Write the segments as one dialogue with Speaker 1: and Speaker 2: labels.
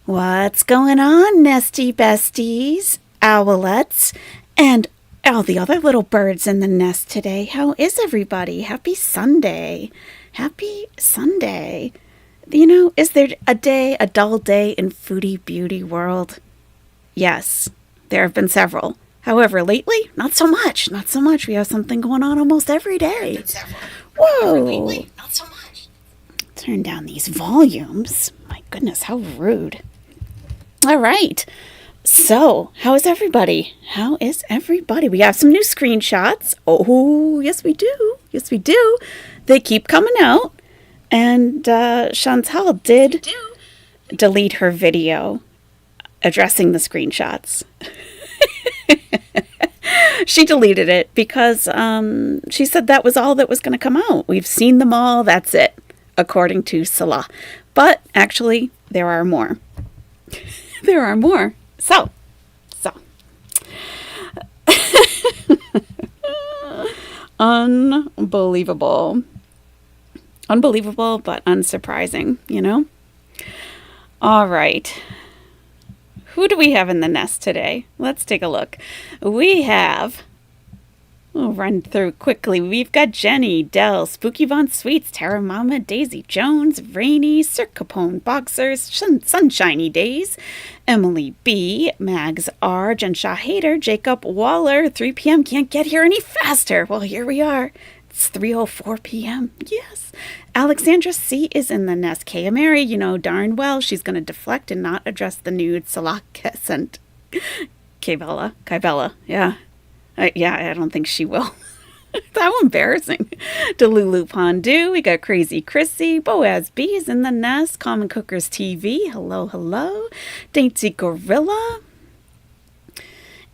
Speaker 1: What's going on, nesty besties, owlets, and all the other little birds in the nest today? How is everybody? Happy Sunday. Happy Sunday. Is there a dull day in Foodie Beauty world? Yes, there have been several. However, lately, not so much. Not so much. We have something going on almost every day. Whoa. Lately, not so much. Turn down these volumes. My goodness, how rude. All right. So, how is everybody? How is everybody? We have some new screenshots. Oh, yes, we do. Yes, we do. They keep coming out. And Chantal did delete her video addressing the screenshots. She deleted it because she said that was all that was going to come out. We've seen them all. That's it, according to Salah. But actually, there are more. There are more. So. Unbelievable. Unbelievable, but unsurprising, All right. Who do we have in the nest today? Let's take a look. We'll run through quickly. We've got Jenny, Dell, Spooky Von Sweets, Terra Mama, Daisy Jones, Rainy, Sir Capone Boxers, Sunshiny Days, Emily B, Mags R, Jen Shaw Hater, Jacob Waller, 3 p.m. Can't get here any faster. Well, here we are. It's 3:04 p.m. Yes. Alexandra C is in the nest. Kaya Mary, darn well she's going to deflect and not address the nude Salah sent. Kybella, yeah. I don't think she will. How embarrassing. Delulu Pondu, we got Crazy Chrissy, Boaz B is in the nest, Common Cookers TV, hello. Dainty Gorilla.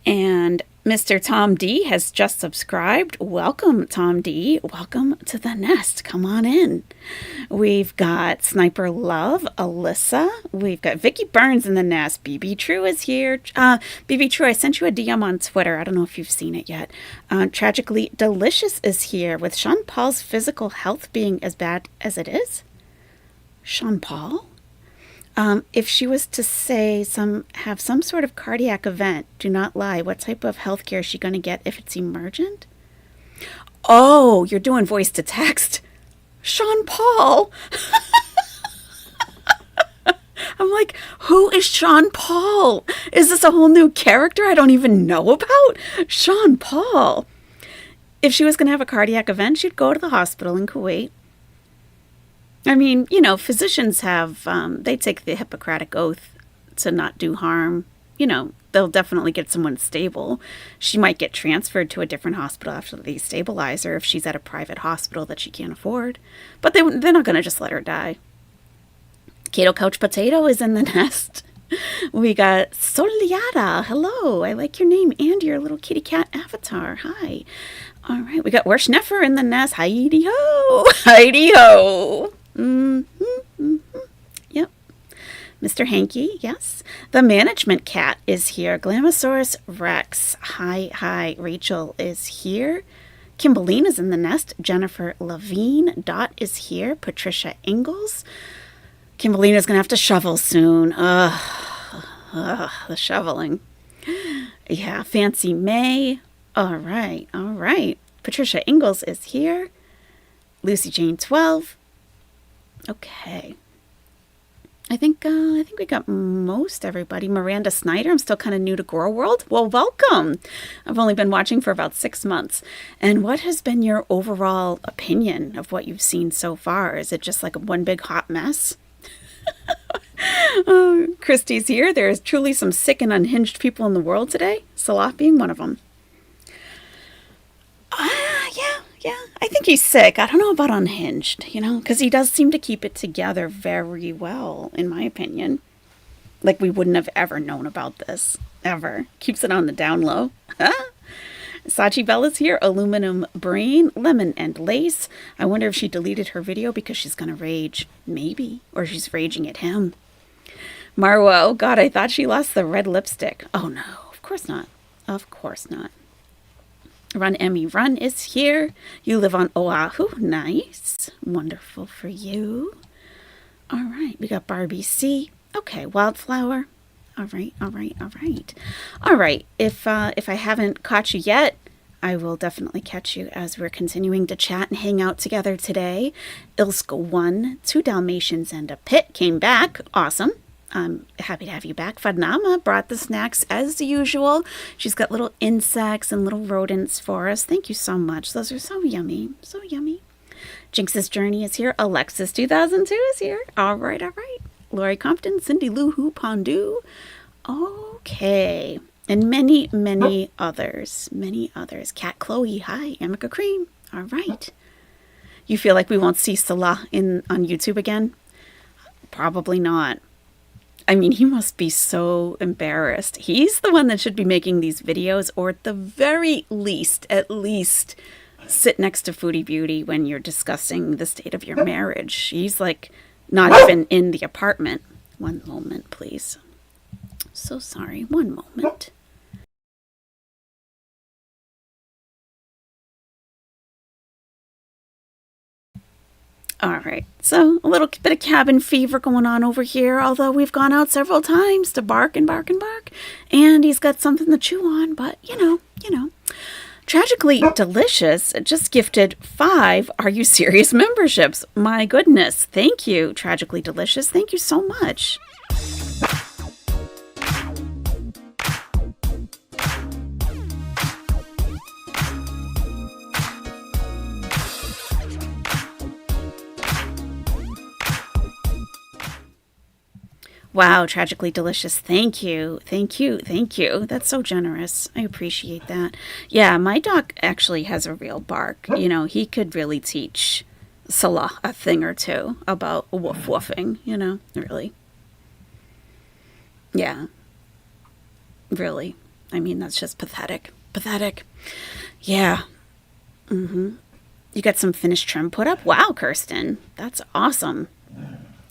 Speaker 1: And Mr. Tom D has just subscribed. Welcome, Tom D. Welcome to the nest. Come on in. We've got Sniper Love, Alyssa. We've got Vicky Burns in the nest. BB True is here. BB True, I sent you a DM on Twitter. I don't know if you've seen it yet. Tragically Delicious is here with Sean Paul's physical health being as bad as it is. Sean Paul? If she was to say have some sort of cardiac event, do not lie. What type of health care is she going to get if it's emergent? Oh, you're doing voice to text. Sean Paul. I'm like, who is Sean Paul? Is this a whole new character I don't even know about? Sean Paul. If she was going to have a cardiac event, she'd go to the hospital in Kuwait. I mean, physicians have, they take the Hippocratic Oath to not do harm. They'll definitely get someone stable. She might get transferred to a different hospital after they stabilize her if she's at a private hospital that she can't afford. But they're not going to just let her die. Kato Couch Potato is in the nest. We got Soleada. Hello. I like your name and your little kitty cat avatar. Hi. All right. We got Wersh Neffer in the nest. Heidi-ho. Heidi-ho. Yep. Mr. Hanky, yes. The management cat is here. Glamosaurus Rex. Hi. Rachel is here. Kimberlina's in the nest. Jennifer Levine. Dot is here. Patricia Ingalls. Kimberlina's going to have to shovel soon. The shoveling. Yeah, Fancy May. All right. Patricia Ingalls is here. Lucy Jane 12. Okay. I think we got most everybody. Miranda Snyder, I'm still kind of new to Grow World. Well, welcome. I've only been watching for about 6 months. And what has been your overall opinion of what you've seen so far? Is it just like one big hot mess? Christy's here. There is truly some sick and unhinged people in the world today. Salah being one of them. Yeah. I think he's sick. I don't know about unhinged, because he does seem to keep it together very well, in my opinion. Like we wouldn't have ever known about this, ever. Keeps it on the down low. Sachi Bella's here. Aluminum Brain, Lemon and Lace. I wonder if she deleted her video because she's going to rage. Maybe. Or she's raging at him. Marwa, oh God, I thought she lost the red lipstick. Oh no, of course not. Of course not. Run Emmy Run is here. You live on Oahu. Nice. Wonderful for you. All right. We got Barbie C. Okay, Wildflower. All right, all right, all right. All right, if I haven't caught you yet, I will definitely catch you as we're continuing to chat and hang out together today. Ilska 1, 2 Dalmatians and a pit came back. Awesome. I'm happy to have you back. Fadnama brought the snacks as usual. She's got little insects and little rodents for us. Thank you so much. Those are so yummy. So yummy. Jinx's Journey is here. Alexis 2002 is here. All right, all right. Lori Compton, Cindy Lou Who Pondu. Okay. And many, many others. Many others. Cat Chloe, hi. Amica Cream. All right. You feel like we won't see Salah on YouTube again? Probably not. I mean, he must be so embarrassed. He's the one that should be making these videos, or at the very least, sit next to Foodie Beauty when you're discussing the state of your marriage. He's like not even in the apartment. One moment, please. So sorry. One moment. All right, so a little bit of cabin fever going on over here, although we've gone out several times to bark and bark and bark, and he's got something to chew on, but you know. Tragically Delicious just gifted 5 Are You Serious memberships. My goodness, thank you, Tragically Delicious. Thank you so much. Wow, Tragically Delicious. Thank you. Thank you. Thank you. That's so generous. I appreciate that. Yeah, my dog actually has a real bark. You know, he could really teach Salah a thing or two about woof woofing, really. Yeah, really. I mean, that's just pathetic. Pathetic. Yeah. You got some finished trim put up? Wow, Kirsten. That's awesome.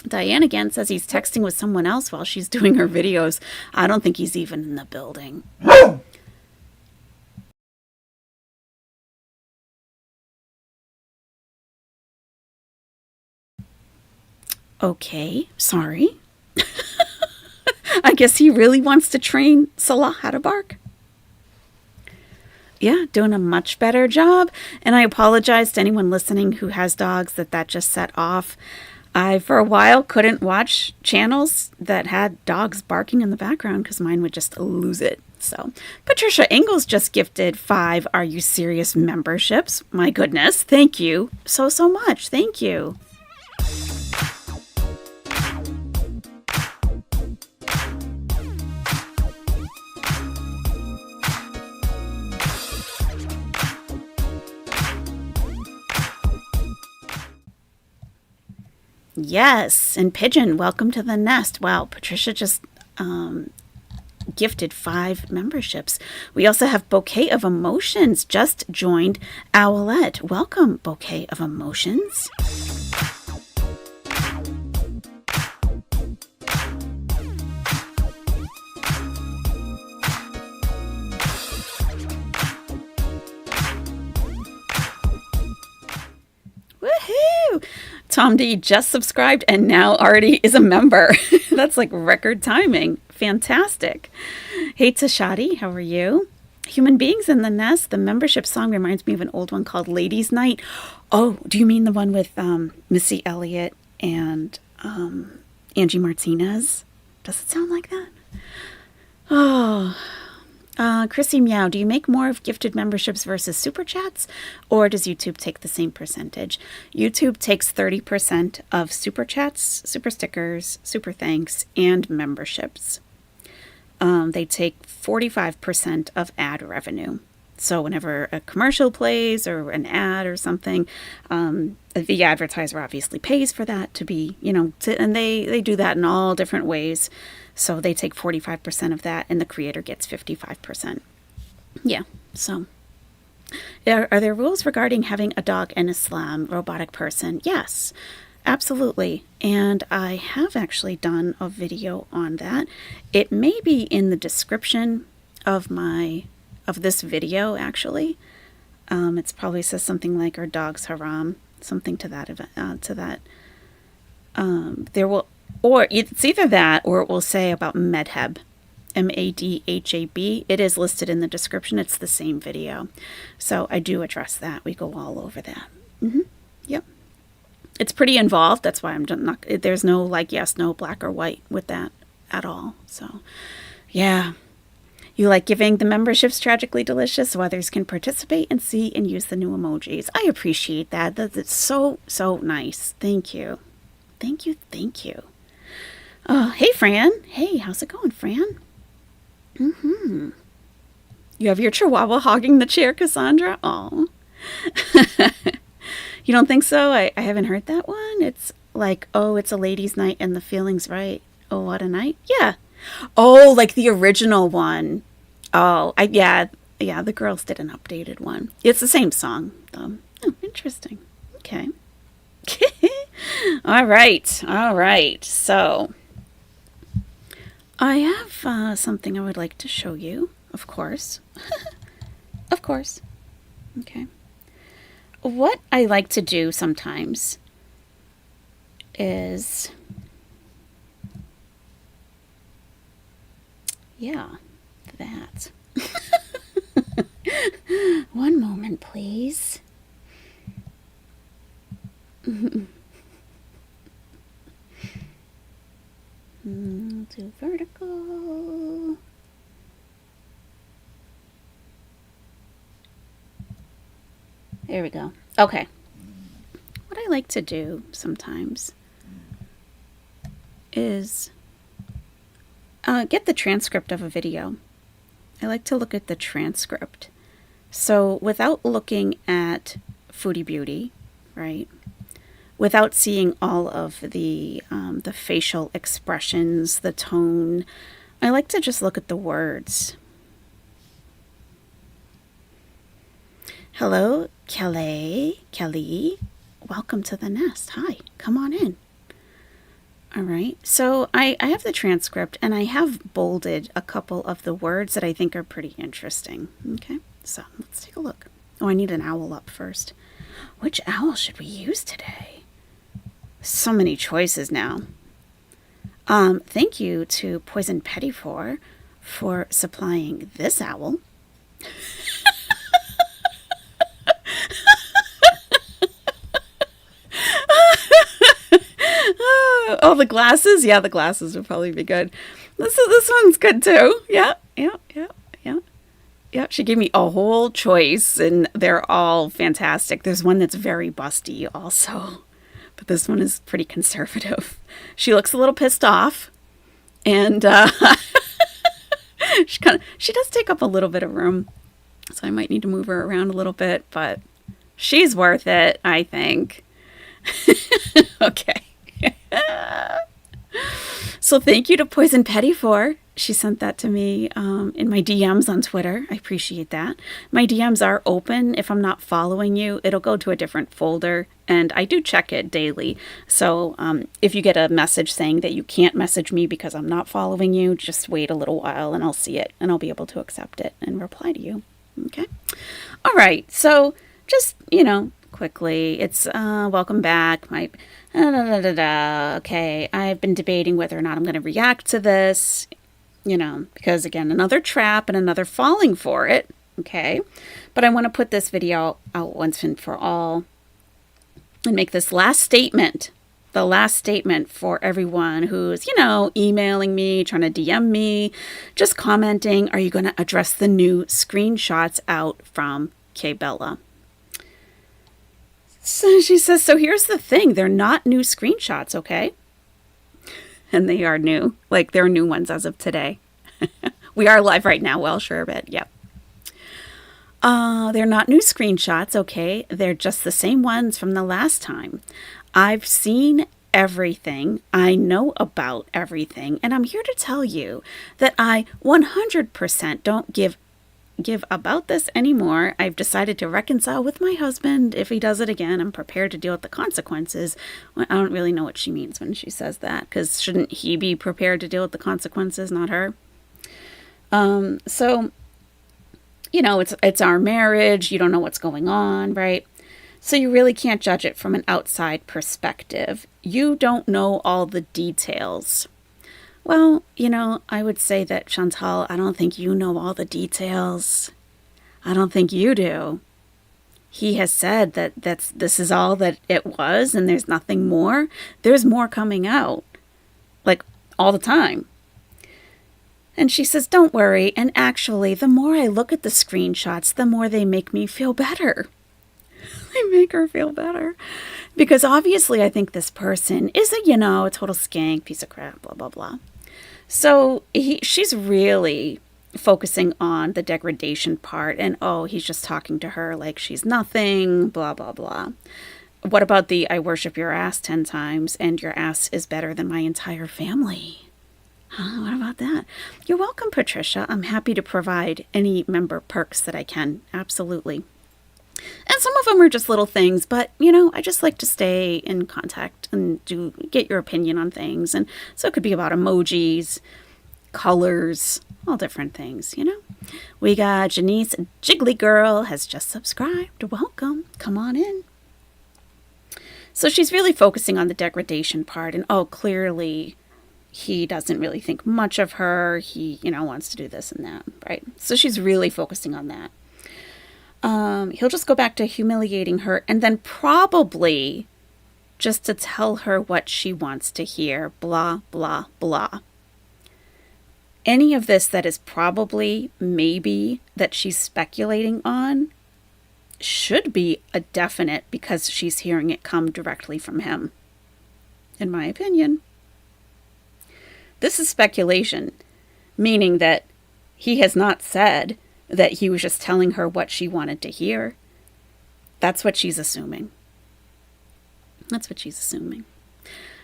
Speaker 1: Diane again says he's texting with someone else while she's doing her videos. I don't think he's even in the building. Okay, sorry. I guess he really wants to train Salah how to bark. Yeah, doing a much better job. And I apologize to anyone listening who has dogs that just set off. I, for a while, couldn't watch channels that had dogs barking in the background because mine would just lose it. So, Patricia Ingalls just gifted 5 Are You Serious memberships. My goodness, thank you so much. Thank you. Yes, and Pigeon, welcome to the nest. Wow, Patricia just gifted 5 memberships. We also have Bouquet of Emotions just joined Owlette. Welcome, Bouquet of Emotions. Woohoo! Tom D just subscribed and now already is a member. That's like record timing. Fantastic. Hey Tashadi, how are you? Human Beings in the Nest. The membership song reminds me of an old one called Ladies Night. Oh, do you mean the one with Missy Elliott and Angie Martinez? Does it sound like that? Oh, Chrissy Meow, do you make more of gifted memberships versus super chats, or does YouTube take the same percentage? YouTube takes 30% of super chats, super stickers, super thanks, and memberships. They take 45% of ad revenue. So whenever a commercial plays or an ad or something, the advertiser obviously pays for that to be, and they do that in all different ways. So they take 45% of that and the creator gets 55%. Yeah, so are there rules regarding having a dog in Islam, robotic person? Yes, absolutely. And I have actually done a video on that. It may be in the description of this video, actually. It probably says something like, "Our dog's haram," something to that. There will Or it's either that or it will say about Medheb. Madhab. It is listed in the description. It's the same video. So I do address that. We go all over that. Yep. It's pretty involved. That's why I'm not, there's no like yes, no, black or white with that at all. So yeah. You like giving the memberships tragically delicious so others can participate and see and use the new emojis. I appreciate that. That's so nice. Thank you. Thank you. Thank you. Oh, hey, Fran. Hey, how's it going, Fran? You have your chihuahua hogging the chair, Cassandra? Oh. You don't think so? I haven't heard that one. It's like, oh, it's a ladies' night and the feeling's right. Oh, what a night. Yeah. Oh, like the original one. Oh, yeah, the girls did an updated one. It's the same song, though. Oh, interesting. Okay. All right. So I have something I would like to show you, of course. Of course. Okay. What I like to do sometimes is, yeah, that. One moment, please. Do vertical. There we go. Okay. What I like to do sometimes is get the transcript of a video. I like to look at the transcript. So without looking at Foodie Beauty, right? Without seeing all of the facial expressions, the tone, I like to just look at the words. Hello, Kelly. Welcome to the nest. Hi, come on in. All right, so I have the transcript and I have bolded a couple of the words that I think are pretty interesting. Okay, so let's take a look. Oh, I need an owl up first. Which owl should we use today? So many choices now. Thank you to Poison Pettifor for supplying this owl. Oh, the glasses? Yeah, the glasses would probably be good. This one's good too. Yeah. She gave me a whole choice and they're all fantastic. There's one that's very busty also, but this one is pretty conservative. She looks a little pissed off and she does take up a little bit of room. So I might need to move her around a little bit, but she's worth it, I think. Okay. So thank you to Poison Pettifor. She sent that to me in my DMs on Twitter. I appreciate that. My DMs are open. If I'm not following you, it'll go to a different folder, and I do check it daily. So if you get a message saying that you can't message me because I'm not following you, just wait a little while and I'll see it, and I'll be able to accept it and reply to you. Okay? All right. So just, quickly, it's welcome back. Okay, I've been debating whether or not I'm going to react to this, because again, another trap and another falling for it. Okay, but I want to put this video out once and for all and make this last statement, the last statement for everyone who's, emailing me, trying to DM me, just commenting, are you going to address the new screenshots out from K-Bella? So she says, so here's the thing. They're not new screenshots, okay? And they are new. Like, they're new ones as of today. We are live right now. Well, sure, but yep. They're not new screenshots, okay? They're just the same ones from the last time. I've seen everything. I know about everything. And I'm here to tell you that I 100% don't give about this anymore. I've decided to reconcile with my husband. If he does it again, I'm prepared to deal with the consequences. Well, I don't really know what she means when she says that, because shouldn't he be prepared to deal with the consequences, not her? So, it's our marriage. You don't know what's going on, right? So you really can't judge it from an outside perspective. You don't know all the details. Well, I would say that, Chantal, I don't think you know all the details. I don't think you do. He has said that this is all that it was and there's nothing more. There's more coming out, like all the time. And she says, don't worry. And actually, the more I look at the screenshots, the more they make me feel better. They make her feel better. Because obviously I think this person is a total skank, piece of crap, blah, blah, blah. So she's really focusing on the degradation part. And, he's just talking to her like she's nothing, blah, blah, blah. What about the I worship your ass 10 times and your ass is better than my entire family? What about that? You're welcome, Patricia. I'm happy to provide any member perks that I can. Absolutely. And some of them are just little things, but, I just like to stay in contact and get your opinion on things. And so it could be about emojis, colors, all different things, We got Janice Jiggly Girl has just subscribed. Welcome. Come on in. So she's really focusing on the degradation part. And, clearly he doesn't really think much of her. He, wants to do this and that, right? So she's really focusing on that. He'll just go back to humiliating her and then probably just to tell her what she wants to hear. Blah, blah, blah. Any of this that is probably, maybe, that she's speculating on should be a definite because she's hearing it come directly from him. In my opinion. This is speculation, meaning that he has not said that he was just telling her what she wanted to hear. That's what she's assuming.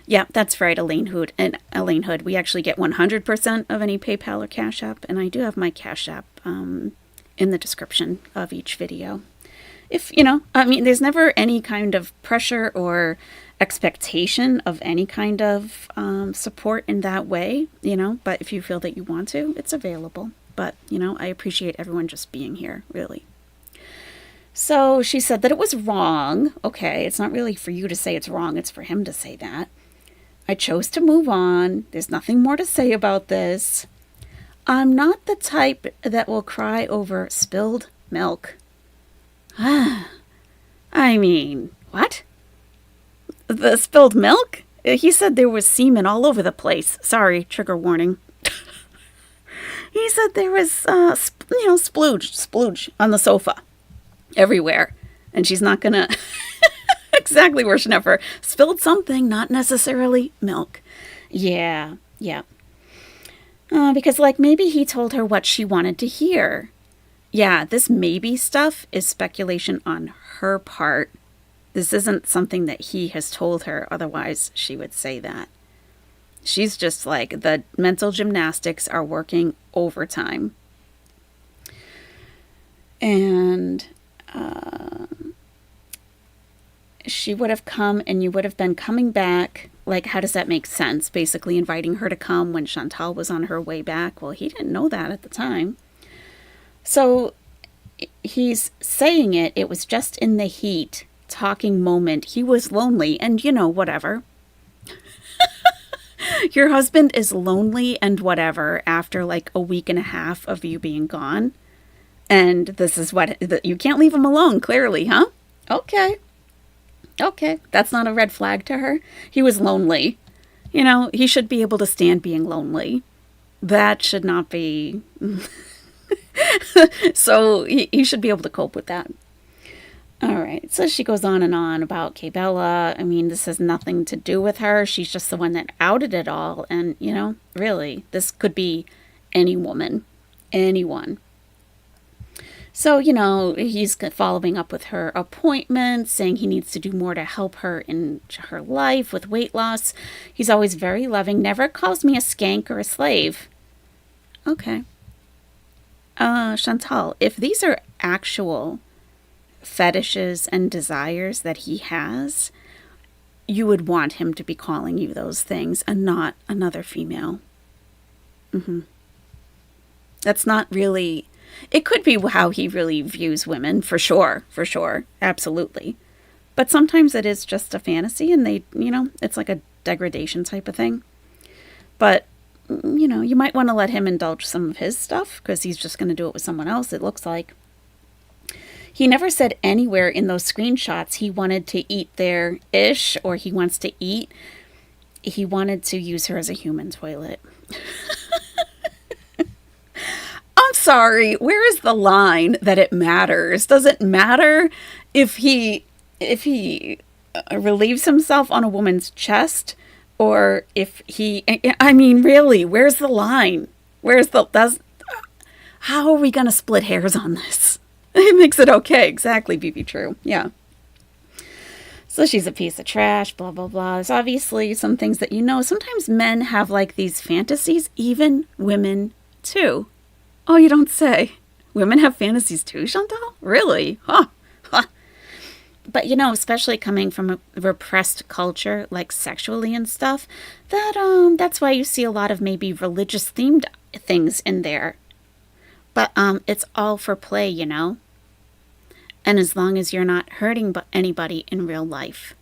Speaker 1: Yeah, that's right, Elaine Hood. We actually get 100% of any PayPal or Cash App, and I do have my Cash App in the description of each video. If, there's never any kind of pressure or expectation of any kind of support in that way, but if you feel that you want to, it's available. But, I appreciate everyone just being here, really. So she said that it was wrong. Okay, it's not really for you to say it's wrong. It's for him to say that. I chose to move on. There's nothing more to say about this. I'm not the type that will cry over spilled milk. I mean, what? The spilled milk? He said there was semen all over the place. Sorry, trigger warning. He said there was, splooge on the sofa everywhere. And she's not going to exactly where she never spilled something, not necessarily milk. Yeah. Because maybe he told her what she wanted to hear. Yeah, this maybe stuff is speculation on her part. This isn't something that he has told her. Otherwise, she would say that. She's just the mental gymnastics are working overtime. And she would have come and you would have been coming back. How does that make sense? Basically inviting her to come when Chantal was on her way back. Well, he didn't know that at the time. So he's saying it was just in the heat, talking moment. He was lonely and, whatever. Your husband is lonely and whatever after a week and a half of you being gone. And this is you can't leave him alone, clearly, huh? Okay. That's not a red flag to her. He was lonely. He should be able to stand being lonely. That should not be. So he should be able to cope with that. All right. So she goes on and on about Kay-Bella. I mean, this has nothing to do with her. She's just the one that outed it all. And, really, this could be any woman, anyone. So, he's following up with her appointments, saying he needs to do more to help her in her life with weight loss. He's always very loving, never calls me a skank or a slave. Okay. Chantal, if these are actual fetishes and desires that he has, you would want him to be calling you those things and not another female. That's not really, it could be how he really views women, for sure, absolutely. But sometimes it is just a fantasy and it's like a degradation type of thing. But, you might want to let him indulge some of his stuff because he's just going to do it with someone else, it looks like. He never said anywhere in those screenshots he wanted to eat their ish or he wants to eat. He wanted to use her as a human toilet. I'm sorry. Where is the line that it matters? Does it matter if he relieves himself on a woman's chest or if really, where's the line? How are we going to split hairs on this? It makes it okay. Exactly, BB True. Yeah. So she's a piece of trash, blah, blah, blah. There's obviously some things that sometimes men have like these fantasies, even women too. Oh, you don't say. Women have fantasies too, Chantal? Really? Huh. But, especially coming from a repressed culture, like sexually and stuff, that's why you see a lot of maybe religious themed things in there. But it's all for play, And as long as you're not hurting anybody in real life.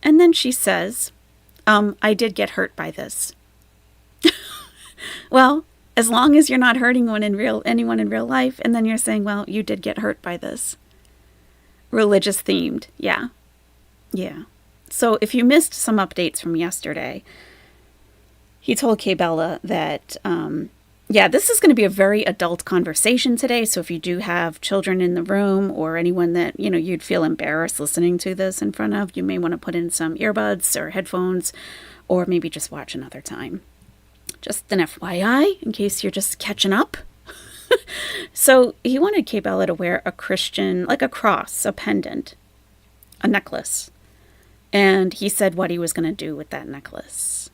Speaker 1: And then she says, I did get hurt by this. Well, as long as you're not hurting anyone in real life, and then you're saying, well, you did get hurt by this. Religious themed. Yeah. Yeah. So if you missed some updates from yesterday, he told Kay Bella that, this is going to be a very adult conversation today. So if you do have children in the room or anyone that, you'd feel embarrassed listening to this in front of, you may want to put in some earbuds or headphones or maybe just watch another time. Just an FYI, in case you're just catching up. So he wanted Kay Bella to wear a Christian, like a cross, a pendant, a necklace. And he said what he was going to do with that necklace.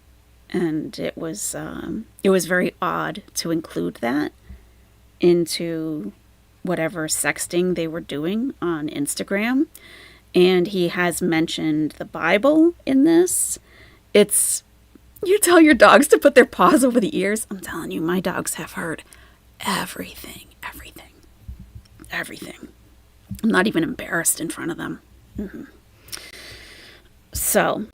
Speaker 1: And it was very odd to include that into whatever sexting they were doing on Instagram. And he has mentioned the Bible in this. You tell your dogs to put their paws over the ears. I'm telling you, my dogs have heard everything. I'm not even embarrassed in front of them. Mm-hmm. So,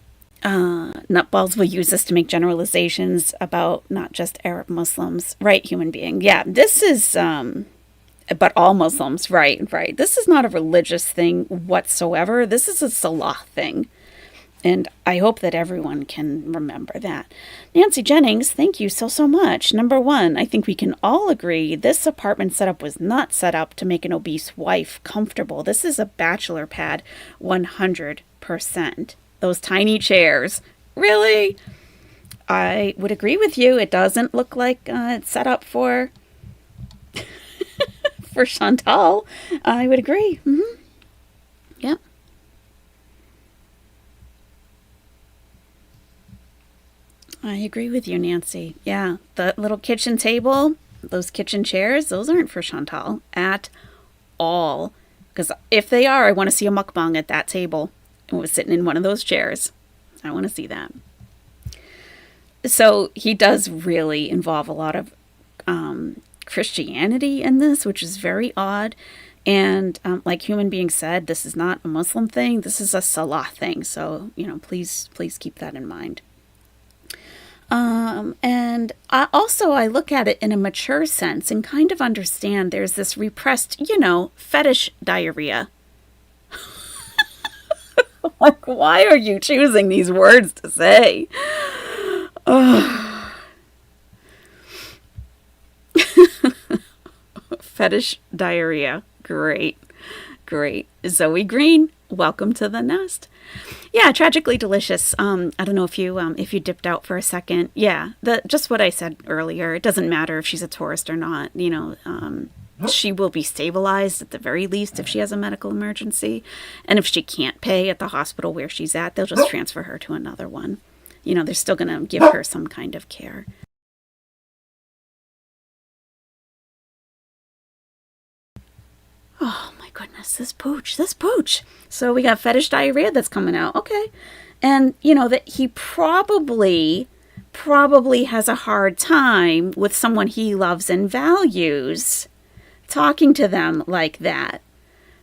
Speaker 1: nutballs will use this to make generalizations about not just Arab Muslims, right? Human being. Yeah, this is, but all Muslims, right. This is not a religious thing whatsoever. This is a Salah thing. And I hope that everyone can remember that. Nancy Jennings, thank you so much. Number one, I think we can all agree this apartment setup was not set up to make an obese wife comfortable. This is a bachelor pad, 100%. Those tiny chairs. Really? I would agree with you. It doesn't look like it's set up for for Chantal. I would agree. Mm-hmm. Yep. I agree with you, Nancy. Yeah, the little kitchen table, those kitchen chairs, those aren't for Chantal at all. Because if they are, I want to see a mukbang at that table. And was sitting in one of those chairs. I want to see that. So he does really involve a lot of Christianity in this, which is very odd. And like Human Being said, this is not a Muslim thing. This is a Salah thing. So, please keep that in mind. And I look at it in a mature sense and kind of understand there's this repressed, fetish diarrhea. Like, why are you choosing these words to say? Fetish diarrhea. Great. Zoe Green, welcome to the nest. Yeah, tragically delicious. I don't know if you dipped out for a second. Yeah, just what I said earlier. It doesn't matter if she's a tourist or not. She will be stabilized at the very least if she has a medical emergency. And if she can't pay at the hospital where she's at, they'll just transfer her to another one. They're still going to give her some kind of care. Oh my goodness, this pooch. So we got fetish diarrhea that's coming out. Okay. And that he probably has a hard time with someone he loves and values talking to them like that.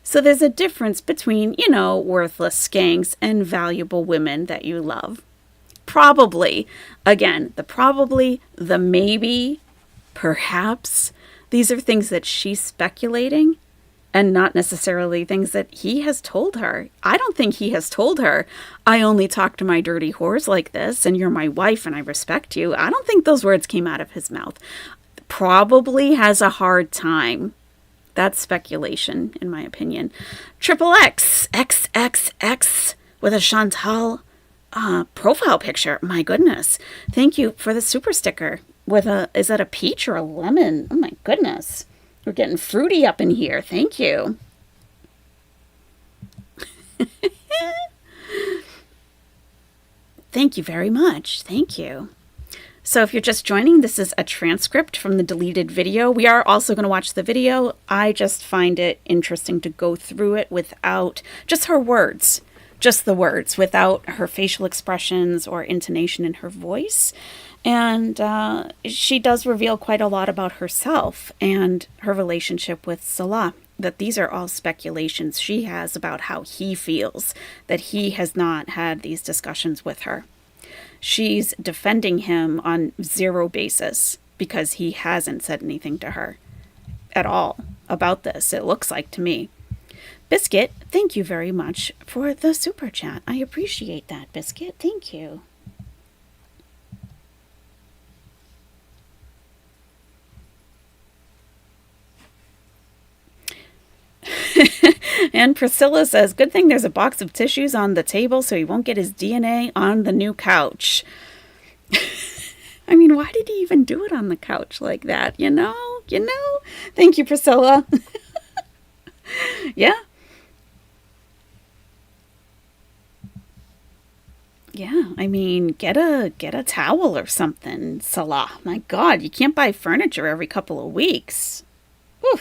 Speaker 1: So there's a difference between, worthless skanks and valuable women that you love. Probably. Again, the probably, the maybe, perhaps. These are things that she's speculating and not necessarily things that he has told her. I don't think he has told her, I only talk to my dirty whores like this, and you're my wife and I respect you. I don't think those words came out of his mouth. Probably has a hard time. That's speculation, in my opinion. Triple X, XXX, with a Chantal profile picture. My goodness. Thank you for the super sticker. Is that a peach or a lemon? Oh my goodness. We're getting fruity up in here. Thank you. Thank you very much. Thank you. So if you're just joining, this is a transcript from the deleted video. We are also going to watch the video. I just find it interesting to go through it without just her words, just the words, without her facial expressions or intonation in her voice. And she does reveal quite a lot about herself and her relationship with Salah, that these are all speculations she has about how he feels, that he has not had these discussions with her. She's defending him on zero basis because he hasn't said anything to her at all about this, it looks like to me. Biscuit, thank you very much for the super chat. I appreciate that, Biscuit. Thank you. And Priscilla says, good thing there's a box of tissues on the table so he won't get his DNA on the new couch. I mean, why did he even do it on the couch like that? You know? Thank you, Priscilla. Yeah. Yeah, I mean, get a towel or something, Salah. My God, you can't buy furniture every couple of weeks. Whew.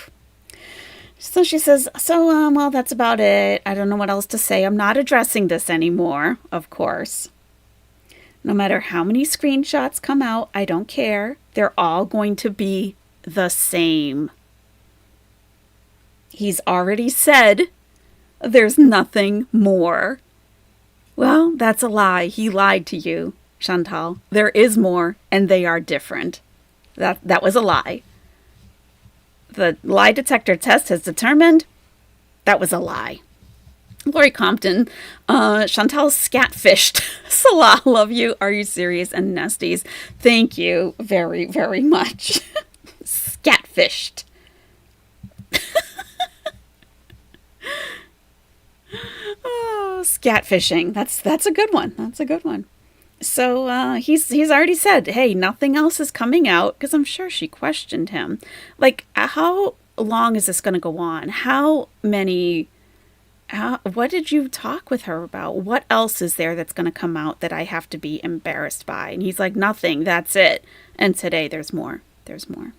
Speaker 1: So she says, well, that's about it. I don't know what else to say. I'm not addressing this anymore, of course. No matter how many screenshots come out, I don't care. They're all going to be the same. He's already said there's nothing more. Well, that's a lie. He lied to you, Chantal. There is more, and they are different. That was a lie. The lie detector test has determined that was a lie. Lori Compton, Chantal scatfished. Salah, love you. Are you serious? And Nesties, thank you very, very much. Scatfished. Oh, scatfishing. That's a good one. That's a good one. So he's already said, hey, nothing else is coming out, because I'm sure she questioned him. Like, how long is this going to go on? What did you talk with her about? What else is there that's going to come out that I have to be embarrassed by? And he's like, nothing, that's it. And today there's more. There's more.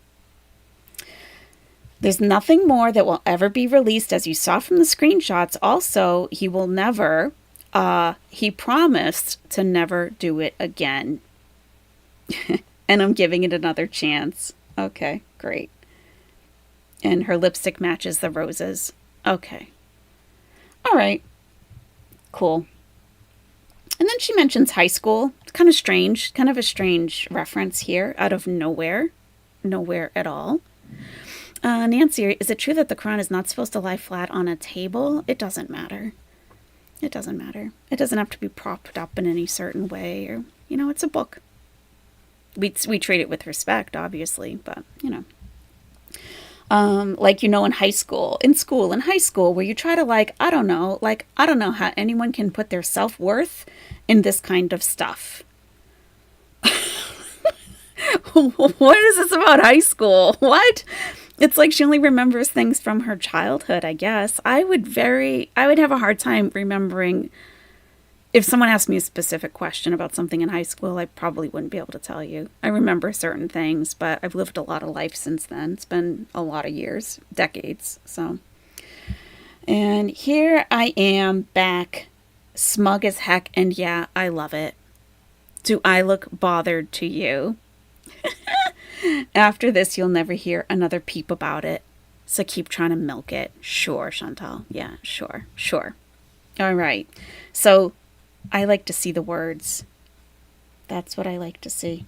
Speaker 1: There's nothing more that will ever be released, as you saw from the screenshots. Also, he will never... he promised to never do it again. And I'm giving it another chance. Okay, great. And her lipstick matches the roses. Okay. All right. Cool. And then she mentions high school. It's kind of strange. Kind of a strange reference here out of nowhere. Nowhere at all. Nancy, is it true that the Quran is not supposed to lie flat on a table? It doesn't matter. It doesn't matter. It doesn't have to be propped up in any certain way, or, it's a book. We treat it with respect, obviously, but, like, in high school, where you try to, I don't know how anyone can put their self-worth in this kind of stuff. What is this about high school? What? It's like she only remembers things from her childhood, I guess. I would have a hard time remembering. If someone asked me a specific question about something in high school, I probably wouldn't be able to tell you. I remember certain things, but I've lived a lot of life since then. It's been a lot of years, decades, so. And here I am back, smug as heck, and yeah, I love it. Do I look bothered to you? After this, you'll never hear another peep about it. So keep trying to milk it. Sure, Chantal. Yeah, sure, sure. All right. So I like to see the words. That's what I like to see.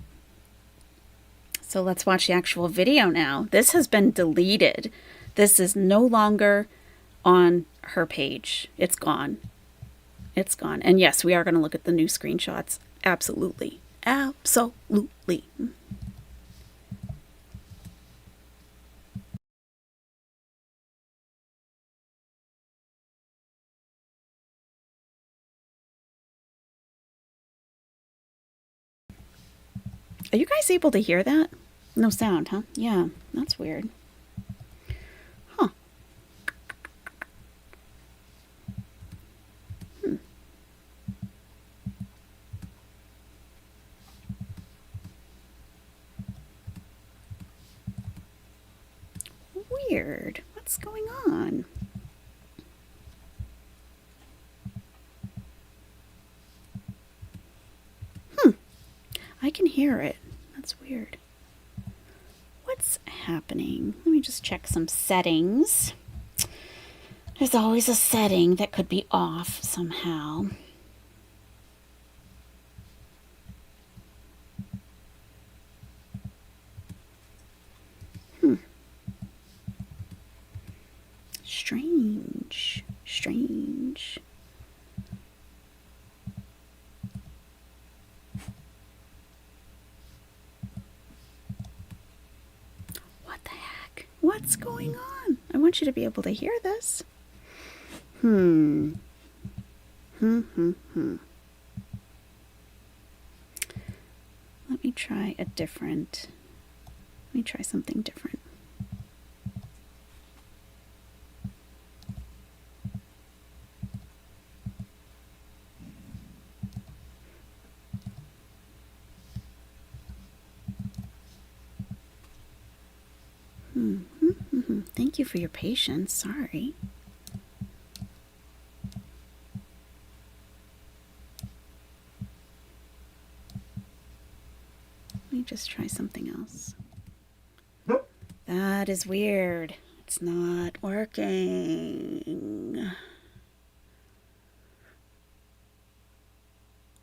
Speaker 1: So let's watch the actual video now. This has been deleted. This is no longer on her page. It's gone. It's gone. And yes, we are going to look at the new screenshots. Absolutely. Absolutely. Are you guys able to hear that? No sound, huh? Yeah, that's weird. Huh. Weird. What's going on? I can hear it. That's weird. What's happening? Let me just check some settings. There's always a setting that could be off somehow. Strange. Strange. What the heck? What's going on? I want you to be able to hear this. Let me try a different. Let me try something different. Thank you for your patience. Sorry. Let me just try something else. That is weird. It's not working.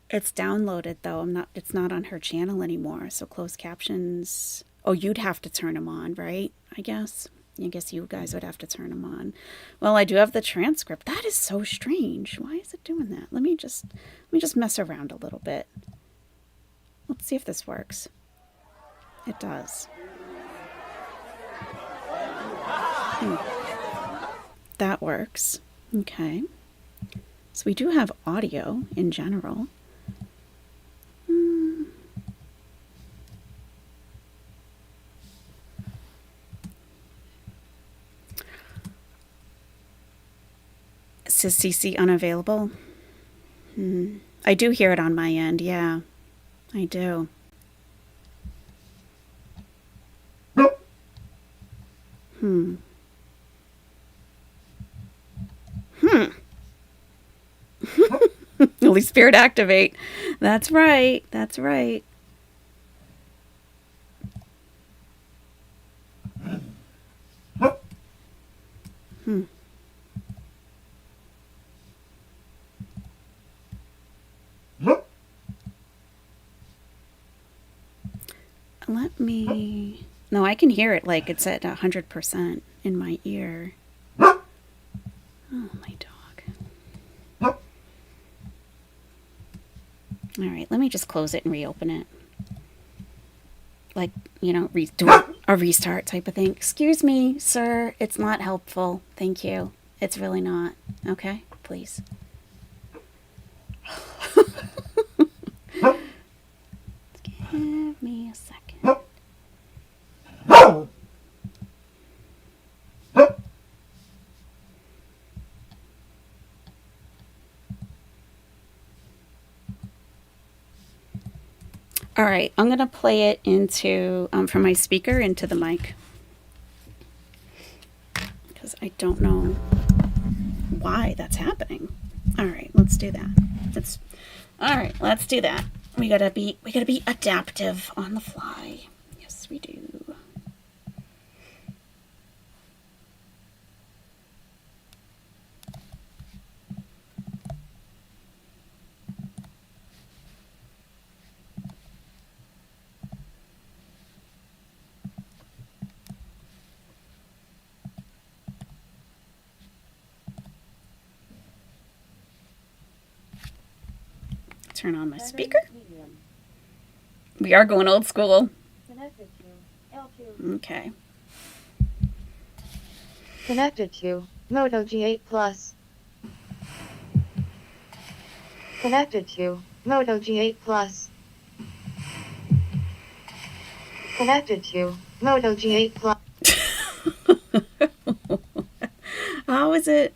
Speaker 1: It's downloaded though. It's not on her channel anymore. So closed captions. Oh, you'd have to turn them on, right? I guess you guys would have to turn them on. Well, I do have the transcript. That is so strange. Why is it doing that? Let me just mess around a little bit. Let's see if this works. It does. That works. Okay. So we do have audio in general. Says CC unavailable. I do hear it on my end. Yeah, I do. Holy Spirit activate. That's right. That's right. Let me... No, I can hear it like it's at 100% in my ear. Oh, my dog. All right, let me just close it and reopen it. Like, do a restart type of thing. Excuse me, sir. It's not helpful. Thank you. It's really not. Okay, please. Give me a second. All right, I'm going to play it into, from my speaker into the mic. Because I don't know why that's happening. All right, let's do that. Let's do that. We gotta be adaptive on the fly. Yes, we do. turn on my speaker. We are going old school. Okay.
Speaker 2: Connected to Moto G8 Plus. Connected to Moto G8 Plus. Connected to Moto G8 Plus.
Speaker 1: How is it?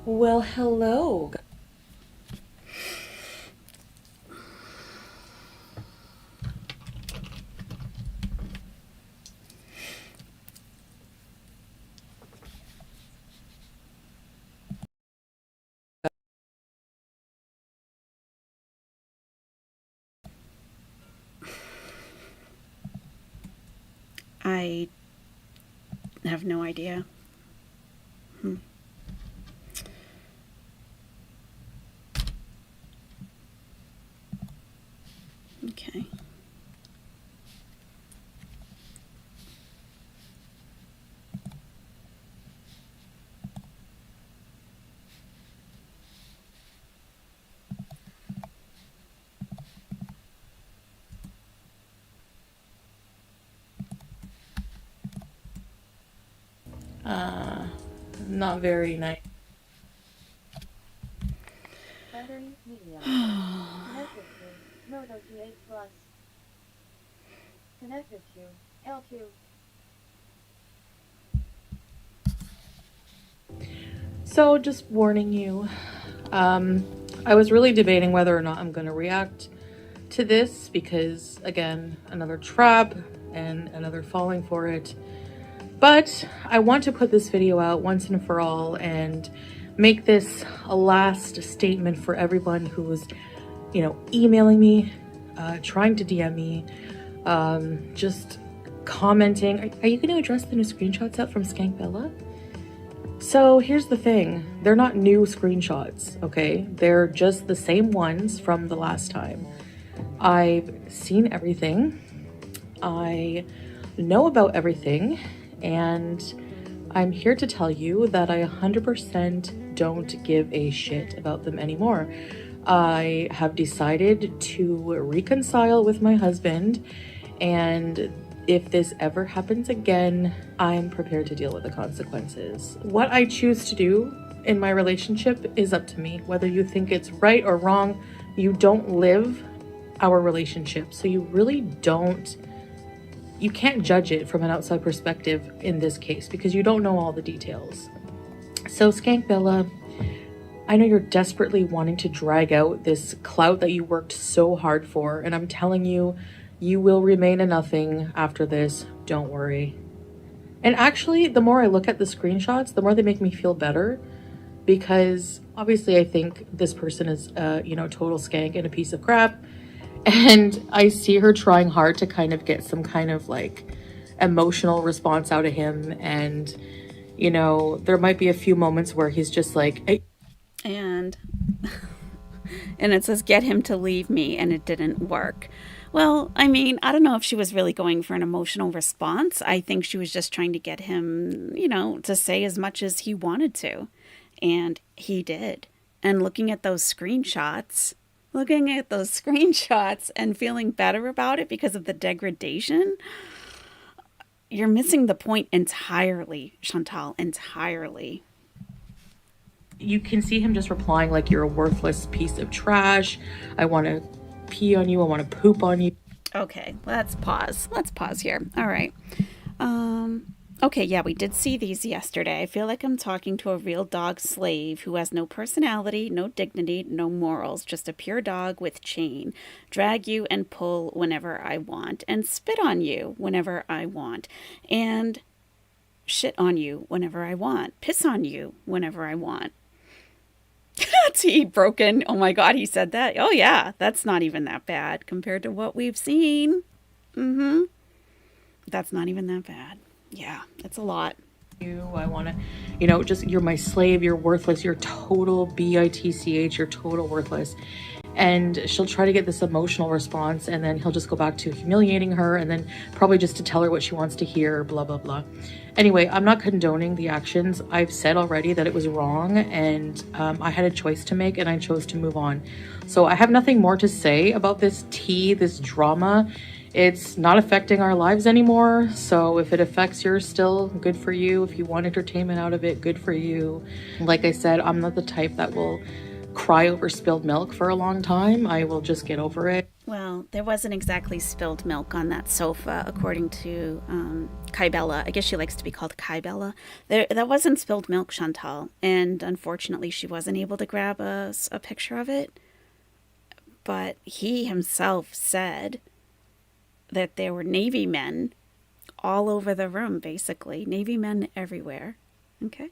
Speaker 3: Well, hello.
Speaker 1: I have no idea. Okay.
Speaker 3: Not very nice.
Speaker 2: Battery medium. Connected to Moto G8 Plus. Connected to L2.
Speaker 3: So, just warning you, I was really debating whether or not I'm going to react to this because, again, another trap and another falling for it. But I want to put this video out once and for all and make this a last statement for everyone who's, emailing me, trying to DM me, just commenting. Are you going to address the new screenshots out from Skank Bella? So here's the thing, they're not new screenshots, okay? They're just the same ones from the last time. I've seen everything. I know about everything. And I'm here to tell you that I 100% don't give a shit about them anymore. I have decided to reconcile with my husband, and if this ever happens again, I'm prepared to deal with the consequences. What I choose to do in my relationship is up to me. Whether you think it's right or wrong, you don't live our relationship, so you really don't. You can't judge it from an outside perspective in this case because you don't know all the details. So Skank Bella, I know you're desperately wanting to drag out this clout that you worked so hard for, and I'm telling you, you will remain a nothing after this. Don't worry. And actually, the more I look at the screenshots, the more they make me feel better because obviously I think this person is, total skank and a piece of crap. And I see her trying hard to kind of get some kind of like emotional response out of him. And, there might be a few moments where he's just like, hey.
Speaker 1: And it says, get him to leave me, and it didn't work. Well, I mean, I don't know if she was really going for an emotional response. I think she was just trying to get him, to say as much as he wanted to. And he did. And looking at those screenshots and feeling better about it because of the degradation, you're missing the point entirely, Chantal, entirely.
Speaker 3: You can see him just replying like, you're a worthless piece of trash. I want to pee on you. I want to poop on you.
Speaker 1: Okay, let's pause. Let's pause here. All right. Okay, yeah, we did see these yesterday. I feel like I'm talking to a real dog slave who has no personality, no dignity, no morals, just a pure dog with chain. Drag you and pull whenever I want, and spit on you whenever I want, and shit on you whenever I want, piss on you whenever I want. Tea broken. Oh my God, he said that. Oh yeah, that's not even that bad compared to what we've seen. Mm-hmm. That's not even that bad. Yeah, that's a lot.
Speaker 3: I want to, just you're my slave, you're worthless, you're total bitch, you're total worthless. And she'll try to get this emotional response, and then he'll just go back to humiliating her, and then probably just to tell her what she wants to hear, blah blah blah. Anyway, I'm not condoning the actions. I've said already that it was wrong, and I had a choice to make, and I chose to move on. So I have nothing more to say about this tea, this drama. It's not affecting our lives anymore. So if it affects yours still, good for you. If you want entertainment out of it, good for you. Like I said, I'm not the type that will cry over spilled milk for a long time. I will just get over it.
Speaker 1: Well, there wasn't exactly spilled milk on that sofa, according to Kybella. I guess she likes to be called Kybella. That wasn't spilled milk, Chantal. And unfortunately, she wasn't able to grab a picture of it. But he himself said that there were Navy men all over the room, basically. Navy men everywhere. Okay?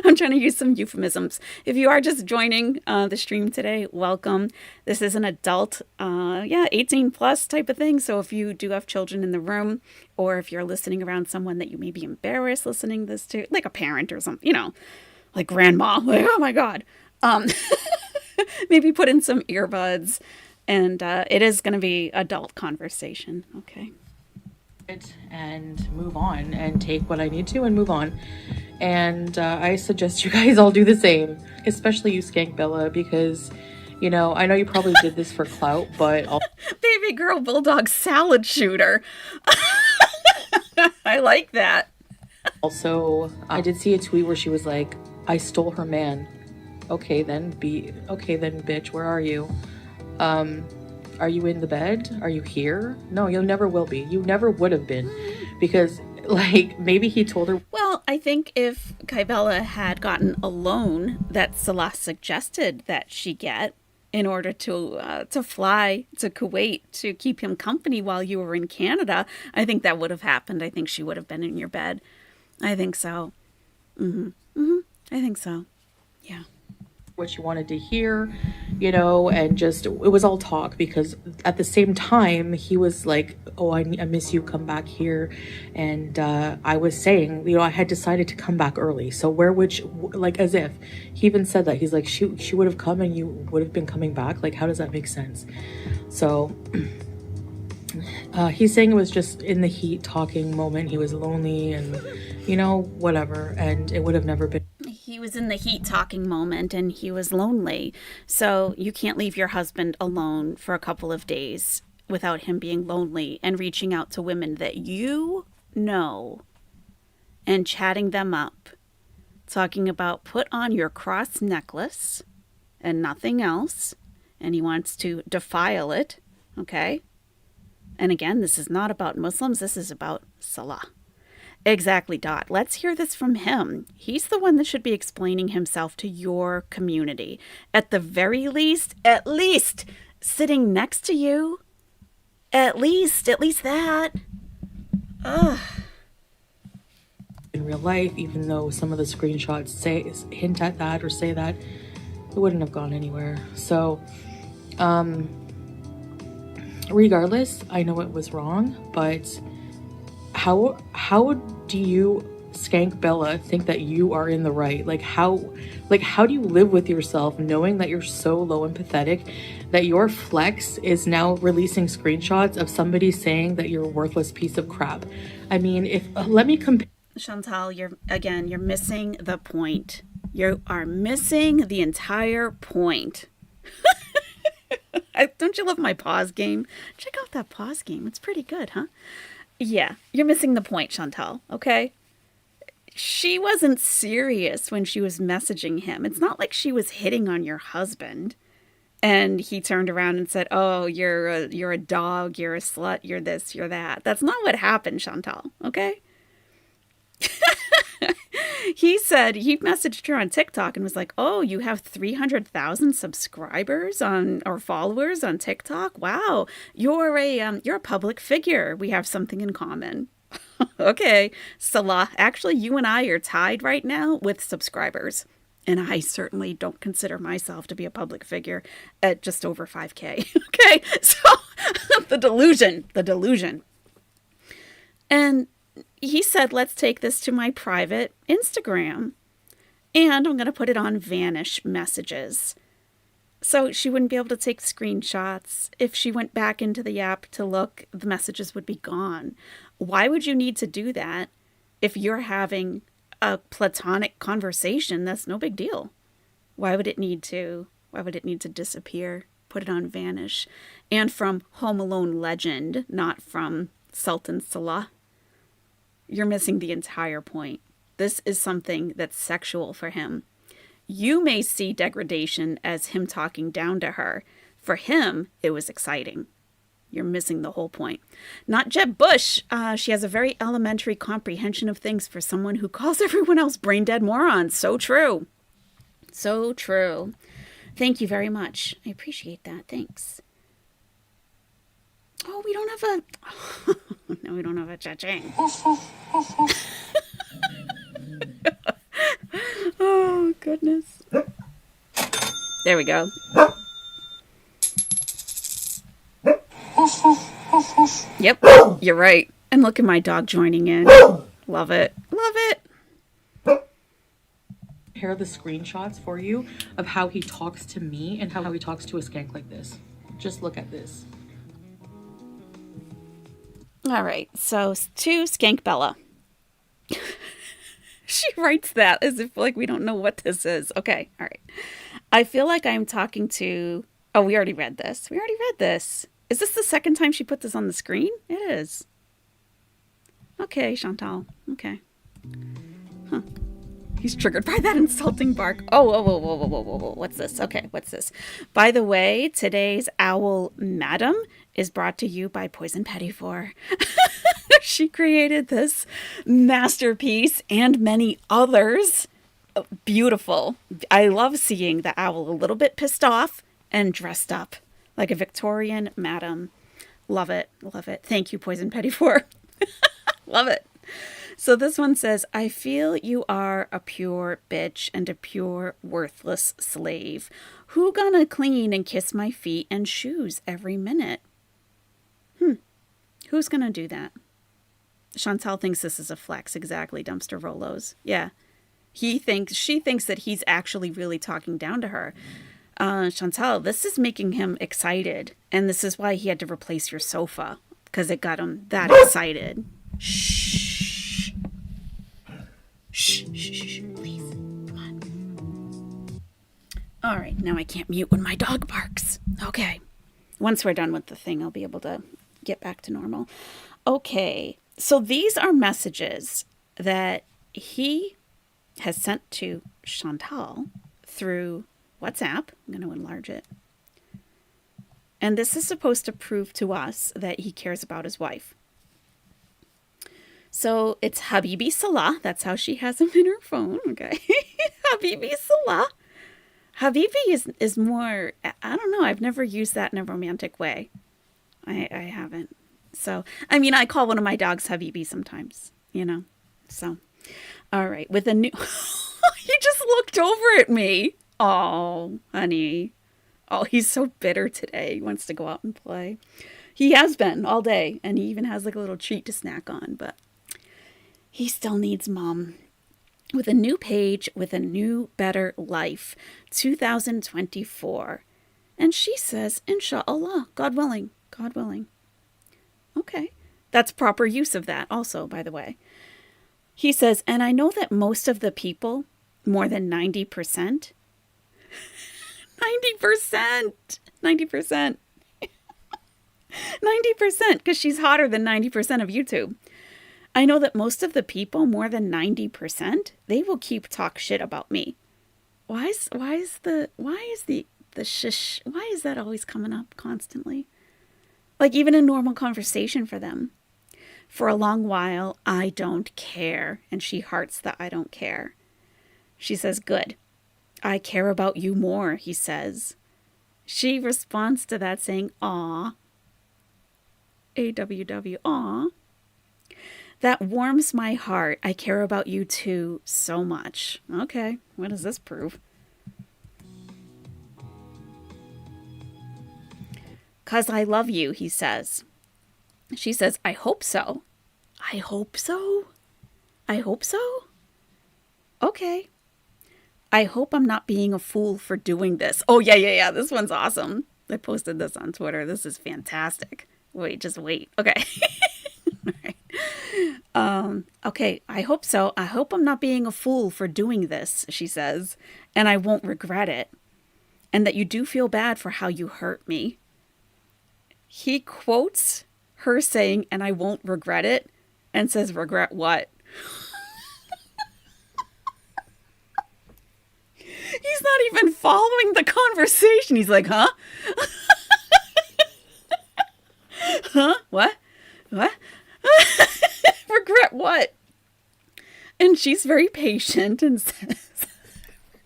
Speaker 1: I'm trying to use some euphemisms. If you are just joining the stream today, welcome. This is an adult, 18 plus type of thing. So if you do have children in the room, or if you're listening around someone that you may be embarrassed listening this to, like a parent or something, like grandma, like, oh my God. Maybe put in some earbuds, and it is going to be adult conversation. Okay.
Speaker 3: And move on and take what I need to and move on. And I suggest you guys all do the same, especially you, Skank Bella, because, I know you probably did this for clout, but
Speaker 1: baby girl bulldog salad shooter. I like that.
Speaker 3: Also, I did see a tweet where she was like, I stole her man. Okay then, bitch, where are you? Are you in the bed? Are you here? No, you never will be. You never would have been, because maybe he told her.
Speaker 1: Well, I think if Kybella had gotten a loan that Salah suggested that she get in order to fly to Kuwait to keep him company while you were in Canada, I think that would have happened. I think she would have been in your bed. I think so. I think so. Yeah.
Speaker 3: What you wanted to hear, and just, it was all talk, because at the same time he was like, oh, I miss you, come back here. And I was saying, I had decided to come back early, so where would as if he even said that, he's like, she would have come and you would have been coming back, like, how does that make sense? So he's saying it was just in the heat talking moment, he was lonely and whatever, and it would have never been.
Speaker 1: He was in the heat talking moment and he was lonely. So you can't leave your husband alone for a couple of days without him being lonely and reaching out to women that you know and chatting them up, talking about put on your cross necklace and nothing else. And he wants to defile it. Okay. And again, this is not about Muslims. This is about Salah. Exactly, Dot. Let's hear this from him. He's the one that should be explaining himself to your community. At the very least, sitting next to you. At least that. Ugh.
Speaker 3: In real life, even though some of the screenshots hint at that or say that, it wouldn't have gone anywhere. So, regardless, I know it was wrong, but how do you, Skank Bella, think that you are in the right? How do you live with yourself knowing that you're so low and pathetic that your flex is now releasing screenshots of somebody saying that you're a worthless piece of crap? I mean, let me compare.
Speaker 1: Chantal, you're missing the point. You are missing the entire point. Don't you love my pause game? Check out that pause game. It's pretty good, huh? Yeah, you're missing the point, Chantal, okay? She wasn't serious when she was messaging him. It's not like she was hitting on your husband and he turned around and said, oh, you're a dog, you're a slut, you're this, you're that. That's not what happened, Chantal, okay? He said he messaged her on TikTok and was like, "Oh, you have 300,000 subscribers on or followers on TikTok. Wow, you're a public figure. We have something in common." Okay, Salah. Actually, you and I are tied right now with subscribers. And I certainly don't consider myself to be a public figure at just over 5K. Okay, so the delusion, the delusion. And he said, let's take this to my private Instagram. And I'm going to put it on vanish messages. So she wouldn't be able to take screenshots. If she went back into the app to look, the messages would be gone. Why would you need to do that if you're having a platonic conversation? That's no big deal. Why would it need to disappear? Put it on vanish. And from Home Alone legend, not from Sultan Salah. You're missing the entire point. This is something that's sexual for him. You may see degradation as him talking down to her. For him, it was exciting. You're missing the whole point. Not Jeb Bush. She has a very elementary comprehension of things for someone who calls everyone else brain dead morons. So true. So true. Thank you very much. I appreciate that. Thanks. Oh, we don't have a... No, we don't have a cha-ching. Oh, goodness. There we go. Yep, you're right. And look at my dog joining in. Love it. Love it.
Speaker 3: Compare the screenshots for you of how he talks to me and how he talks to a skank like this. Just look at this.
Speaker 1: All right, so to Skank Bella. She writes that as if like we don't know what this is. Okay, all right. I feel like I'm talking to... Oh, we already read this. Is this the second time she put this on the screen? It is. Okay, Chantal. Okay. Huh. He's triggered by that insulting bark. Oh, whoa. What's this? Okay, what's this? By the way, today's Owl Madam is brought to you by Poison Pettifor. She created this masterpiece and many others. Beautiful. I love seeing the owl a little bit pissed off and dressed up like a Victorian madam. Love it. Love it. Thank you, Poison Pettifor. Love it. So this one says, I feel you are a pure bitch and a pure worthless slave. Who gonna clean and kiss my feet and shoes every minute? Who's gonna do that? Chantal thinks this is a flex. Exactly, Dumpster Rolos. Yeah. She thinks that he's actually really talking down to her. Chantal, this is making him excited. And this is why he had to replace your sofa. Because it got him that excited. Shh. Shh. Please. Come on. All right. Now I can't mute when my dog barks. Okay. Once we're done with the thing, I'll be able to get back to normal. Okay. So these are messages that he has sent to Chantal through WhatsApp. I'm going to enlarge it. And this is supposed to prove to us that he cares about his wife. So it's Habibi Salah. That's how she has him in her phone. Okay. Habibi Salah. Habibi is more, I don't know. I've never used that in a romantic way. I haven't. So, I mean, I call one of my dogs Habibi sometimes, you know. So, all right. With a new, he just looked over at me. Oh, honey. Oh, he's so bitter today. He wants to go out and play. He has been all day, and he even has like a little treat to snack on, but he still needs mom. With a new page, with a new, better life, 2024. And she says, Inshallah, God willing, God willing. Okay. That's proper use of that also, by the way. He says, and I know that most of the people, more than 90%, 90%, because she's hotter than 90% of YouTube. I know that most of the people, more than 90%, they will keep talk shit about me. Why is that always coming up constantly? Like even in normal conversation for them. For a long while, I don't care. And she hearts the I don't care. She says, good. I care about you more, he says. She responds to that saying, aw. AWW, aw. That warms my heart. I care about you too so much. Okay, what does this prove? 'Cause I love you, he says. She says, I hope so. I hope so? I hope so? Okay. I hope I'm not being a fool for doing this. Oh, yeah. This one's awesome. I posted this on Twitter. This is fantastic. Wait, just wait. Okay. All right. Okay, I hope so. I hope I'm not being a fool for doing this, she says, and I won't regret it. And that you do feel bad for how you hurt me. He quotes her saying, and I won't regret it, and says, regret what? He's not even following the conversation. He's like, huh? Huh? What? Regret what? And she's very patient and says,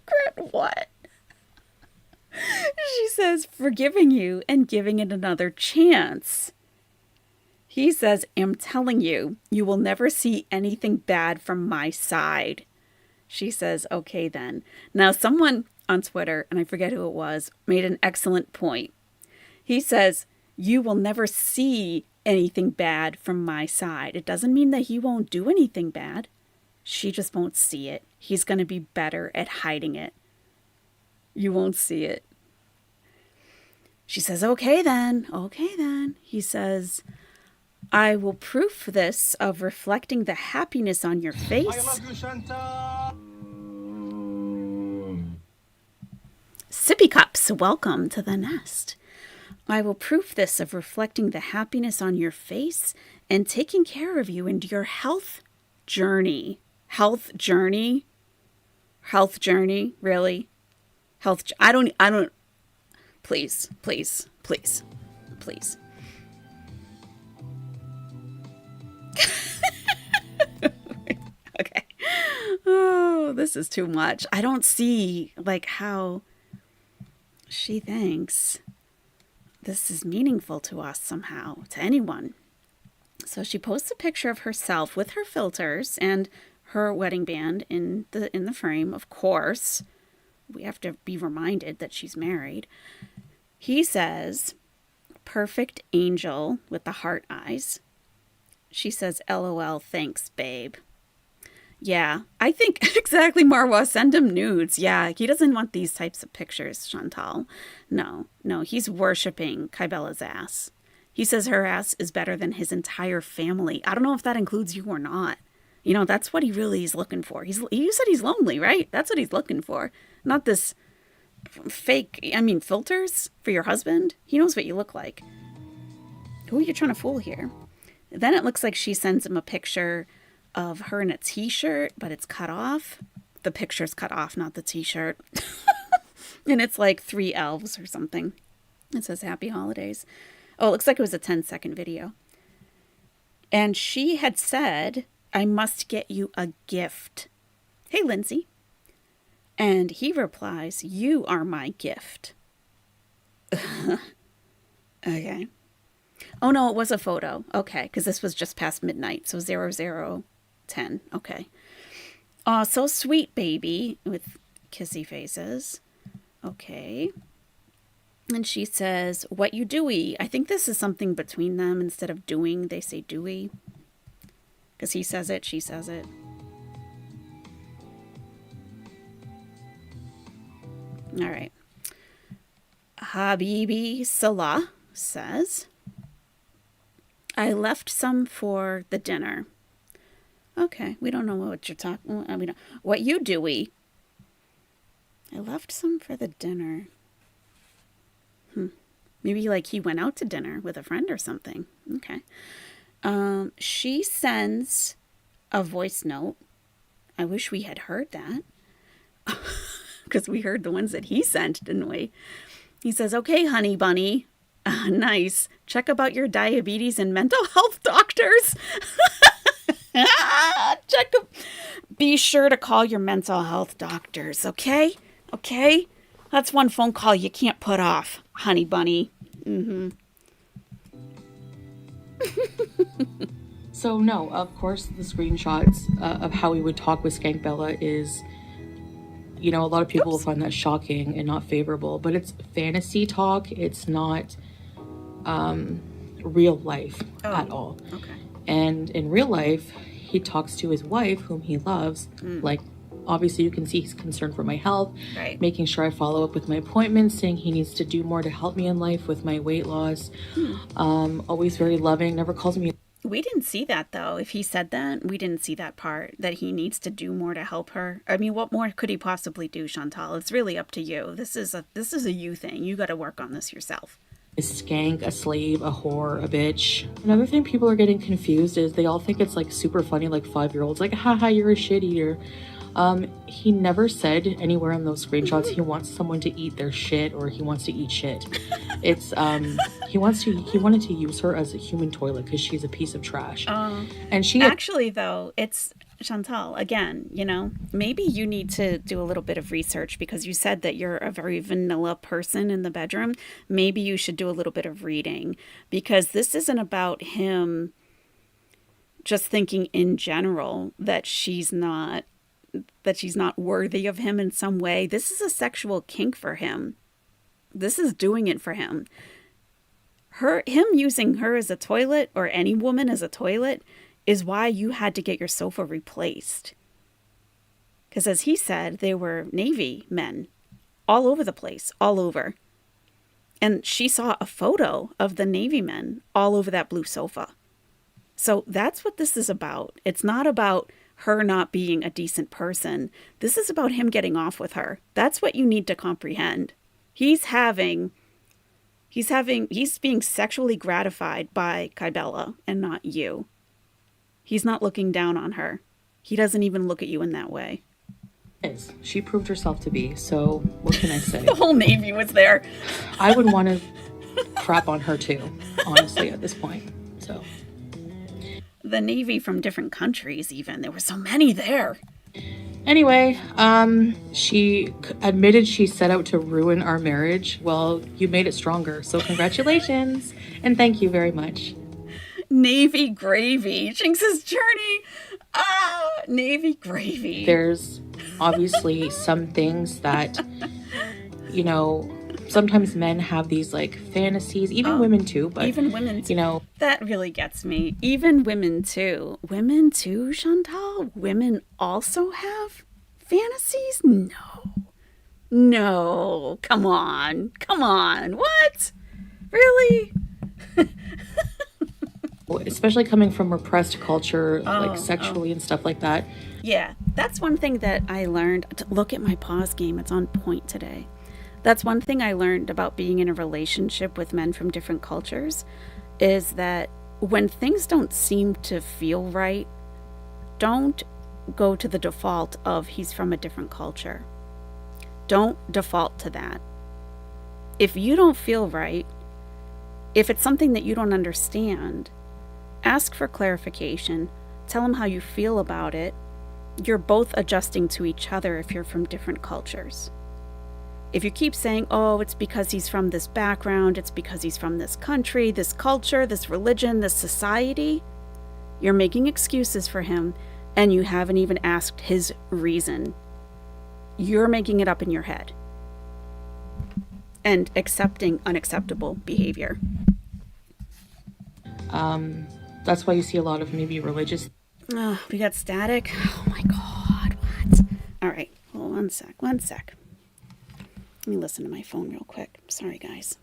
Speaker 1: regret what? She says, forgiving you and giving it another chance. He says, I'm telling you, you will never see anything bad from my side. She says, okay then. Now someone on Twitter, and I forget who it was, made an excellent point. He says, you will never see anything bad from my side. It doesn't mean that he won't do anything bad. She just won't see it. He's going to be better at hiding it. You won't see it. She says, okay then. He says, I will proof this of reflecting the happiness on your face. I love you, Shanta. Sippy cups, welcome to the nest. I will proof this of reflecting the happiness on your face and taking care of you in your health journey. Health journey? Really? I don't, please. Okay. Oh, this is too much. I don't see like how she thinks this is meaningful to us somehow, to anyone. So she posts a picture of herself with her filters and her wedding band in the frame, of course. We have to be reminded that she's married. He says, perfect angel with the heart eyes. She says, LOL, thanks, babe. Yeah, I think exactly, Marwa. Send him nudes. Yeah, he doesn't want these types of pictures, Chantal. No, he's worshiping Kybella's ass. He says her ass is better than his entire family. I don't know if that includes you or not. You know, that's what he really is looking for. You said he's lonely, right? That's what he's looking for. Not this fake, filters for your husband. He knows what you look like. Who are you trying to fool here? Then it looks like she sends him a picture of her in a t-shirt, but it's cut off. The picture's cut off, not the t-shirt. And it's like 3 elves or something. It says happy holidays. Oh, it looks like it was a 10-second video. And she had said, I must get you a gift. Hey, Lindsay. And he replies, you are my gift. Okay. Oh, no, it was a photo. Okay, because this was just past midnight. So 0010. Okay. Oh, so sweet, baby, with kissy faces. Okay. And she says, what you doey? I think this is something between them. Instead of doing, they say doey. Because he says it, she says it. All right. Habibi Salah says, I left some for the dinner. Okay, we don't know what you're talking. What you doey? I left some for the dinner. Maybe like he went out to dinner with a friend or something. Okay. She sends a voice note. I wish we had heard that. Because we heard the ones that he sent, didn't we? He says, okay, honey bunny, Nice. Check about your diabetes and mental health doctors. Check. Be sure to call your mental health doctors, okay? Okay? That's one phone call you can't put off, honey bunny.
Speaker 3: So no, of course, the screenshots of how we would talk with Skank Bella is, a lot of people will find that shocking and not favorable. But it's fantasy talk. It's not real life at all.
Speaker 1: Okay.
Speaker 3: And in real life, he talks to his wife, whom he loves. Like, obviously, you can see he's concerned for my health,
Speaker 1: Right.
Speaker 3: making sure I follow up with my appointments, saying he needs to do more to help me in life with my weight loss. Always very loving, never calls me.
Speaker 1: We didn't see that though. If he said that, we didn't see that part that he needs to do more to help her. I mean, what more could he possibly do, Chantal? It's really up to you. This is a you thing. You got to work on this yourself.
Speaker 3: A skank, a slave, a whore, a bitch. Another thing people are getting confused is they all think it's like super funny, like 5-year-olds, like, haha, you're a shit eater. He never said anywhere in those screenshots he wants someone to eat their shit or he wants to eat shit. It's he wanted to use her as a human toilet because she's a piece of trash. And she
Speaker 1: Actually, though, it's Chantal, again, maybe you need to do a little bit of research because you said that you're a very vanilla person in the bedroom. Maybe you should do a little bit of reading because this isn't about him just thinking in general that she's not worthy of him in some way. This is a sexual kink for him. This is doing it for him. Him using her as a toilet or any woman as a toilet is why you had to get your sofa replaced. Because as he said, they were Navy men all over the place, all over. And she saw a photo of the Navy men all over that blue sofa. So that's what this is about. It's not about her not being a decent person. This is about him getting off with her. That's what you need to comprehend. He's being sexually gratified by Kybella and not you. He's not looking down on her. He doesn't even look at you in that way.
Speaker 3: She proved herself to be, so what can I say?
Speaker 1: The whole Navy was there.
Speaker 3: I would want to crap on her too, honestly, at this point. So
Speaker 1: The Navy from different countries even. There were so many there.
Speaker 3: anyway, she admitted she set out to ruin our marriage. Well, you made it stronger, so congratulations and thank you very much.
Speaker 1: Navy gravy. Jinx's journey. Navy gravy.
Speaker 3: There's obviously some things that, sometimes men have these like fantasies, even women too, but
Speaker 1: even women too. That really gets me. Even women too. Women too, Chantal? Women also have fantasies? No. Come on. What? Really?
Speaker 3: especially coming from repressed culture, like sexually and stuff like that.
Speaker 1: Yeah, that's one thing that I learned. Look at my pause game. It's on point today. That's one thing I learned about being in a relationship with men from different cultures is that when things don't seem to feel right, don't go to the default of he's from a different culture. Don't default to that. If you don't feel right, if it's something that you don't understand, ask for clarification. Tell him how you feel about it. You're both adjusting to each other if you're from different cultures. If you keep saying, oh, it's because he's from this background, it's because he's from this country, this culture, this religion, this society, you're making excuses for him and you haven't even asked his reason. You're making it up in your head and accepting unacceptable behavior.
Speaker 3: That's why you see a lot of maybe religious.
Speaker 1: We got static. Oh my God, what? All right, hold on one sec. Let me listen to my phone real quick. Sorry, guys.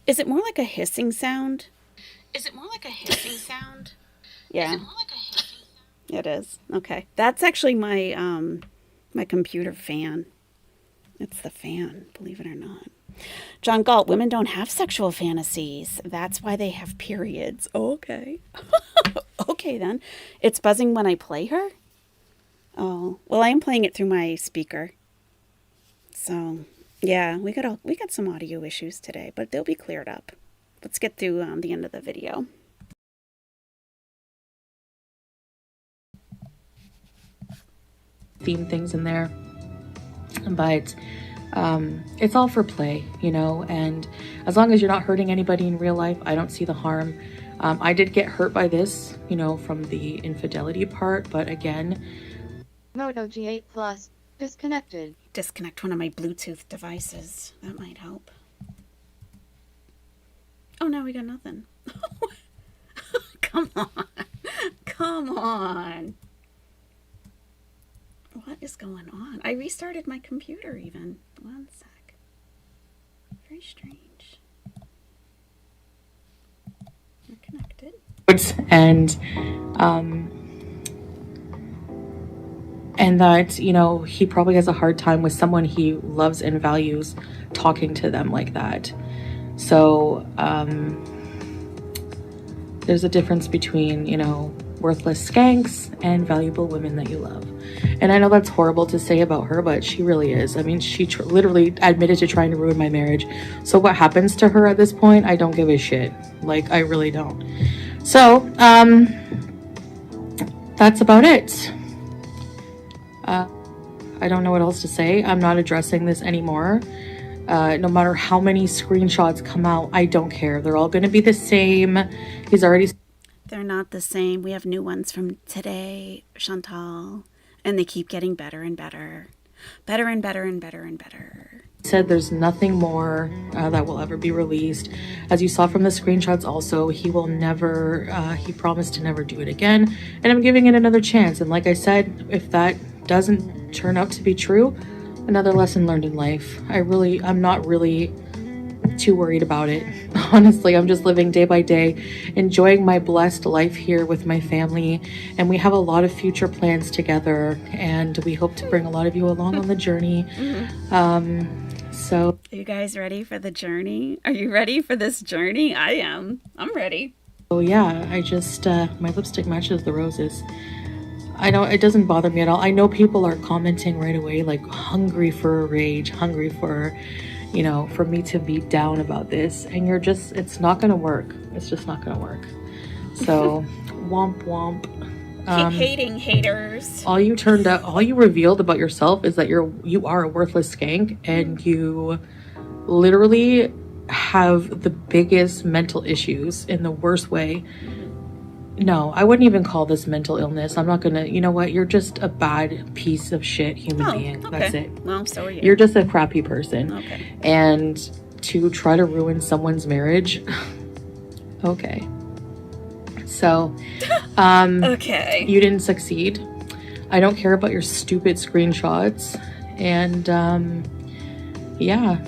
Speaker 1: Is it more like a hissing sound?
Speaker 4: Is it more like a hissing sound?
Speaker 1: Yeah.
Speaker 4: Is it more like a hissing sound?
Speaker 1: It is. Okay. That's actually my my computer fan. It's the fan, believe it or not. John Galt, women don't have sexual fantasies. That's why they have periods. Okay. Okay then. It's buzzing when I play her? Oh. Well, I am playing it through my speaker. So, yeah, we got some audio issues today, but they'll be cleared up. Let's get through the end of the video.
Speaker 3: Theme things in there, but it's all for play, you know, and as long as you're not hurting anybody in real life, I don't see the harm. I did get hurt by this, you know, from the infidelity part, but again,
Speaker 2: Moto G8 Plus. Disconnected.
Speaker 1: Disconnect one of my Bluetooth devices. That might help. Oh, now we got nothing. Come on. Come on. What is going on? I restarted my computer even. One sec. Very strange. We're connected.
Speaker 3: and that, you know, he probably has a hard time with someone he loves and values talking to them like that. So there's a difference between, you know, worthless skanks and valuable women that you love. And I know that's horrible to say about her, but she really is. I mean, she literally admitted to trying to ruin my marriage. So what happens to her at this point, I don't give a shit. Like, I really don't. So that's about it. I don't know what else to say. I'm not addressing this anymore. No matter how many screenshots come out, I don't care. They're all going to be the same. He's already...
Speaker 1: They're not the same. We have new ones from today, Chantal, and they keep getting better and better. Better and better and better and better.
Speaker 3: Said there's nothing more that will ever be released. As you saw from the screenshots also, he will never, he promised to never do it again. And I'm giving it another chance. And like I said, if that doesn't turn out to be true, another lesson learned in life. I'm not really too worried about it. Honestly, I'm just living day by day, enjoying my blessed life here with my family, and we have a lot of future plans together, and we hope to bring a lot of you along on the journey. So
Speaker 1: are you guys ready for the journey? Are you ready for this journey? I am. I'm ready.
Speaker 3: Oh yeah, I just my lipstick matches the roses. I know it doesn't bother me at all. I know people are commenting right away, like hungry for a rage, hungry for, you know, for me to be down about this, and you're just, it's not gonna work. It's just not gonna work. So womp womp.
Speaker 1: Keep hating, haters.
Speaker 3: All you revealed about yourself is that you are a worthless skank, and you literally have the biggest mental issues in the worst way. No, I wouldn't even call this mental illness. I'm not gonna, you know what? You're just a bad piece of shit human being.
Speaker 1: Okay.
Speaker 3: That's it.
Speaker 1: Well, so are you.
Speaker 3: You're just a crappy person.
Speaker 1: Okay.
Speaker 3: And to try to ruin someone's marriage, okay. So,
Speaker 1: Okay.
Speaker 3: you didn't succeed. I don't care about your stupid screenshots. And, yeah,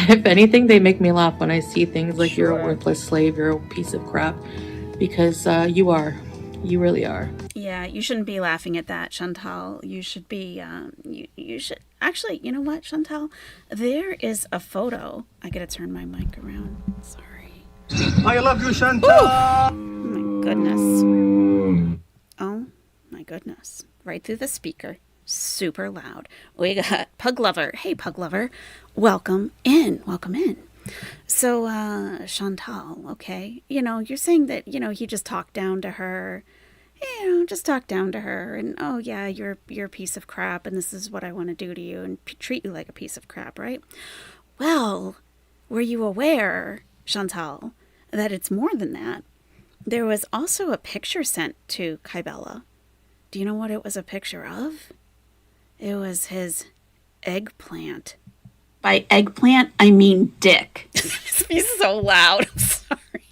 Speaker 3: if anything, they make me laugh when I see things like you're a worthless slave, you're a piece of crap. Because you really are.
Speaker 1: Yeah, you shouldn't be laughing at that, Chantal. You should be, you should, actually, you know what, Chantal? There is a photo. I gotta turn my mic around. Sorry.
Speaker 5: I love you, Chantal.
Speaker 1: Oh my goodness. Oh my goodness. Right through the speaker. Super loud. We got Pug Lover. Hey, Pug Lover. Welcome in. Welcome in. So, Chantal, okay, you know, you're saying that, you know, he just talked down to her, just talk down to her, and, oh, yeah, you're a piece of crap, and this is what I want to do to you, and treat you like a piece of crap, right? Well, were you aware, Chantal, that it's more than that? There was also a picture sent to Kybella. Do you know what it was a picture of? It was his eggplant. By eggplant, I mean dick. He's so loud. I'm sorry.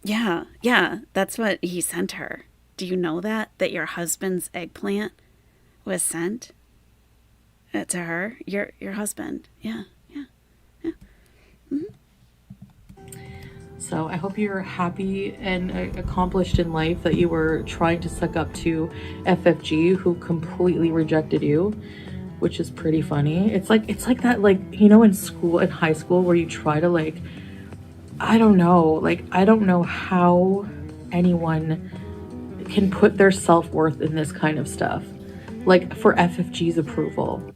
Speaker 1: Yeah, that's what he sent her. Do you know that? That your husband's eggplant was sent to her? Your husband. Yeah. Mm-hmm.
Speaker 3: So I hope you're happy and accomplished in life, that you were trying to suck up to FFG, who completely rejected you, which is pretty funny. It's like that, like, you know, in school, in high school, where you try to, like, I don't know how anyone can put their self-worth in this kind of stuff, like for FFG's approval.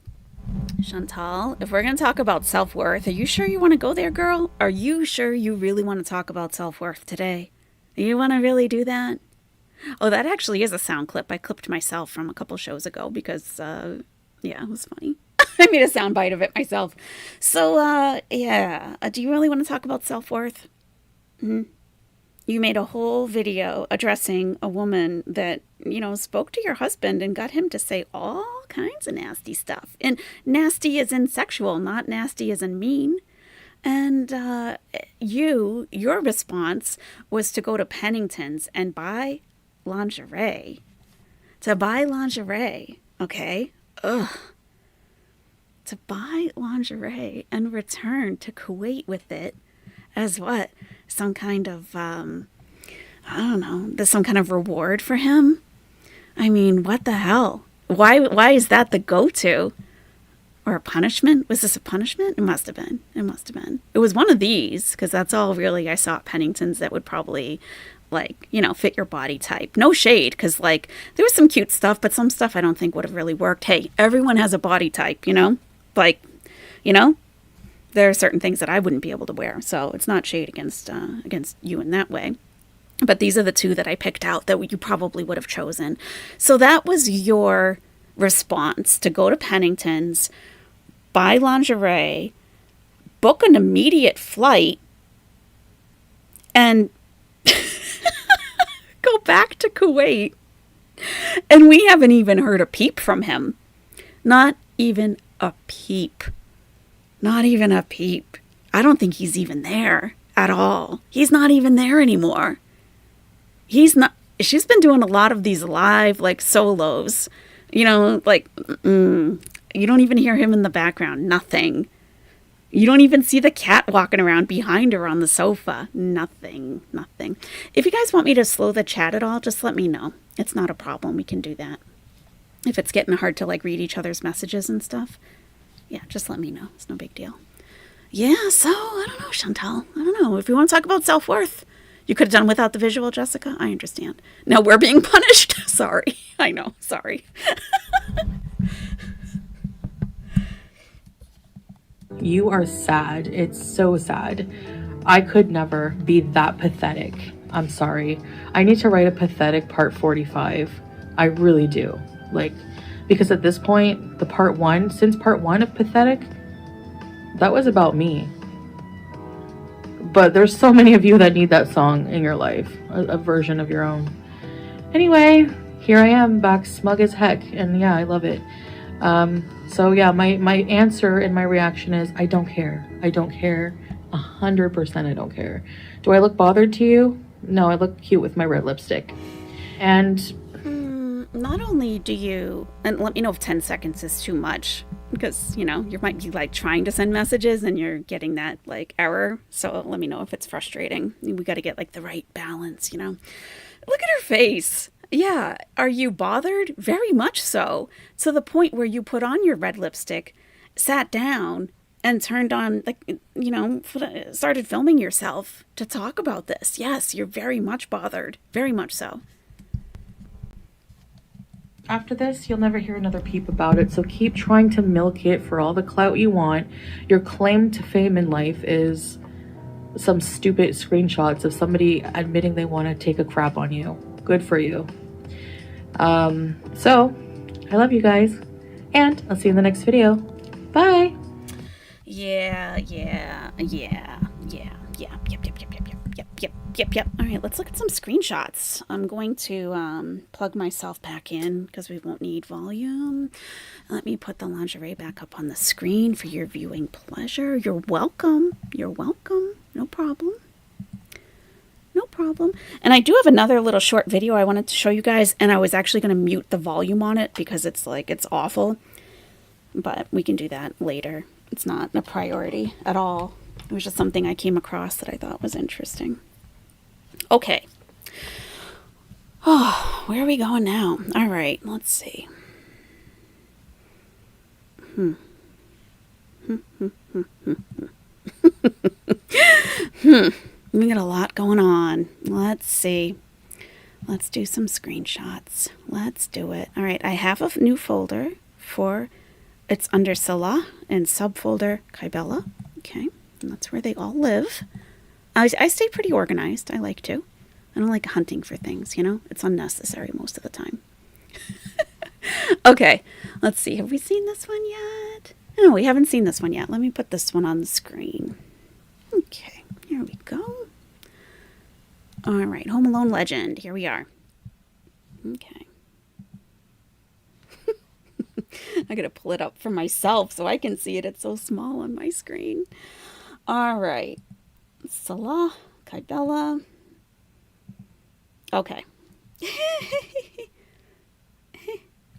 Speaker 1: Chantal, if we're going to talk about self-worth, are you sure you want to go there, girl? Are you sure you really want to talk about self-worth today? You want to really do that? Oh, that actually is a sound clip. I clipped myself from a couple shows ago because, yeah, it was funny. I made a sound bite of it myself. So, yeah, do you really want to talk about self-worth? You made a whole video addressing a woman that, you know, spoke to your husband and got him to say all kinds of nasty stuff. And nasty as in sexual, not nasty as in mean. And your response was to go to Pennington's and buy lingerie. To buy lingerie, okay? Ugh. To buy lingerie and return to Kuwait with it as what? Some kind of, I don't know, there's some kind of reward for him? I mean, what the hell? Why is that the go-to? Or a punishment? Was this a punishment? It must have been. It must have been. It was one of these, because that's all really I saw at Pennington's that would probably, like, you know, fit your body type. No shade, because, like, there was some cute stuff, but some stuff I don't think would have really worked. Hey, everyone has a body type, you know? Like, you know? There are certain things that I wouldn't be able to wear, so it's not shade against you in that way. But these are the two that I picked out that you probably would have chosen. So that was your response, to go to Pennington's, buy lingerie, book an immediate flight, and go back to Kuwait. And we haven't even heard a peep from him. Not even a peep. Not even a peep. I don't think he's even there at all. He's not even there anymore. He's not. She's been doing a lot of these live, like, solos. You know, like, you don't even hear him in the background. Nothing. You don't even see the cat walking around behind her on the sofa. Nothing. Nothing. If you guys want me to slow the chat at all, just let me know. It's not a problem. We can do that. If it's getting hard to, like, read each other's messages and stuff. Yeah, just let me know. It's no big deal. Yeah, so, I don't know, Chantal. I don't know. If you want to talk about self-worth, you could have done without the visual, Jessica. I understand. No, we're being punished. Sorry. I know. Sorry.
Speaker 3: You are sad. It's so sad. I could never be that pathetic. I'm sorry. I need to write a pathetic part 45. I really do. Like, because at this point, the part one, since part one of Pathetic, that was about me. But there's so many of you that need that song in your life, a version of your own. Anyway, here I am, back smug as heck, and yeah, I love it. So yeah, my answer and my reaction is, I don't care. I don't care. 100% I don't care. Do I look bothered to you? No, I look cute with my red lipstick. And
Speaker 1: not only do you, and let me know if 10 seconds is too much, because, you know, you might be, like, trying to send messages and you're getting that, like, error. So let me know if it's frustrating. We got to get, like, the right balance, you know. Look at her face. Yeah. Are you bothered? Very much so. To the point where you put on your red lipstick, sat down, and turned on, like, you know, started filming yourself to talk about this. Yes, you're very much bothered. Very much so.
Speaker 3: after this, you'll never hear another peep about it, so keep trying to milk it for all the clout you want. Your claim to fame in life is some stupid screenshots of somebody admitting they want to take a crap on you. Good for you. So, I love you guys, and I'll see you in the next video. Bye!
Speaker 1: Yep. All right, let's look at some screenshots. I'm going to plug myself back in because we won't need volume. Let me put the lingerie back up on the screen for your viewing pleasure. You're welcome. No problem. And I do have another little short video I wanted to show you guys, and I was actually going to mute the volume on it because it's awful. But we can do that later. It's not a priority at all. It was just something I came across that I thought was interesting. Okay. Oh, where are we going now? All right, let's see. We got a lot going on. Let's see. Let's do some screenshots. Let's do it. All right, I have a new folder for, it's under Salah and subfolder Kybella. Okay, and that's where they all live. I stay pretty organized. I like to. I don't like hunting for things, you know? It's unnecessary most of the time. Okay, let's see. Have we seen this one yet? No, we haven't seen this one yet. Let me put this one on the screen. Okay, here we go. All right, Home Alone Legend. Here we are. Okay. I gotta pull it up for myself so I can see it. It's so small on my screen. All right. Salah, Kybella. Okay.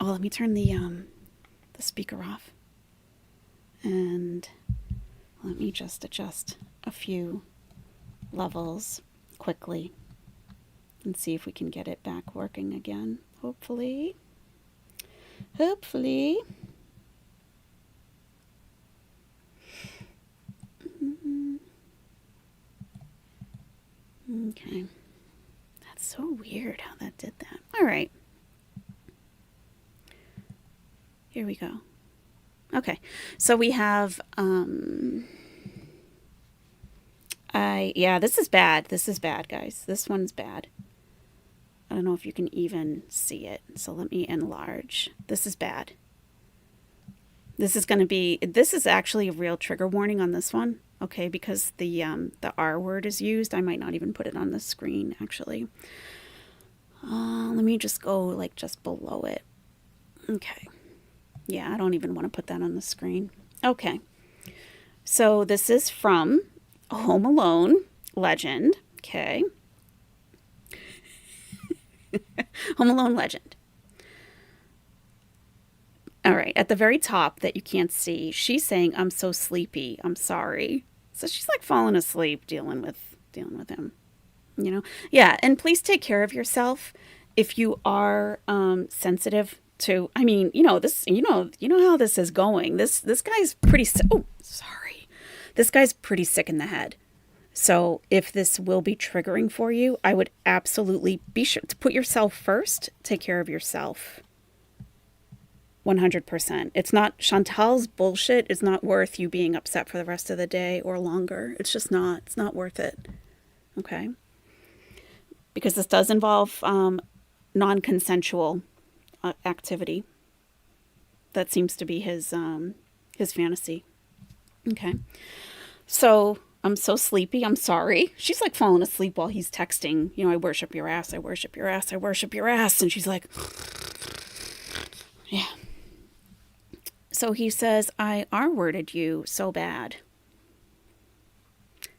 Speaker 1: Oh, let me turn the speaker off. And let me just adjust a few levels quickly and see if we can get it back working again. Hopefully. Hopefully. Okay. That's so weird how that did that. All right. Here we go. Okay. So we have yeah, this is bad. This is bad, guys. This one's bad. I don't know if you can even see it. So let me enlarge. This is bad. This is actually a real trigger warning on this one. Okay, because the R word is used. I might not even put it on the screen, actually. Let me just go like just below it. Okay. Yeah, I don't even want to put that on the screen. Okay. So this is from Home Alone Legend. Okay. Home Alone Legend. All right. At the very top that you can't see, she's saying, "I'm so sleepy. I'm sorry." So she's like falling asleep dealing with him. You know? Yeah. And please take care of yourself if you are sensitive to, I mean, this, you know how this is going. This guy's pretty sick. Oh, sorry. This guy's pretty sick in the head. So if this will be triggering for you, I would absolutely be sure to put yourself first. Take care of yourself. 100%. It's not, Chantal's bullshit is not worth you being upset for the rest of the day or longer. It's just not. It's not worth it. Okay? Because this does involve non-consensual activity. That seems to be his fantasy. Okay. So I'm so sleepy. I'm sorry. She's like falling asleep while he's texting. I worship your ass. I worship your ass. I worship your ass. And she's like, yeah. So he says, I R-worded you so bad.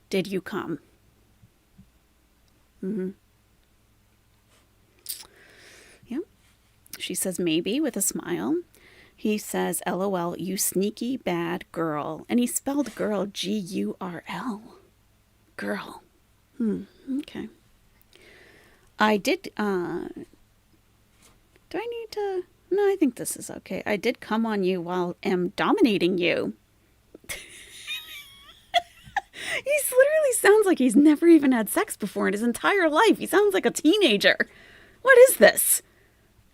Speaker 1: Did you come? Mm-hmm. Yep. She says, maybe, with a smile. He says, LOL, you sneaky bad girl. And he spelled girl G-U-R-L. Girl. Okay. I did, do I need to? No, I think this is okay. I did come on you while am dominating you. He literally sounds like he's never even had sex before in his entire life. He sounds like a teenager. What is this?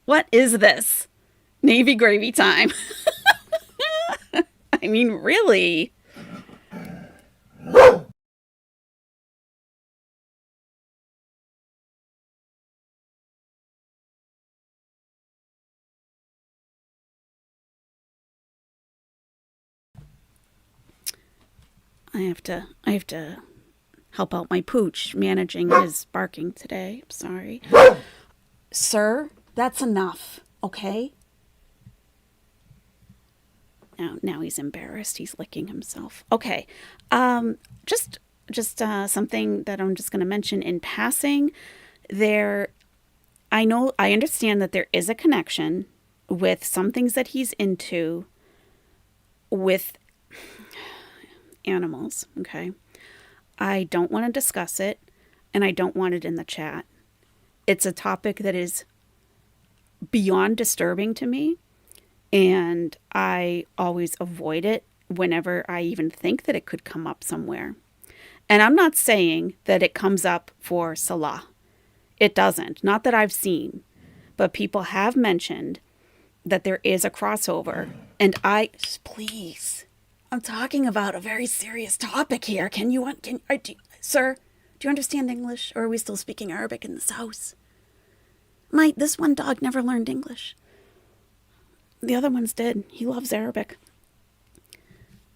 Speaker 1: What is this? Navy gravy time. I mean, really? I have to help out my pooch managing his barking today. I'm sorry. Sir, that's enough, okay? Now he's embarrassed. He's licking himself. Okay. Just something that I'm just going to mention in passing. I understand that there is a connection with some things that he's into with animals, okay? I don't want to discuss it. and I don't want it in the chat. It's a topic that is beyond disturbing to me, and I always avoid it whenever I even think that it could come up somewhere. And I'm not saying that it comes up for Salah. It doesn't. Not that I've seen. But people have mentioned that there is a crossover. And please, I'm talking about a very serious topic here. Sir, do you understand English? Or are we still speaking Arabic in this house? This one dog never learned English. The other ones did. He loves Arabic.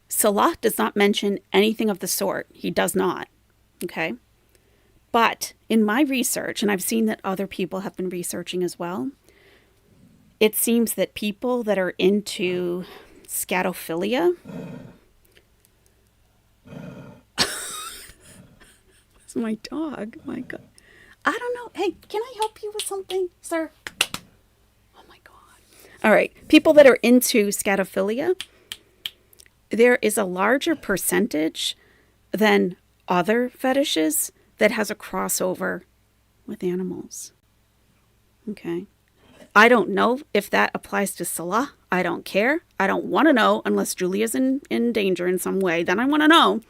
Speaker 1: Salah does not mention anything of the sort. He does not. Okay? But in my research, and I've seen that other people have been researching as well, it seems that people that are into scatophilia. It's my dog. My God. I don't know. Hey, can I help you with something, sir? Oh my God. All right. People that are into scatophilia, there is a larger percentage than other fetishes that has a crossover with animals. Okay. I don't know if that applies to Salah. I don't care. I don't want to know unless Julia's in danger in some way. Then I want to know.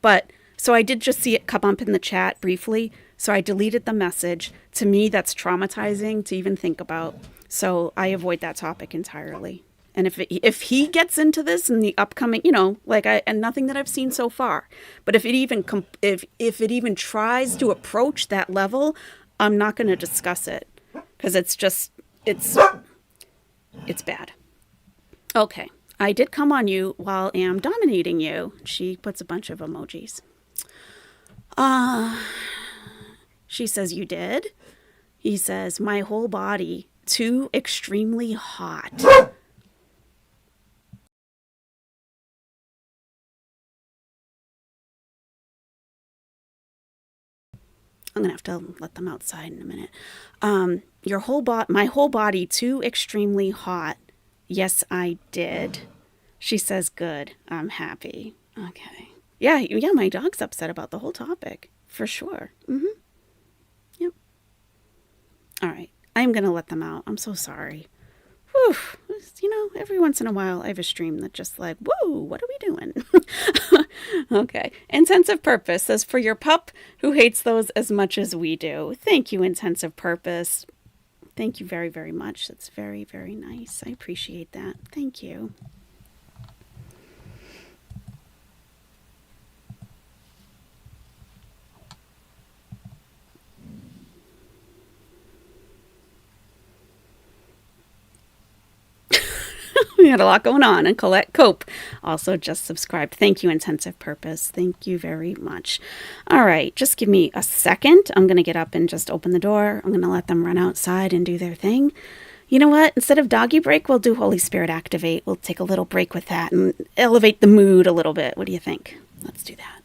Speaker 1: But so I did just see it come up in the chat briefly. So I deleted the message. To me, that's traumatizing to even think about. So I avoid that topic entirely. And if he gets into this in the upcoming, and nothing that I've seen so far, but if it even tries to approach that level, I'm not going to discuss it because it's bad. Okay, I did come on you while I'm dominating you. She puts a bunch of emojis. She says you did. He says my whole body too extremely hot. I'm going to have to let them outside in a minute. My whole body too extremely hot. Yes, I did. She says, good. I'm happy. Okay. Yeah, my dog's upset about the whole topic. For sure. Mm-hmm. Yep. All right. I'm going to let them out. I'm so sorry. Whew. Every once in a while I have a stream that just like, whoa, what are we doing? Okay. Intensive Purpose says, for your pup who hates those as much as we do. Thank you, Intensive Purpose. Thank you very, very much. That's very, very nice. I appreciate that. Thank you. We had a lot going on. And Colette Cope also just subscribed. Thank you, Intensive Purpose. Thank you very much. All right, just give me a second. I'm going to get up and just open the door. I'm going to let them run outside and do their thing. You know what? Instead of doggy break, we'll do Holy Spirit activate. We'll take a little break with that and elevate the mood a little bit. What do you think? Let's do that.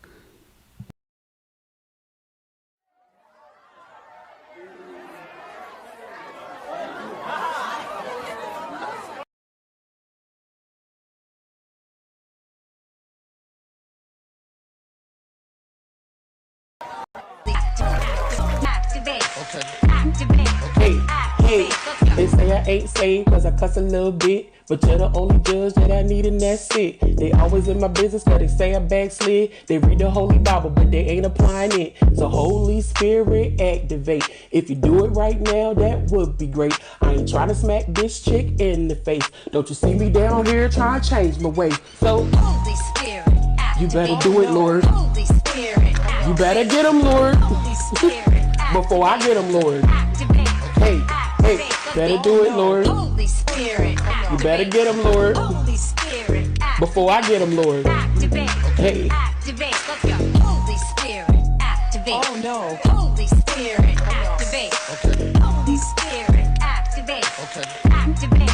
Speaker 5: Okay. Hey, they say I ain't saved cause I cuss a little bit, but you're the only judge that I need and that's it. They always in my business cause they say I backslid. They read the Holy Bible but they ain't applying it. So Holy Spirit activate. If you do it right now, that would be great. I ain't trying to smack this chick in the face. Don't you see me down here trying to change my way? So Holy Spirit activate. You better do it, Lord. Holy Spirit activate. You better get him, Lord. Holy Spirit before I get him, Lord. Hey, better do it, Lord. Holy Spirit, you better get him, Lord. Holy Spirit, before I get him, Lord. Hey, let's go. Holy Spirit, activate. Oh no. Holy Spirit, activate. Okay. Holy Spirit, activate. Okay. Activate.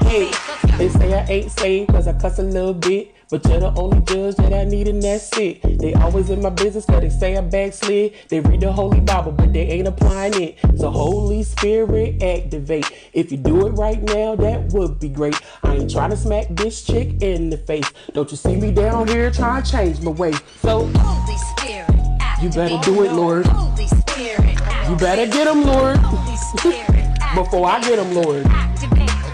Speaker 5: Hey, they say I ain't saved cause I cuss a little bit, but you're the only judge that I need and that's it. They always in my business cause they say I backslid. They read the Holy Bible but they ain't applying it. So Holy Spirit activate. If you do it right now, that would be great. I ain't trying to smack this chick in the face. Don't you see me down here trying to change my way? So Holy Spirit activate. You better do it, Lord. You better get them, Lord. Before I get them, Lord.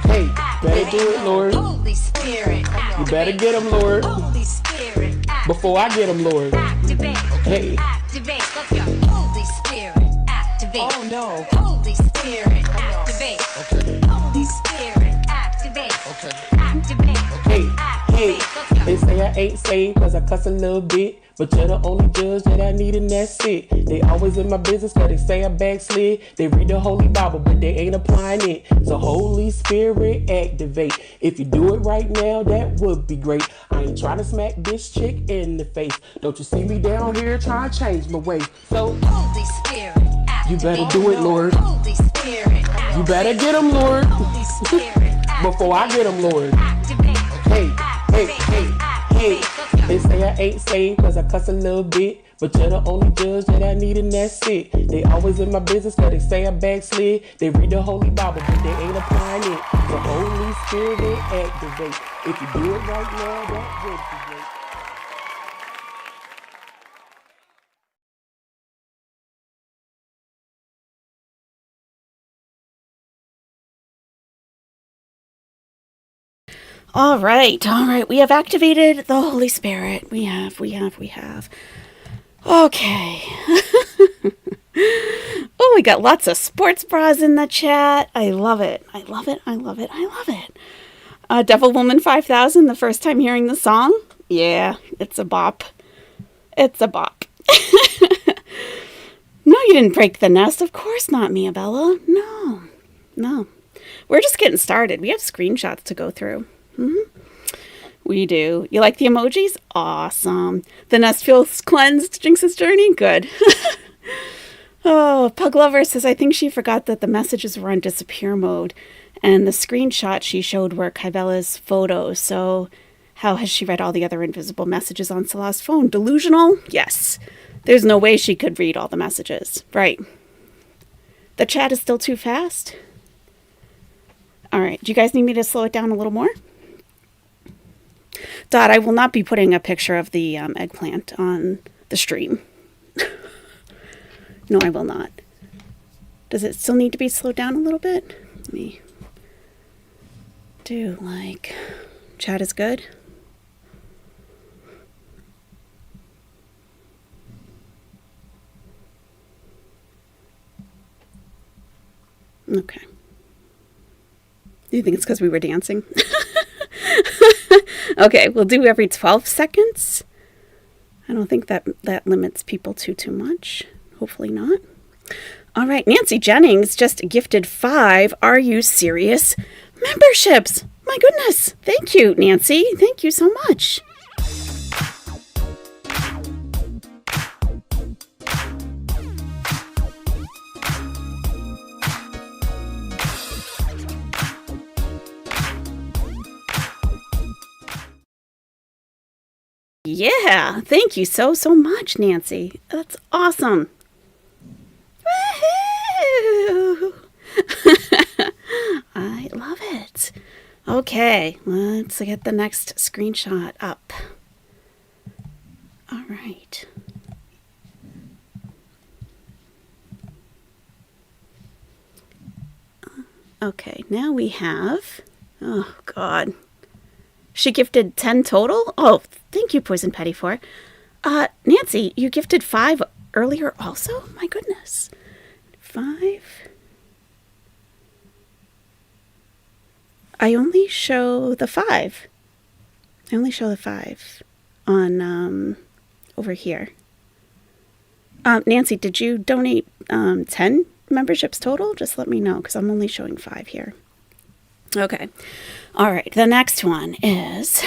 Speaker 5: Hey, better do it, Lord. You better get them, Lord. Before I get them, Lord. Hey.
Speaker 6: Oh no. Holy Spirit, activate. Okay. Holy Spirit, activate. Okay. Activate.
Speaker 5: Hey, they say I ain't saved cause I cuss a little bit. But you're the only judge that I need and that's it. They always in my business cause they say I backslid. They read the Holy Bible but they ain't applying it. So Holy Spirit activate. If you do it right now, that would be great. I ain't trying to smack this chick in the face. Don't you see me down here trying to change my way. So
Speaker 6: Holy Spirit, activate.
Speaker 5: You better do it, Lord.
Speaker 6: Holy Spirit,
Speaker 5: You better get them, Lord.
Speaker 6: Holy Spirit,
Speaker 5: Before I get them, Lord.
Speaker 6: activate.
Speaker 5: Hey, they say I ain't saved cause I cuss a little bit. But you're the only judge that I need and that's it. They always in my business cause they say I backslid. They read the Holy Bible but they ain't applying it. So Holy Spirit activate. If you do it right now, that would be great.
Speaker 1: All right. We have activated the Holy Spirit. We have. Okay. Oh, we got lots of sports bras in the chat. I love it. Devil Woman 5000, the first time hearing the song. Yeah, it's a bop. No, you didn't break the nest. Of course not, Mia Bella. No. We're just getting started. We have screenshots to go through. We do. You like the emojis? Awesome. The nest feels cleansed. Jinx's journey? Good. Oh, Pug Lover says, I think she forgot that the messages were on disappear mode. And the screenshot she showed were Kybella's photos. So how has she read all the other invisible messages on Salah's phone? Delusional? Yes. There's no way she could read all the messages. Right. The chat is still too fast? All right. Do you guys need me to slow it down a little more? Dot, I will not be putting a picture of the eggplant on the stream. No, I will not. Does it still need to be slowed down a little bit? Let me do chat is good. Okay. Do you think it's because we were dancing? Okay, we'll do every 12 seconds. I don't think that limits people too much. Hopefully not. All right, Nancy Jennings just gifted 5 Are You Serious memberships. My goodness. Thank you, Nancy. Thank you so much. Yeah, thank you so much, Nancy. That's awesome. Woohoo! I love it. Okay, let's get the next screenshot up. All right. Okay, now we have, oh God. She gifted 10 total? Oh, thank you, Poison Petty 4. Nancy, you gifted 5 earlier also? My goodness. 5. I only show the 5. I only show the 5 on over here. Nancy, did you donate 10 memberships total? Just let me know because I'm only showing 5 here. Okay. All right. The next one is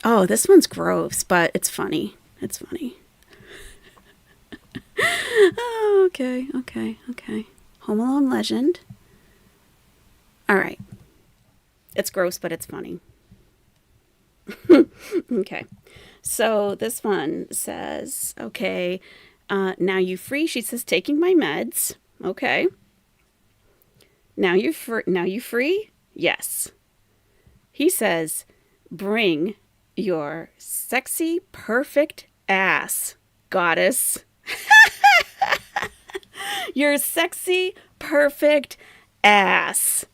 Speaker 1: oh, this one's gross, but it's funny. It's funny. Oh, okay. Home Alone Legend. All right. It's gross, but it's funny. Okay. So this one says, okay, now you free? She says, taking my meds. Okay. Now you free? Yes. He says, bring your sexy, perfect ass, goddess. Your sexy, perfect ass.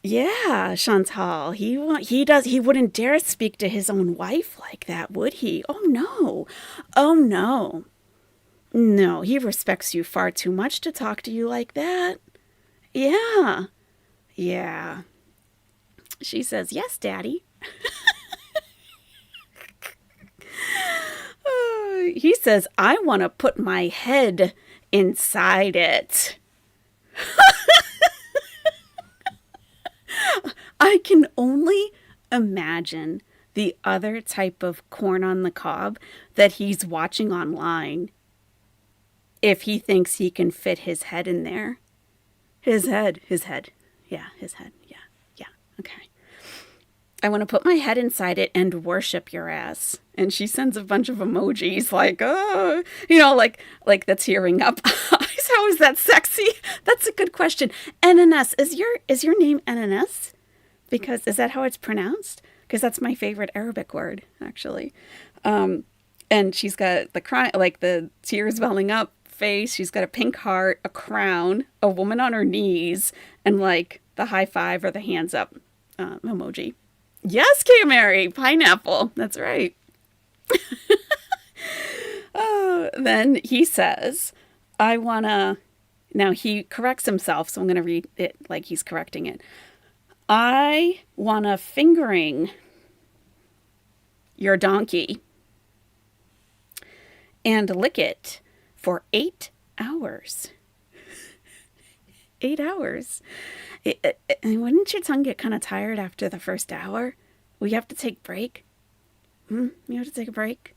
Speaker 1: Yeah, Chantal. He wouldn't dare speak to his own wife like that, would he? Oh no. Oh no. No, he respects you far too much to talk to you like that. Yeah. Yeah. She says, "Yes, Daddy." He says, "I want to put my head inside it." I can only imagine the other type of corn on the cob that he's watching online if he thinks he can fit his head in there. His head. Yeah, his head. Yeah, okay. "I want to put my head inside it and worship your ass." And she sends a bunch of emojis like, oh, like the tearing up eyes. How is that sexy? That's a good question. NNS, is your name NNS? Because is that how it's pronounced? Because that's my favorite Arabic word, actually. And she's got the cry, like the tears welling up face. She's got a pink heart, a crown, a woman on her knees, and like the high five or the hands up emoji. Yes, K. Mary, pineapple. That's right. Then he says, "I wanna." Now he corrects himself, so I'm gonna read it like he's correcting it. "I wanna fingering your donkey and lick it for 8 hours." 8 hours. Wouldn't your tongue get kind of tired after the first hour? Will you have to take a break? You have to take a break?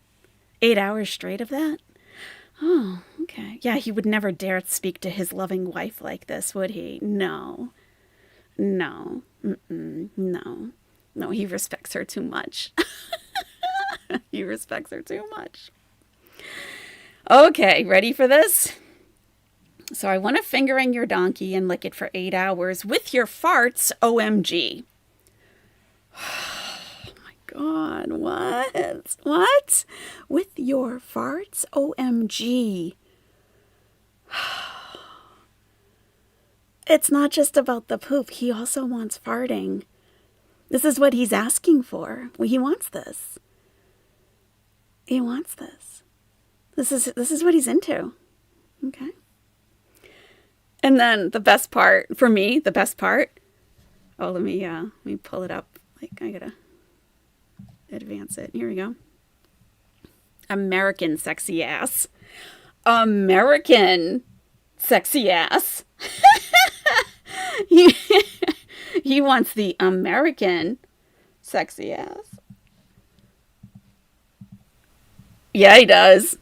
Speaker 1: 8 hours straight of that? Oh, okay. Yeah, he would never dare speak to his loving wife like this, would he? No. No. No. No, he respects her too much. He respects her too much. Okay, ready for this? "So I want to fingering your donkey and lick it for 8 hours with your farts, OMG." Oh my God, what? What? With your farts, OMG. It's not just about the poop. He also wants farting. This is what he's asking for. Well, he wants this. He wants this. This is what he's into. Okay. And then the best part, for me, the best part. Oh, let me pull it up. Like, I gotta advance it. Here we go. American sexy ass. American sexy ass. He wants the American sexy ass. Yeah, he does.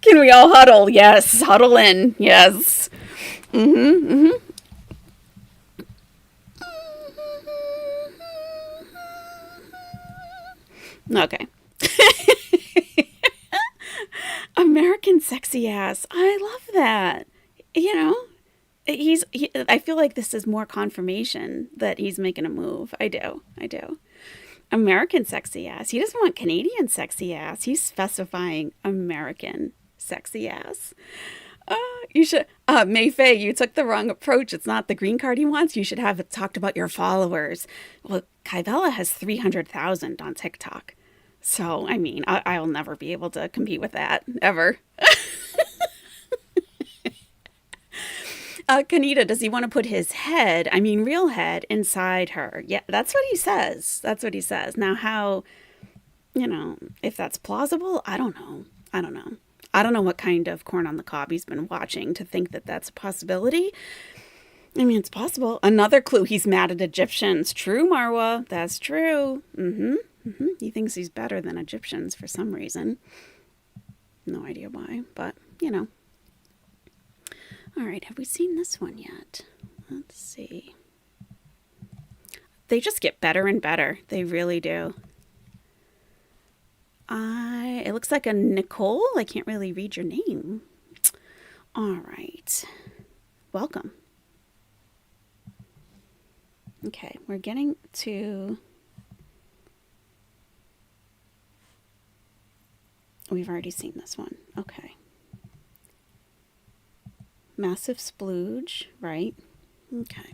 Speaker 1: Can we all huddle? Yes, huddle in. Yes. Okay. American sexy ass. I love that. You know, I feel like this is more confirmation that he's making a move. I do. American sexy ass. He doesn't want Canadian sexy ass. He's specifying American sexy ass. You should, May Faye, you took the wrong approach. It's not the green card he wants. You should have talked about your followers. Well, Kyvella has 300,000 on TikTok. So, I mean, I'll never be able to compete with that, ever. Kanita, does he want to put his head, I mean real head, inside her? Yeah, that's what he says. Now how, if that's plausible, I don't know. I don't know what kind of corn on the cob he's been watching to think that that's a possibility. I mean, it's possible. Another clue, he's mad at Egyptians. True, Marwa. That's true. He thinks he's better than Egyptians for some reason. No idea why, but, All right, have we seen this one yet? Let's see. They just get better and better. They really do. It looks like a Nicole. I can't really read your name. All right. Welcome. Okay, we're getting to... We've already seen this one. Okay. Massive splooge, right? Okay.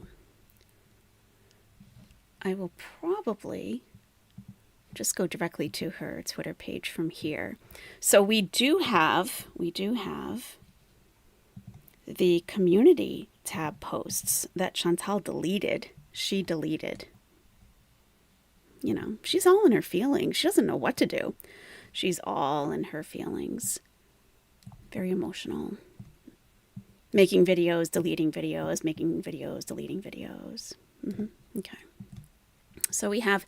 Speaker 1: I will probably just go directly to her Twitter page from here. So we do have the community tab posts that Chantal deleted. She deleted. You know, she's all in her feelings. She doesn't know what to do. She's all in her feelings. Very emotional. Making videos, deleting videos, making videos, deleting videos. Okay. So we have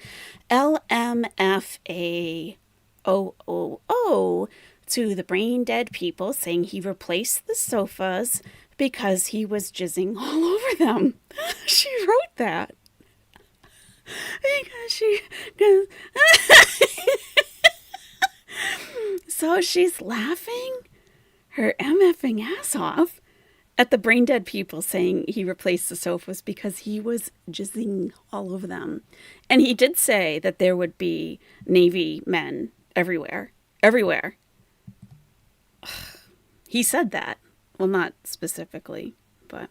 Speaker 1: LMFAOOO to the brain dead people saying he replaced the sofas because he was jizzing all over them. She wrote that. Because she goes... So she's laughing her MFing ass off at the brain dead people saying he replaced the sofas because he was jizzing all over them. And he did say that there would be Navy men everywhere. Everywhere. He said that. Well, not specifically, but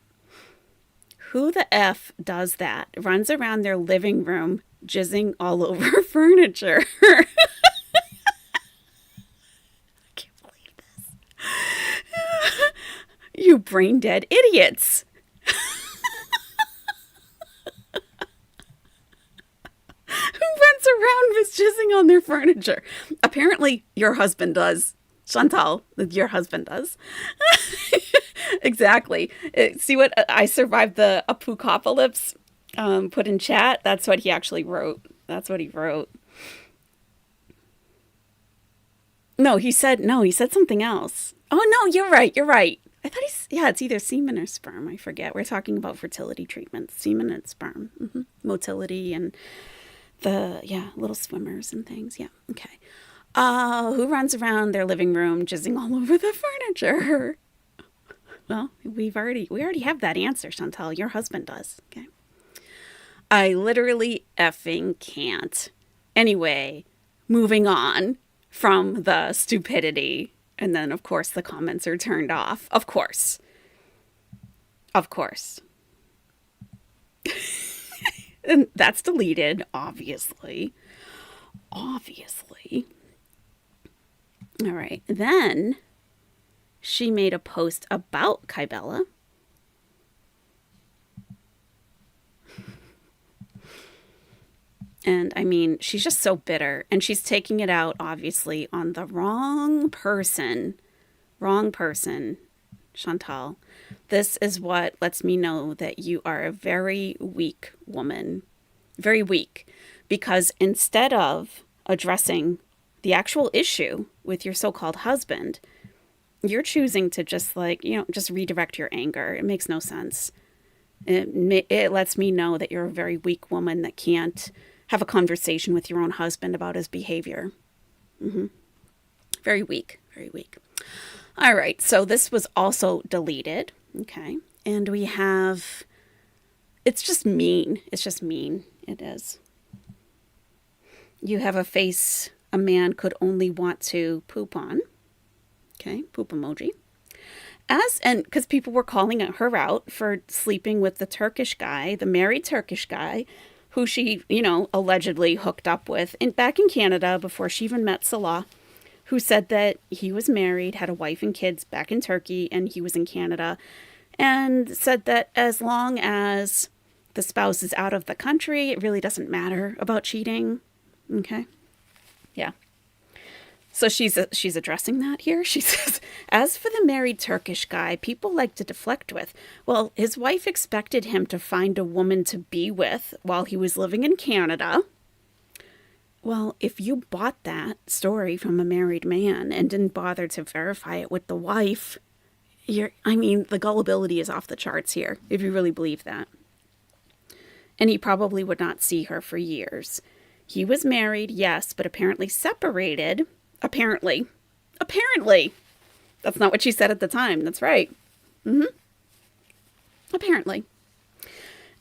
Speaker 1: who the F does that? Runs around their living room jizzing all over furniture. You brain dead idiots. Who runs around with jizzing on their furniture? Apparently your husband does. Chantal, your husband does. Exactly. See what I survived the apocalypse put in chat? That's what he actually wrote. That's what he wrote. No, he said something else. Oh, no, you're right. I thought it's either semen or sperm. I forget. We're talking about fertility treatments, semen and sperm, motility and little swimmers and things. Yeah. Okay. Who runs around their living room jizzing all over the furniture? Well, we already have that answer, Chantal. Your husband does. Okay. I literally effing can't. Anyway, moving on from the stupidity. And then, of course, the comments are turned off. Of course. And that's deleted, obviously. All right. Then she made a post about Kybella. And I mean, she's just so bitter, and she's taking it out, obviously, on the wrong person, Chantal. This is what lets me know that you are a very weak woman, very weak, because instead of addressing the actual issue with your so-called husband, you're choosing to just just redirect your anger. It makes no sense. It lets me know that you're a very weak woman that can't have a conversation with your own husband about his behavior. Very weak. All right. So this was also deleted. Okay. And we have, it's just mean. It is. You have a face a man could only want to poop on. Okay. Poop emoji. Because people were calling her out for sleeping with the Turkish guy, the married Turkish guy, who she, allegedly hooked up with back in Canada before she even met Salah, who said that he was married, had a wife and kids back in Turkey, and he was in Canada, and said that as long as the spouse is out of the country, it really doesn't matter about cheating. Okay? Yeah. So she's addressing that here. She says, as for the married Turkish guy people like to deflect with, well, his wife expected him to find a woman to be with while he was living in Canada. Well, if you bought that story from a married man and didn't bother to verify it with the wife, The gullibility is off the charts here, if you really believe that. And he probably would not see her for years. He was married, yes, but apparently separated. Apparently. That's not what she said at the time. That's right. Apparently.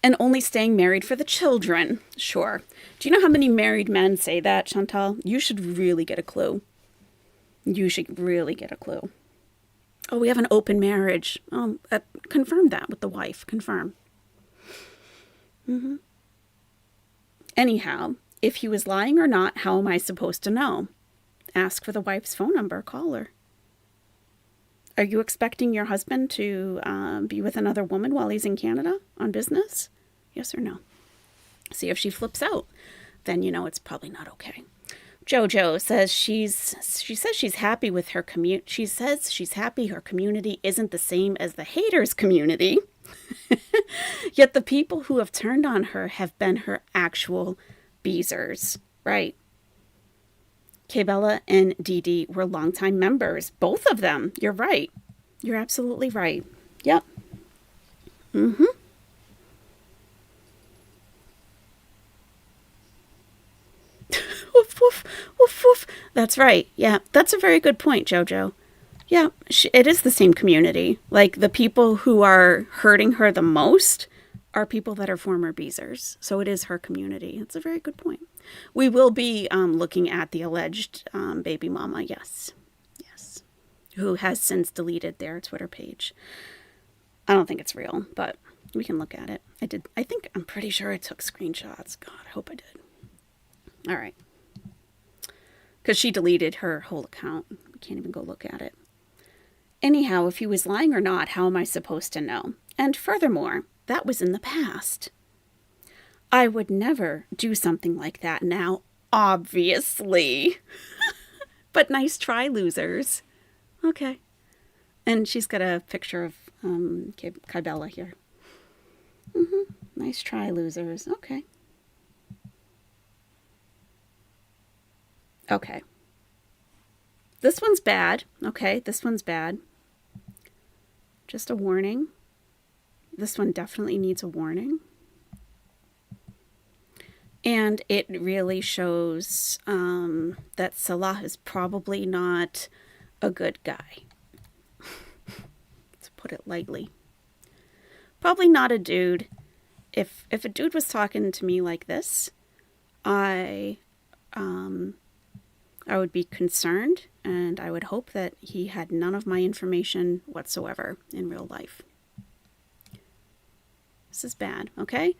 Speaker 1: And only staying married for the children. Sure. Do you know how many married men say that, Chantal? You should really get a clue. Oh, we have an open marriage. Confirm that with the wife. Confirm. Anyhow, if he was lying or not, how am I supposed to know? Ask for the wife's phone number. Call her. Are you expecting your husband to be with another woman while he's in Canada on business? Yes or no? See if she flips out. Then you know it's probably not okay. Jojo says she says she's happy with her community. She says she's happy her community isn't the same as the haters community. Yet the people who have turned on her have been her actual beezers. Right. Kbella and Dee Dee were longtime members. Both of them. You're right. You're absolutely right. Yep. Woof, woof, woof, woof. That's right. Yeah, that's a very good point, Jojo. Yeah, it is the same community. Like, the people who are hurting her the most are people that are former beezers. So it is her community. That's a very good point. We will be looking at the alleged baby mama, yes, who has since deleted their Twitter page. I don't think it's real, but we can look at it. I'm pretty sure I took screenshots. God, I hope I did. All right. Because she deleted her whole account. We can't even go look at it. Anyhow, if he was lying or not, how am I supposed to know? And furthermore, that was in the past. I would never do something like that now, obviously. But nice try, losers. Okay. And she's got a picture of Kybella here. Nice try, losers. Okay. Okay. This one's bad. Okay, this one's bad. Just a warning. This one definitely needs a warning. And it really shows that Salah is probably not a good guy. To put it lightly. Probably not a dude. If a dude was talking to me like this, I would be concerned, and I would hope that he had none of my information whatsoever in real life. This is bad, okay?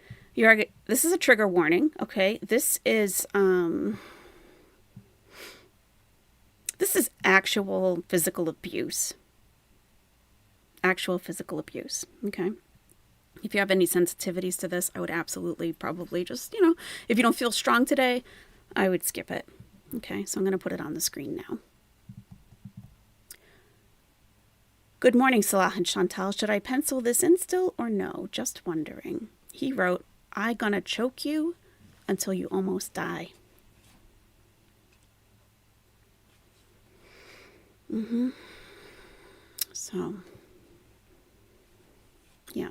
Speaker 1: This is a trigger warning, okay? This is actual physical abuse. Actual physical abuse, okay? If you have any sensitivities to this, I would absolutely probably just, if you don't feel strong today, I would skip it. Okay, so I'm going to put it on the screen now. Good morning, Salah and Chantal. Should I pencil this in still or no? Just wondering. He wrote, I gonna choke you until you almost die. So, yeah.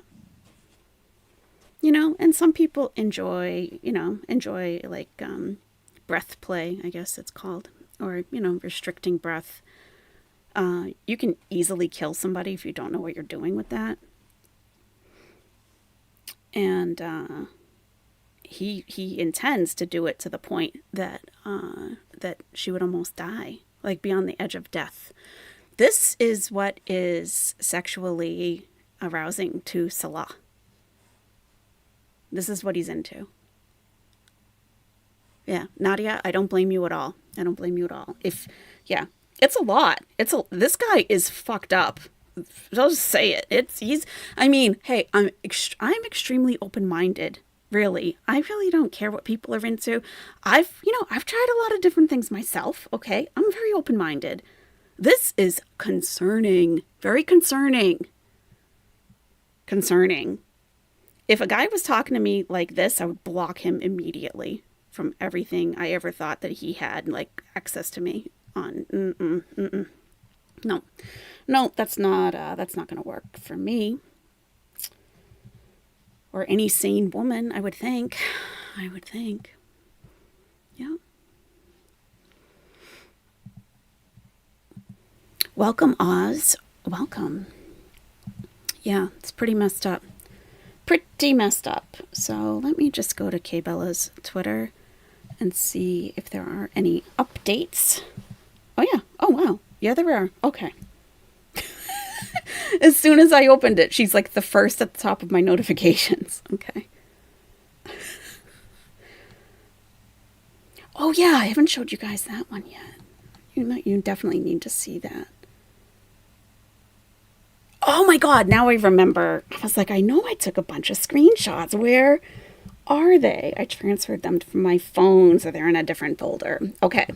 Speaker 1: And some people enjoy like breath play, I guess it's called, or, restricting breath. You can easily kill somebody if you don't know what you're doing with that. And he intends to do it to the point that she would almost die, like be on the edge of death. This is what is sexually arousing to Salah. This is what he's into. Yeah, Nadia, I don't blame you at all. It's a lot. This guy is fucked up. I'll just say it. Hey, I'm extremely open-minded. Really. I really don't care what people are into. I've tried a lot of different things myself, okay? I'm very open-minded. This is concerning. Very concerning. Concerning. If a guy was talking to me like this, I would block him immediately from everything I ever thought that he had, like, access to me on. No, no, that's not going to work for me. Or any sane woman, I would think. Yeah. Welcome, Oz. Welcome. Yeah, it's pretty messed up. So let me just go to K-Bella's Twitter and see if there are any updates. Oh, yeah. Oh, wow. Yeah, there are. Okay. As soon as I opened it, she's like the first at the top of my notifications. Okay. Oh, yeah. I haven't showed you guys that one yet. You definitely need to see that. Oh my God, now I remember. I was like, I know I took a bunch of screenshots. Where are they? I transferred them from my phone, so they're in a different folder. Okay,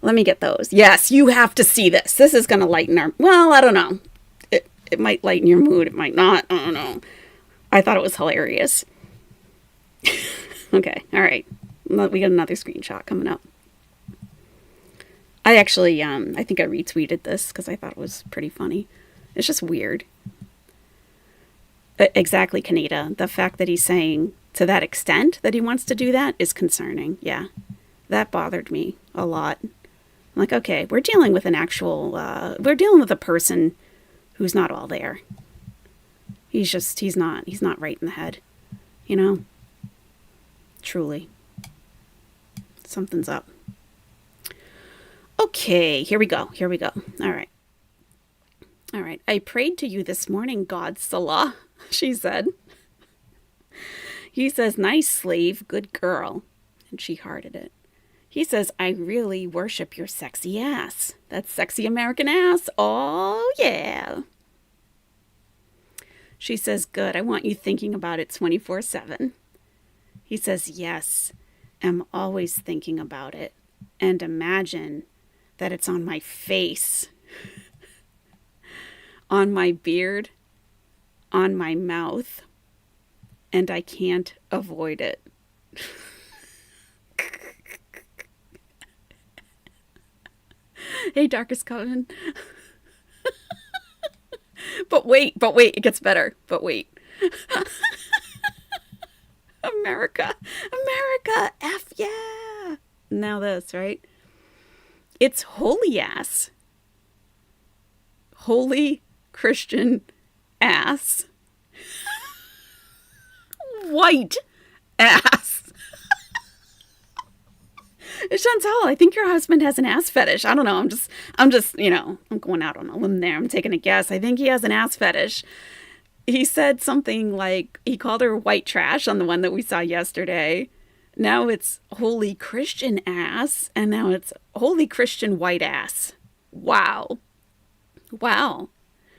Speaker 1: let me get those. Yes, you have to see this. This is going to lighten our... Well, I don't know. It might lighten your mood. It might not. I don't know. I thought it was hilarious. Okay, all right. We got another screenshot coming up. I actually, I think I retweeted this because I thought it was pretty funny. It's just weird. Exactly, Kaneda. The fact that he's saying to that extent that he wants to do that is concerning. Yeah, that bothered me a lot. I'm like, okay, we're dealing with we're dealing with a person who's not all there. He's not right in the head. You know? Truly. Something's up. Okay, here we go. All right. I prayed to you this morning, God, Salah, she said. He says, nice slave, good girl. And she hearted it. He says, I really worship your sexy ass. That sexy American ass. Oh, yeah. She says, good. I want you thinking about it 24/7. He says, yes, I'm always thinking about it. And imagine that it's on my face. On my beard, on my mouth, and I can't avoid it. Hey, Darkest Coven. But wait, it gets better. But wait. America, F yeah. Now this, right? It's holy ass. Holy Christian ass. White ass. Chantal, I think your husband has an ass fetish. I don't know. I'm just, I'm going out on a limb there. I'm taking a guess. I think he has an ass fetish. He said something like, he called her white trash on the one that we saw yesterday. Now it's holy Christian ass. And now it's holy Christian white ass. Wow.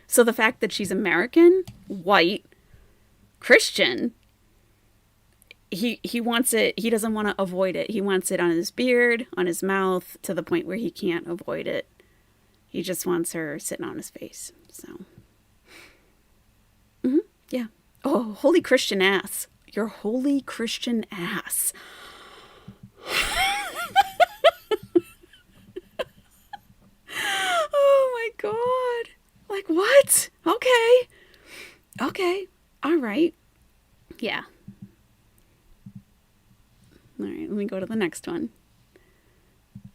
Speaker 1: So the fact that she's American, white, Christian, he wants it. He doesn't want to avoid it. He wants it on his beard, on his mouth, to the point where he can't avoid it. He just wants her sitting on his face. So, yeah. Oh, holy Christian ass. Your holy Christian ass. Oh my God. Like, what? Okay. All right. Yeah. All right, let me go to the next one.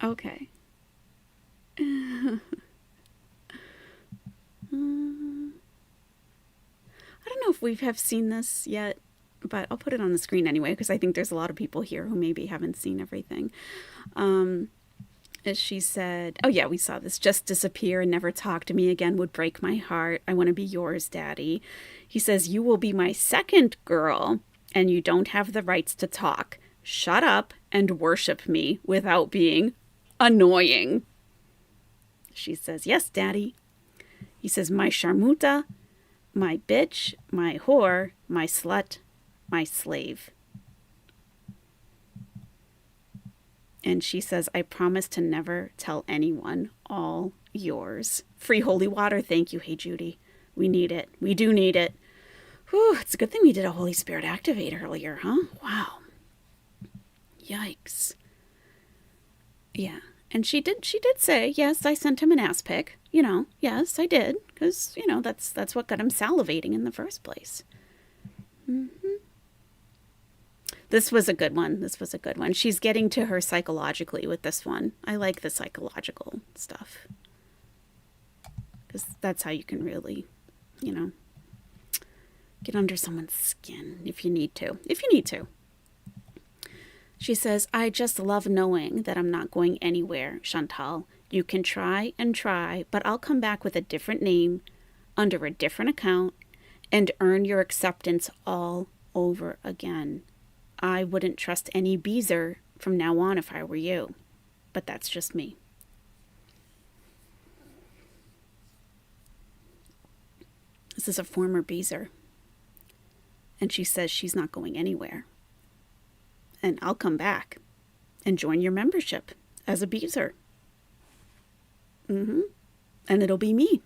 Speaker 1: Okay. I don't know if we have seen this yet, but I'll put it on the screen anyway, because I think there's a lot of people here who maybe haven't seen everything. As she said, oh yeah, we saw this. Just disappear and never talk to me again would break my heart. I want to be yours, Daddy. He says, you will be my second girl, and you don't have the rights to talk. Shut up and worship me without being annoying. She says, yes, Daddy. He says, my sharmuta, my bitch, my whore, my slut, my slave. And she says, I promise to never tell anyone. All yours. Free holy water. Thank you. Hey, Judy. We need it. We do need it. Whew, it's a good thing we did a Holy Spirit activate earlier, huh? Wow. Yikes. Yeah. And she did say, yes, I sent him an ass pic. You know, yes, I did. Because, you know, that's what got him salivating in the first place. This was a good one. She's getting to her psychologically with this one. I like the psychological stuff. Because that's how you can really, you know, get under someone's skin if you need to. She says, I just love knowing that I'm not going anywhere, Chantal. You can try and try, but I'll come back with a different name, under a different account, and earn your acceptance all over again. I wouldn't trust any Beezer from now on if I were you. But that's just me. This is a former Beezer. And she says she's not going anywhere. And I'll come back and join your membership as a Beezer. And it'll be me.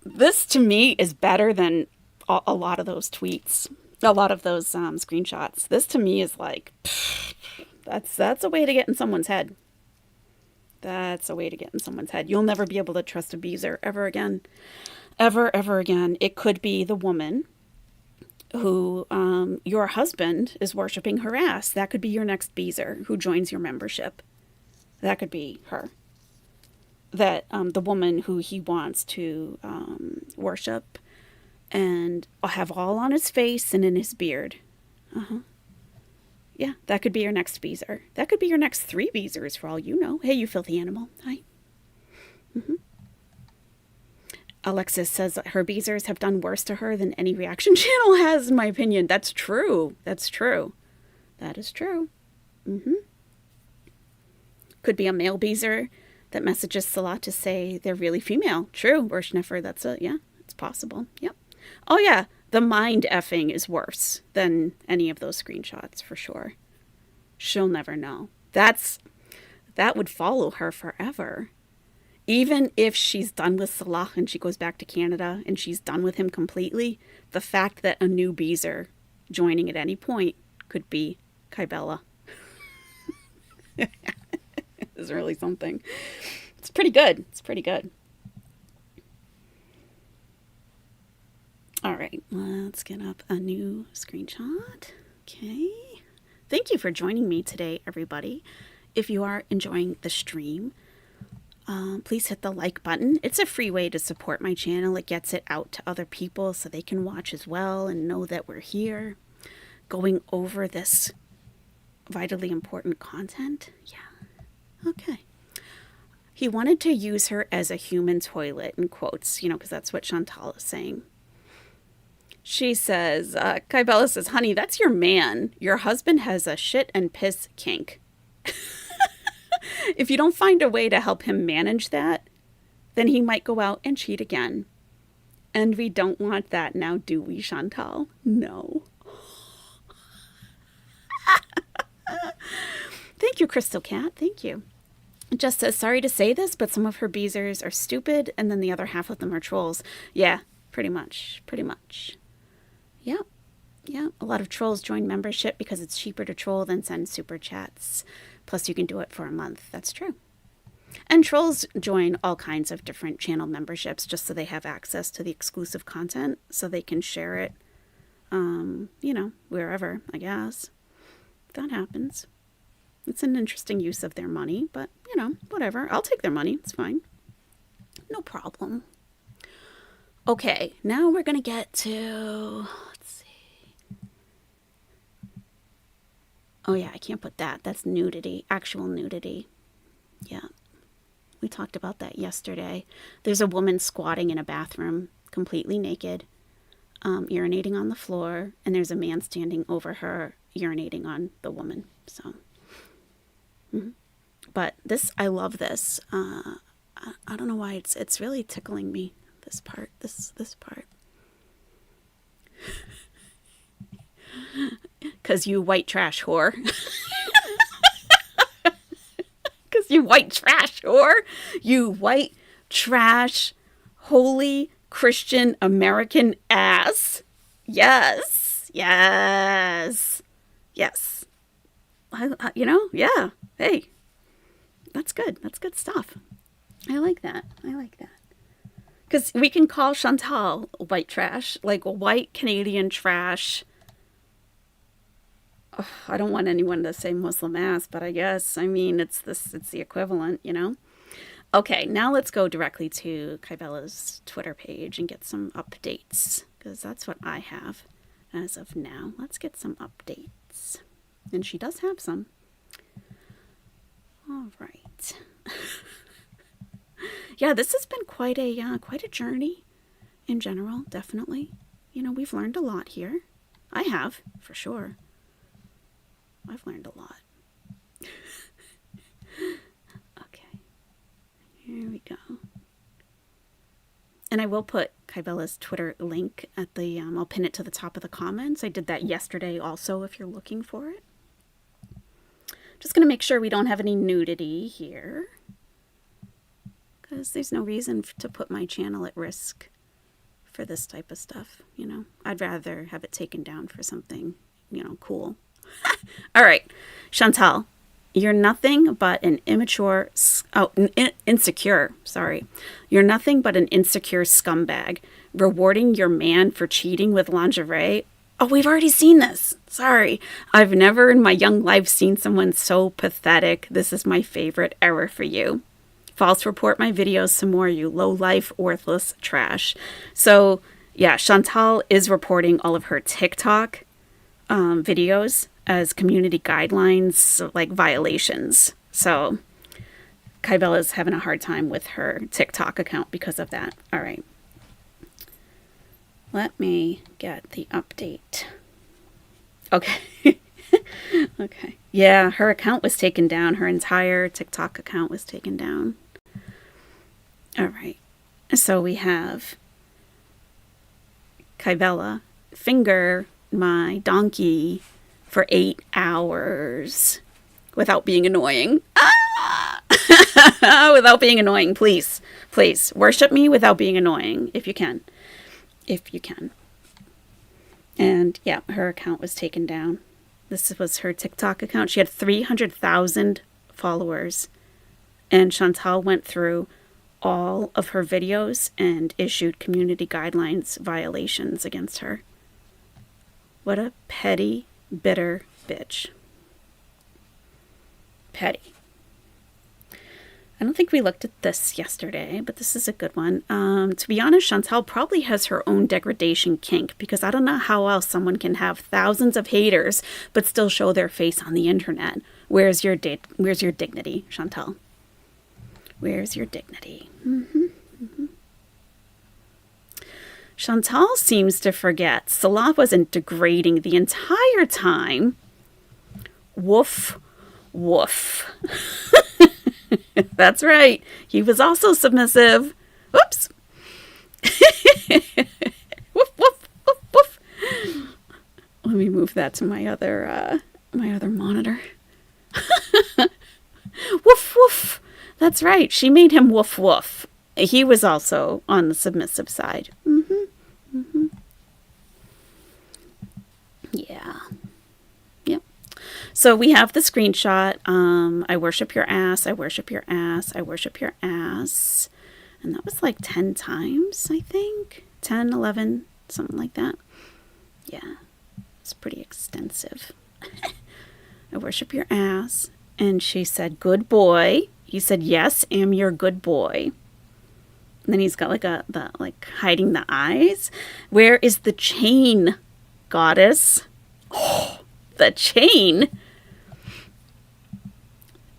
Speaker 1: This to me is better than a lot of those tweets, a lot of those screenshots. This to me is like, that's a way to get in someone's head. You'll never be able to trust a Beezer ever again. Ever again. It could be the woman who your husband is worshiping her ass. That could be your next Beezer who joins your membership. That could be her. That the woman who he wants to worship and have all on his face and in his beard. Yeah, that could be your next Beezer. That could be your next 3 Beezers for all you know. Hey, you filthy animal. Hi. Alexis says that her Beezers have done worse to her than any reaction channel has, in my opinion. That's true. That is true. Could be a male Beezer that messages Salah to say they're really female. True, Worshnefer, it's possible. Yep. Oh yeah, the mind effing is worse than any of those screenshots for sure. She'll never know. That would follow her forever. Even if she's done with Salah and she goes back to Canada and she's done with him completely, the fact that a new Beezer joining at any point could be Kybella. Is really something. It's pretty good. All right, let's get up a new screenshot. Okay. Thank you for joining me today, everybody. If you are enjoying the stream, please hit the like button. It's a free way to support my channel. It gets it out to other people so they can watch as well and know that we're here going over this vitally important content. Yeah. Okay. He wanted to use her as a human toilet, in quotes, because that's what Chantal is saying. She says, Kybella says, honey, that's your man. Your husband has a shit and piss kink. If you don't find a way to help him manage that, then he might go out and cheat again. And we don't want that now, do we, Chantal? No. Thank you, Crystal Cat. Thank you. It just says, sorry to say this, but some of her Beezers are stupid, and then the other half of them are trolls. Yeah, pretty much. Yeah. A lot of trolls join membership because it's cheaper to troll than send super chats. Plus, you can do it for a month. That's true. And trolls join all kinds of different channel memberships just so they have access to the exclusive content so they can share it, wherever, I guess. That happens. It's an interesting use of their money, but, whatever. I'll take their money. It's fine. No problem. Okay, now we're going to get to, let's see. Oh, yeah, I can't put that. That's nudity, actual nudity. Yeah, we talked about that yesterday. There's a woman squatting in a bathroom, completely naked, urinating on the floor, and there's a man standing over her, urinating on the woman, so. But this, I love this. I don't know why it's really tickling me. This part. Cause you white trash whore. Cause you white trash whore. You white trash, holy Christian American ass. Yes. Yeah. Hey, that's good. That's good stuff. I like that. Because we can call Chantal white trash, like white Canadian trash. Ugh, I don't want anyone to say Muslim ass, but I guess, it's the equivalent, Okay, now let's go directly to Kybella's Twitter page and get some updates, because that's what I have as of now. Let's get some updates. And she does have some. All right. Yeah, this has been quite a journey in general, definitely. We've learned a lot here. I have, for sure. I've learned a lot. Okay. Here we go. And I will put Kybella's Twitter link at the, I'll pin it to the top of the comments. I did that yesterday also if you're looking for it. Just going to make sure we don't have any nudity here, because there's no reason to put my channel at risk for this type of stuff, I'd rather have it taken down for something, cool. All right, Chantal, you're nothing but an insecure, sorry. You're nothing but an insecure scumbag, rewarding your man for cheating with lingerie. Oh, we've already seen this. Sorry. I've never in my young life seen someone so pathetic. This is my favorite error for you. False report my videos some more, you low-life, worthless trash. So, yeah, Chantal is reporting all of her TikTok videos as community guidelines, like violations. So, Kybella's having a hard time with her TikTok account because of that. All right. Let me get the update. Okay. Okay. Yeah, her account was taken down. Her entire TikTok account was taken down. All right. So we have Kybella finger my donkey for 8 hours without being annoying. Ah! Without being annoying, please. Please, worship me without being annoying, if you can. If you can. And yeah, her account was taken down. This was her TikTok account. She had 300,000 followers. And Chantal went through all of her videos and issued community guidelines violations against her. What a petty, bitter bitch. Petty. I don't think we looked at this yesterday, but this is a good one. To be honest, Chantal probably has her own degradation kink, because I don't know how else someone can have thousands of haters but still show their face on the internet. Where's your dignity, Chantal? Where's your dignity? Chantal seems to forget Salah wasn't degrading the entire time. Woof, woof. That's right. He was also submissive. Whoops. Woof, woof, woof, woof. Let me move that to my other monitor. Woof, woof. That's right. She made him woof, woof. He was also on the submissive side. Yeah. Yep. So we have the screenshot. I worship your ass. I worship your ass. I worship your ass. And that was like 10 times, I think. 10, 11, something like that. Yeah. It's pretty extensive. I worship your ass. And she said, good boy. He said, yes, am your good boy. And then he's got like hiding the eyes. Where is the chain, goddess? Oh, the chain.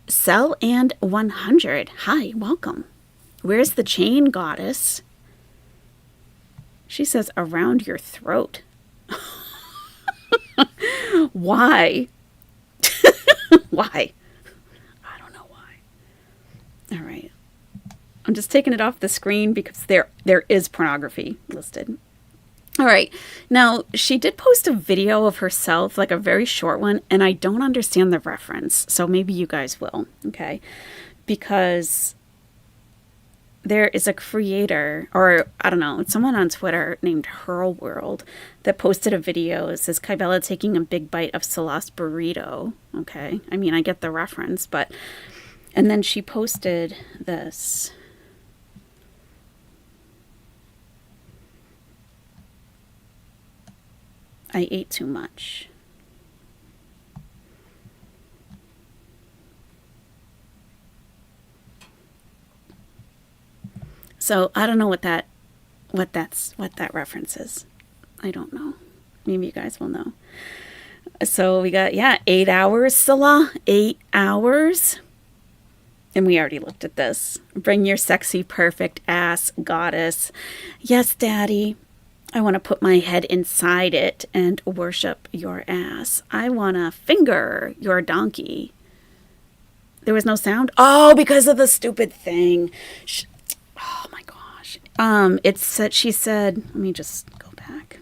Speaker 1: Cell and 100. Hi, welcome. Where's the chain, goddess? She says, around your throat. Why? Why? I don't know why. All right. I'm just taking it off the screen because there is pornography listed. All right. Now, she did post a video of herself, like a very short one, and I don't understand the reference. So maybe you guys will, okay? Because there is a creator, or I don't know, it's someone on Twitter named Hurl World that posted a video. It says Kybella taking a big bite of Salah's burrito. Okay. I mean, I get the reference, but, and then she posted this. I ate too much. So I don't know what that reference is. I don't know. Maybe you guys will know. So we got 8 hours, Salah. 8 hours. And we already looked at this. Bring your sexy, perfect ass, goddess. Yes, Daddy. I want to put my head inside it and worship your ass. I want to finger your donkey. There was no sound? Oh, because of the stupid thing. Oh my gosh. It said, she said, let me just go back.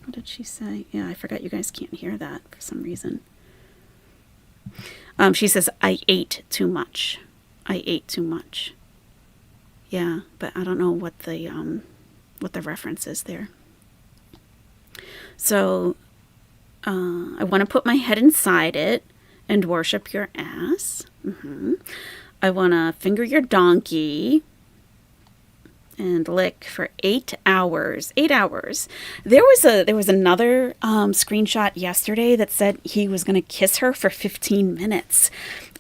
Speaker 1: What did she say? Yeah, I forgot you guys can't hear that for some reason. She says, I ate too much. I ate too much. Yeah, but I don't know what the reference is there. So, I want to put my head inside it and worship your ass. I want to finger your donkey and lick for 8 hours. 8 hours. There was another screenshot yesterday that said he was going to kiss her for 15 minutes.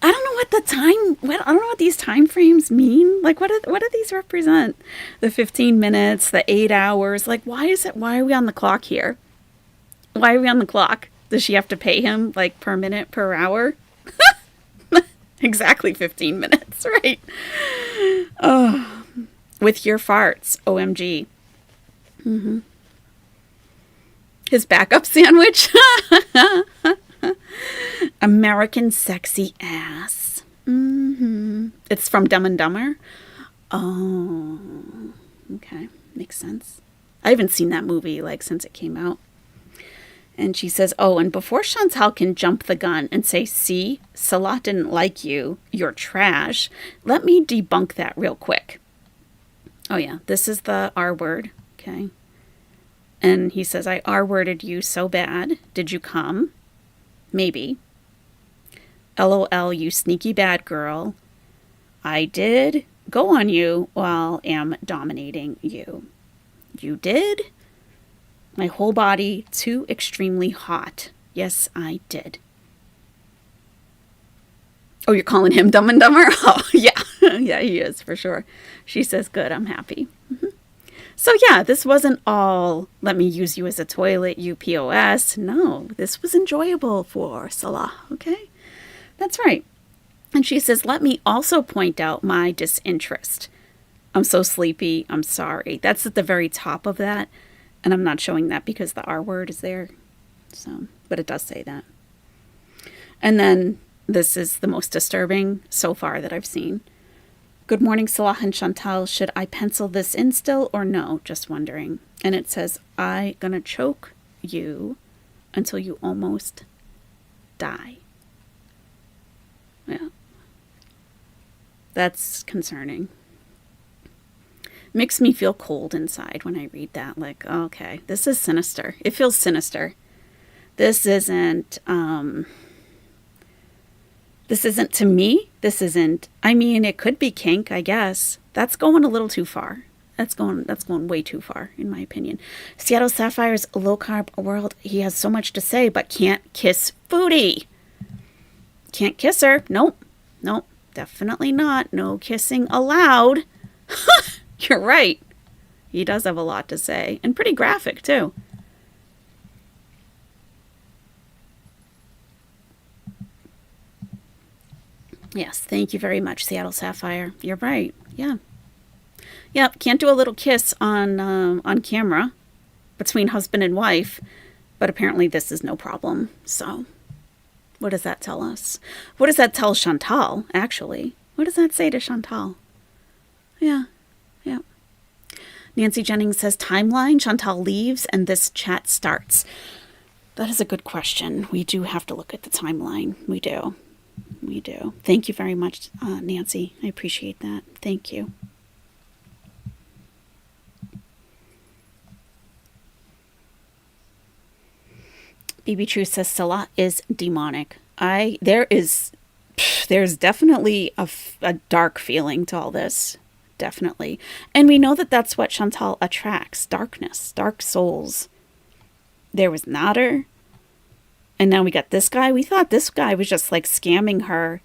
Speaker 1: I don't know I don't know what these time frames mean. Like, what do these represent? The 15 minutes, the 8 hours. Like, why are we on the clock here? Why are we on the clock? Does she have to pay him like per minute, per hour? Exactly 15 minutes, right? Oh. With your farts, OMG. His backup sandwich. American sexy ass. It's from Dumb and Dumber. Oh, okay. Makes sense. I haven't seen that movie since it came out. And she says, oh, and before Chantal can jump the gun and say, see, Salah didn't like you, you're trash, let me debunk that real quick. Oh, yeah, this is the R word, okay? And he says, I R-worded you so bad. Did you come? Maybe. LOL, you sneaky bad girl. I did go on you while am dominating you. You did? My whole body too extremely hot. Yes, I did. Oh, you're calling him Dumb and Dumber? Oh, yeah. Yeah, he is, for sure. She says, good, I'm happy. So, yeah, this wasn't all, let me use you as a toilet, you POS. No, this was enjoyable for Salah, okay? That's right. And she says, let me also point out my disinterest. I'm so sleepy. I'm sorry. That's at the very top of that. And I'm not showing that because the R word is there. So, but it does say that. And then this is the most disturbing so far that I've seen. Good morning, Salah and Chantal. Should I pencil this in still or no? Just wondering. And it says, I gonna choke you until you almost die. Yeah. That's concerning. Makes me feel cold inside when I read that. Like, okay, this is sinister. It feels sinister. This isn't to me. This isn't, I mean, it could be kink, I guess. That's going a little too far. That's going way too far, in my opinion. Seattle Sapphire's low carb world. He has so much to say, but can't kiss Foodie. Can't kiss her. Nope. Definitely not. No kissing allowed. You're right. He does have a lot to say. And pretty graphic, too. Yes, thank you very much, Seattle Sapphire. You're right. Yeah. Yep, can't do a little kiss on camera between husband and wife, but apparently this is no problem. So, what does that tell us? What does that tell Chantal, actually? What does that say to Chantal? Yeah. Nancy Jennings says, timeline, Chantal leaves, and this chat starts. That is a good question. We do have to look at the timeline. We do. Thank you very much, Nancy. I appreciate that. Thank you. BB True says Salah is demonic. There's definitely a dark feeling to all this. Definitely. And we know that that's what Chantal attracts. Darkness, dark souls. There was Nader. And now we got this guy. We thought this guy was just like scamming her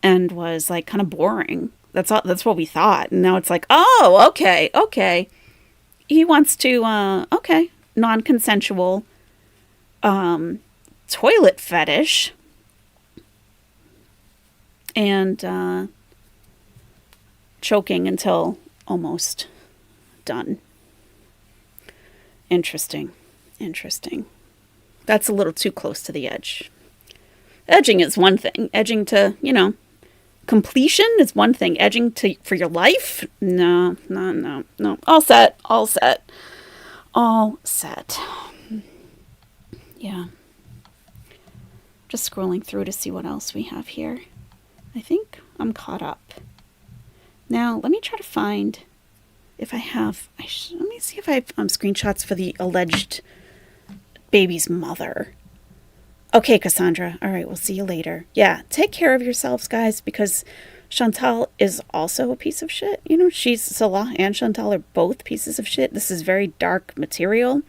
Speaker 1: and was like kind of boring. That's what we thought. And now it's like, oh, okay. He wants to, non-consensual toilet fetish. And choking until almost done. Interesting. That's a little too close to the edge. Edging is one thing. Edging to, completion is one thing. Edging for your life? No. All set. Yeah. Just scrolling through to see what else we have here. I think I'm caught up. Now, let me try to find if I have... let me see if I have screenshots for the alleged baby's mother. Okay, Cassandra. All right, we'll see you later. Yeah, take care of yourselves, guys, because Chantal is also a piece of shit. Salah and Chantal are both pieces of shit. This is very dark material.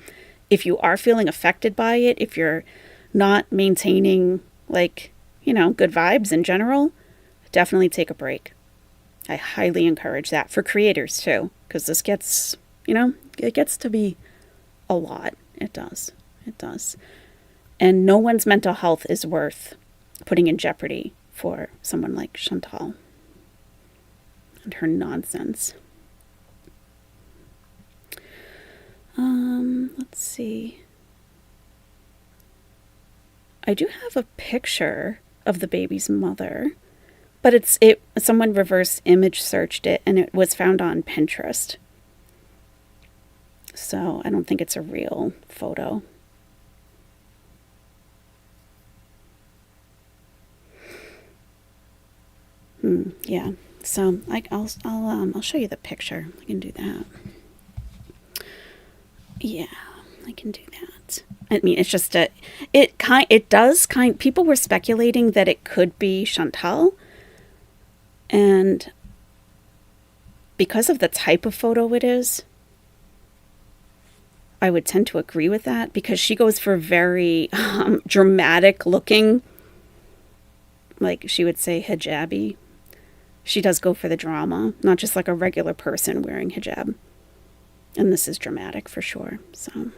Speaker 1: If you are feeling affected by it, if you're not maintaining, good vibes in general, definitely take a break. I highly encourage that for creators too, because this gets, it gets to be a lot. It does. And no one's mental health is worth putting in jeopardy for someone like Chantal and her nonsense. Let's see. I do have a picture of the baby's mother. But someone reverse image searched it and it was found on Pinterest. So I don't think it's a real photo. Yeah. So I'll show you the picture. I can do that. Yeah, I can do that. I mean, it's just people were speculating that it could be Chantal. And because of the type of photo it is, I would tend to agree with that because she goes for very dramatic looking, like she would say hijabi. She does go for the drama, not just like a regular person wearing hijab. And this is dramatic for sure. So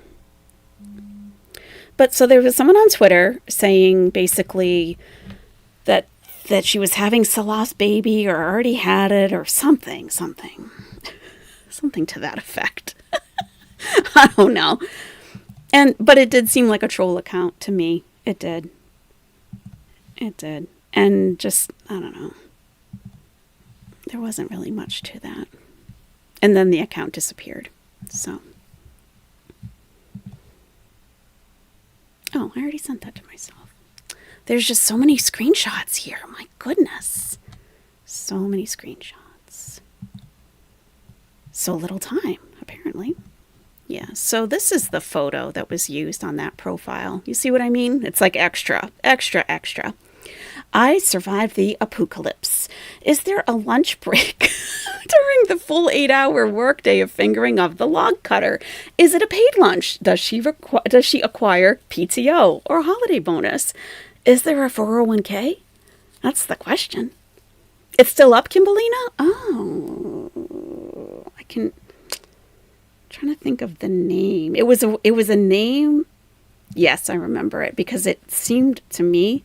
Speaker 1: there was someone on Twitter saying basically that she was having Salah's baby or already had it or something to that effect. I don't know. But it did seem like a troll account to me. It did. And just, I don't know. There wasn't really much to that. And then the account disappeared. So. Oh, I already sent that to myself. There's just so many screenshots here. My goodness. So many screenshots. So little time, apparently. Yeah, so this is the photo that was used on that profile. You see what I mean? It's like extra. I survived the apocalypse. Is there a lunch break during the full 8-hour workday of fingering of the log cutter? Is it a paid lunch? Does she acquire PTO or holiday bonus? Is there a 401k? That's the question. It's still up, Kimberlina? Oh, I'm trying to think of the name. It was a name. Yes, I remember it because it seemed to me.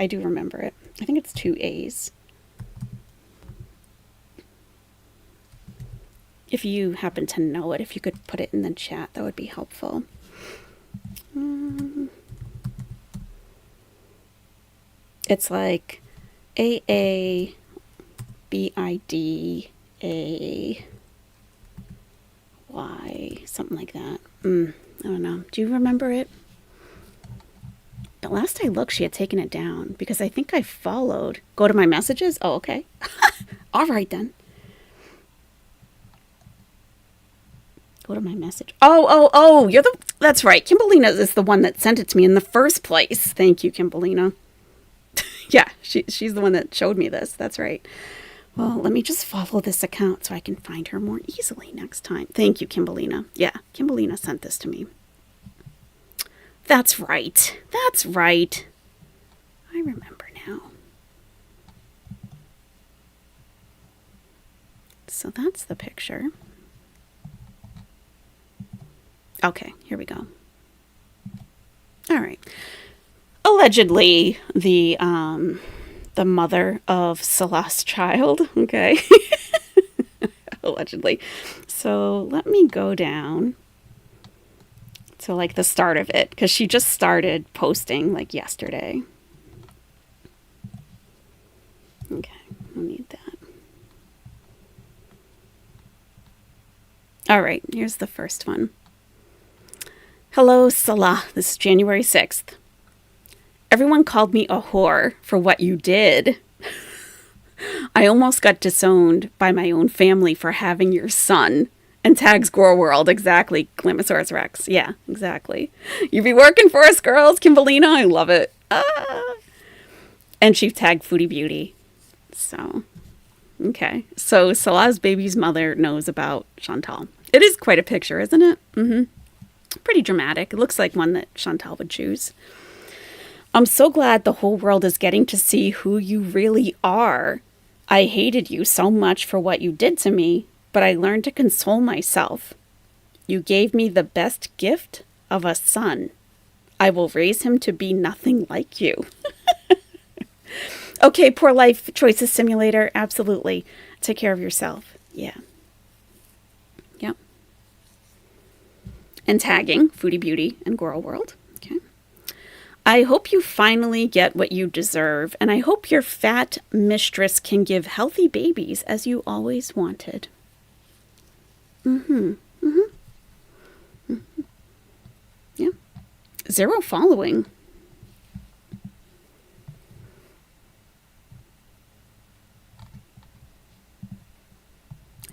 Speaker 1: I do remember it. I think it's 2 A's. If you happen to know it, if you could put it in the chat, that would be helpful. It's like AABIDAY, something like that. I don't know. Do you remember it? The last I looked, she had taken it down because I think I followed. Go to my messages? Oh, okay. All right then. Go to my message. Oh, that's right. Kimberlina is the one that sent it to me in the first place. Thank you, Kimberlina. Yeah, she's the one that showed me this. That's right. Well, let me just follow this account so I can find her more easily next time. Thank you, Kimberlina. Yeah, Kimberlina sent this to me. That's right. That's right. I remember now. So that's the picture. Okay, here we go. All right. Allegedly, the mother of Salah's child. Okay. Allegedly. So let me go down to like the start of it, because she just started posting like yesterday. Okay, I need that. All right, here's the first one. Hello, Salah. This is January 6th. Everyone called me a whore for what you did. I almost got disowned by my own family for having your son. And tags Squirrel World. Exactly. Glammosaurus Rex. Yeah, exactly. You be working for us, girls. Kimberlina. I love it. And she tagged Foodie Beauty. So, okay. So Salah's baby's mother knows about Chantal. It is quite a picture, isn't it? Mm-hmm. Pretty dramatic. It looks like one that Chantal would choose. I'm so glad the whole world is getting to see who you really are. I hated you so much for what you did to me, but I learned to console myself. You gave me the best gift of a son. I will raise him to be nothing like you. Okay, poor life choices simulator. Absolutely. Take care of yourself. Yeah. Yep. And tagging Foodie Beauty and Squirrel World. Okay. I hope you finally get what you deserve, and I hope your fat mistress can give healthy babies as you always wanted. Mm-hmm. Mm-hmm. Mm-hmm. Yeah. 0 following.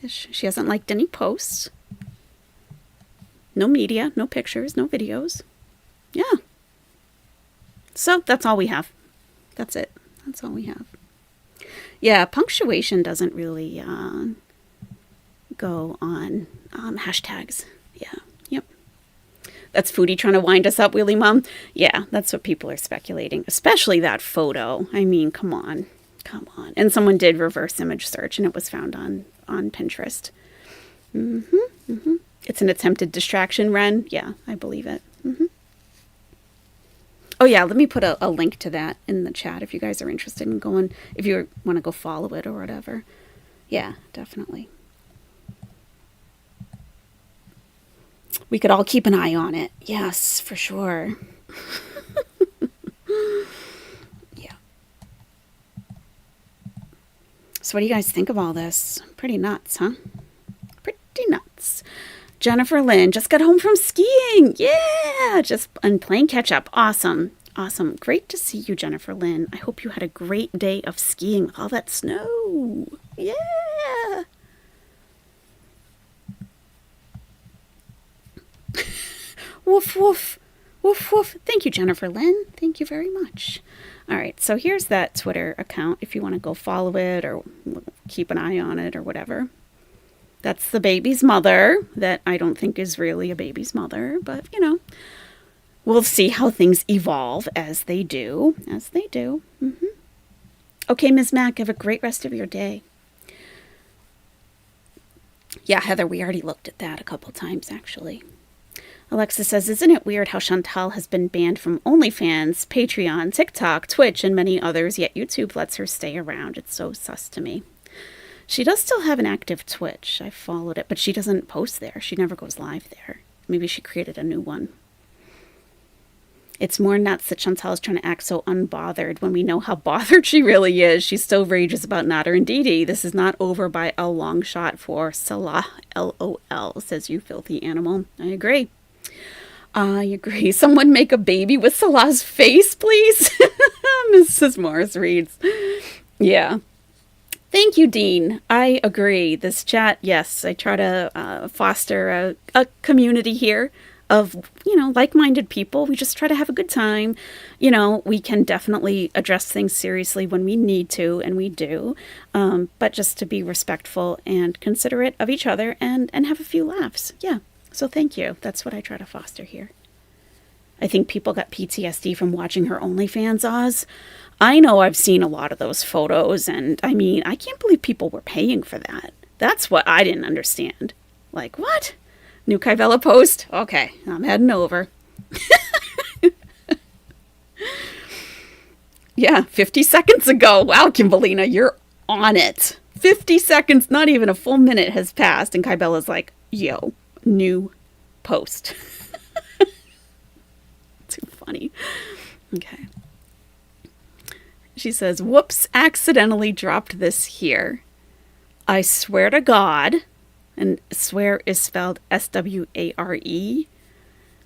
Speaker 1: She hasn't liked any posts. No media, no pictures, no videos. Yeah. So that's all we have. That's it. That's all we have. Yeah, punctuation doesn't really go on hashtags. Yeah. Yep. That's Foodie trying to wind us up, Wheelie Mom. Yeah, that's what people are speculating. Especially that photo. I mean, come on. Come on. And someone did reverse image search and it was found on Pinterest. Mm-hmm. Mm-hmm. It's an attempted distraction, Ren. Yeah, I believe it. Mm-hmm. Oh, yeah, let me put a link to that in the chat if you guys are interested in going, if you want to go follow it or whatever. Yeah, definitely. We could all keep an eye on it. Yes, for sure. Yeah. So what do you guys think of all this? Pretty nuts, huh? Pretty nuts. Jennifer Lynn just got home from skiing. Yeah, and playing catch up. Awesome. Awesome. Great to see you, Jennifer Lynn. I hope you had a great day of skiing with all that snow. Yeah. Woof, woof. Woof, woof. Thank you, Jennifer Lynn. Thank you very much. All right, so here's that Twitter account if you want to go follow it or keep an eye on it or whatever. That's the baby's mother that I don't think is really a baby's mother, but, you know, we'll see how things evolve as they do. As they do. Mm-hmm. Okay, Ms. Mac, have a great rest of your day. Yeah, Heather, we already looked at that a couple times, actually. Alexa says, isn't it weird how Chantal has been banned from OnlyFans, Patreon, TikTok, Twitch, and many others, yet YouTube lets her stay around? It's so sus to me. She does still have an active Twitch. I followed it, but she doesn't post there. She never goes live there. Maybe she created a new one. It's more nuts that Chantal is trying to act so unbothered when we know how bothered she really is. She still rages about Nada and Didi. This is not over by a long shot for Salah. LOL, says you filthy animal. I agree. I agree. Someone make a baby with Salah's face, please. Mrs. Morris reads. Yeah. Thank you, Dean. I agree. This chat, yes, I try to foster a community here of, like-minded people. We just try to have a good time. We can definitely address things seriously when we need to, and we do. But just to be respectful and considerate of each other and have a few laughs. Yeah. So thank you. That's what I try to foster here. I think people got PTSD from watching her OnlyFans Oz. I know I've seen a lot of those photos, and I mean, I can't believe people were paying for that. That's what I didn't understand. Like, what? New Kyvella post? Okay, I'm heading over. Yeah, 50 seconds ago. Wow, Kimberlina, you're on it. 50 seconds, not even a full minute has passed, and Kybella's like, yo, new post. Too funny. Okay. She says, whoops, accidentally dropped this here. I swear to God, and swear is spelled S-W-A-R-E.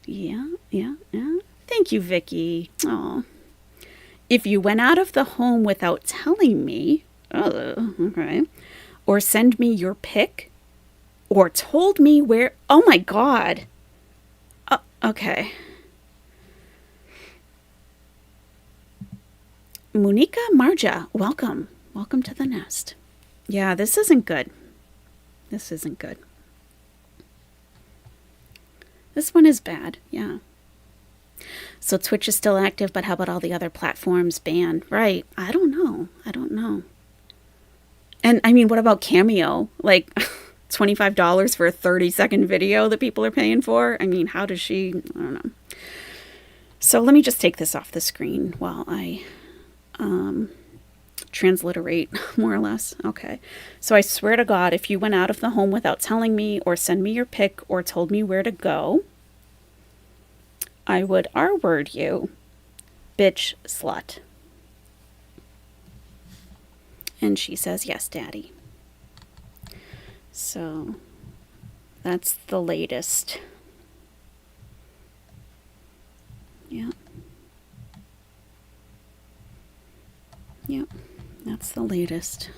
Speaker 1: Yeah. Thank you, Vicky. Aw. If you went out of the home without telling me, okay, or send me your pic, or told me where, oh my God. Okay. Monica Marja, welcome. Welcome to the nest. Yeah, this isn't good. This isn't good. This one is bad, yeah. So Twitch is still active, but how about all the other platforms banned? Right, I don't know. And I mean, what about Cameo? Like, $25 for a 30-second video that people are paying for? I mean, how does she, I don't know. So let me just take this off the screen while I transliterate, more or less. Okay. So I swear to God, if you went out of the home without telling me or send me your pic or told me where to go, I would R-word you. Bitch slut. And she says, yes, Daddy. So that's the latest. Yeah. Yep, that's the latest.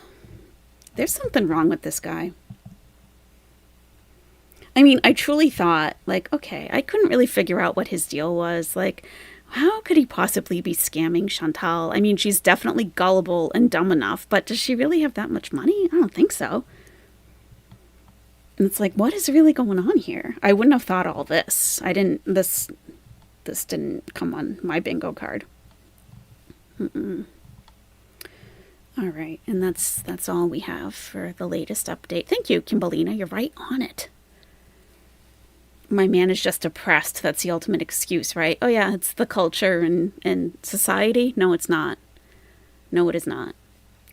Speaker 1: There's something wrong with this guy. I mean, I truly thought, like, okay, I couldn't really figure out what his deal was. Like, how could he possibly be scamming Chantal? I mean, she's definitely gullible and dumb enough, but does she really have that much money? I don't think so. And it's like, what is really going on here? I wouldn't have thought all this. This didn't come on my bingo card. All right, and that's all we have for the latest update. Thank you, Kimberlina. You're right on it. My man is just depressed. That's the ultimate excuse, right? Oh, yeah, it's the culture and society. No, it's not. No, it is not.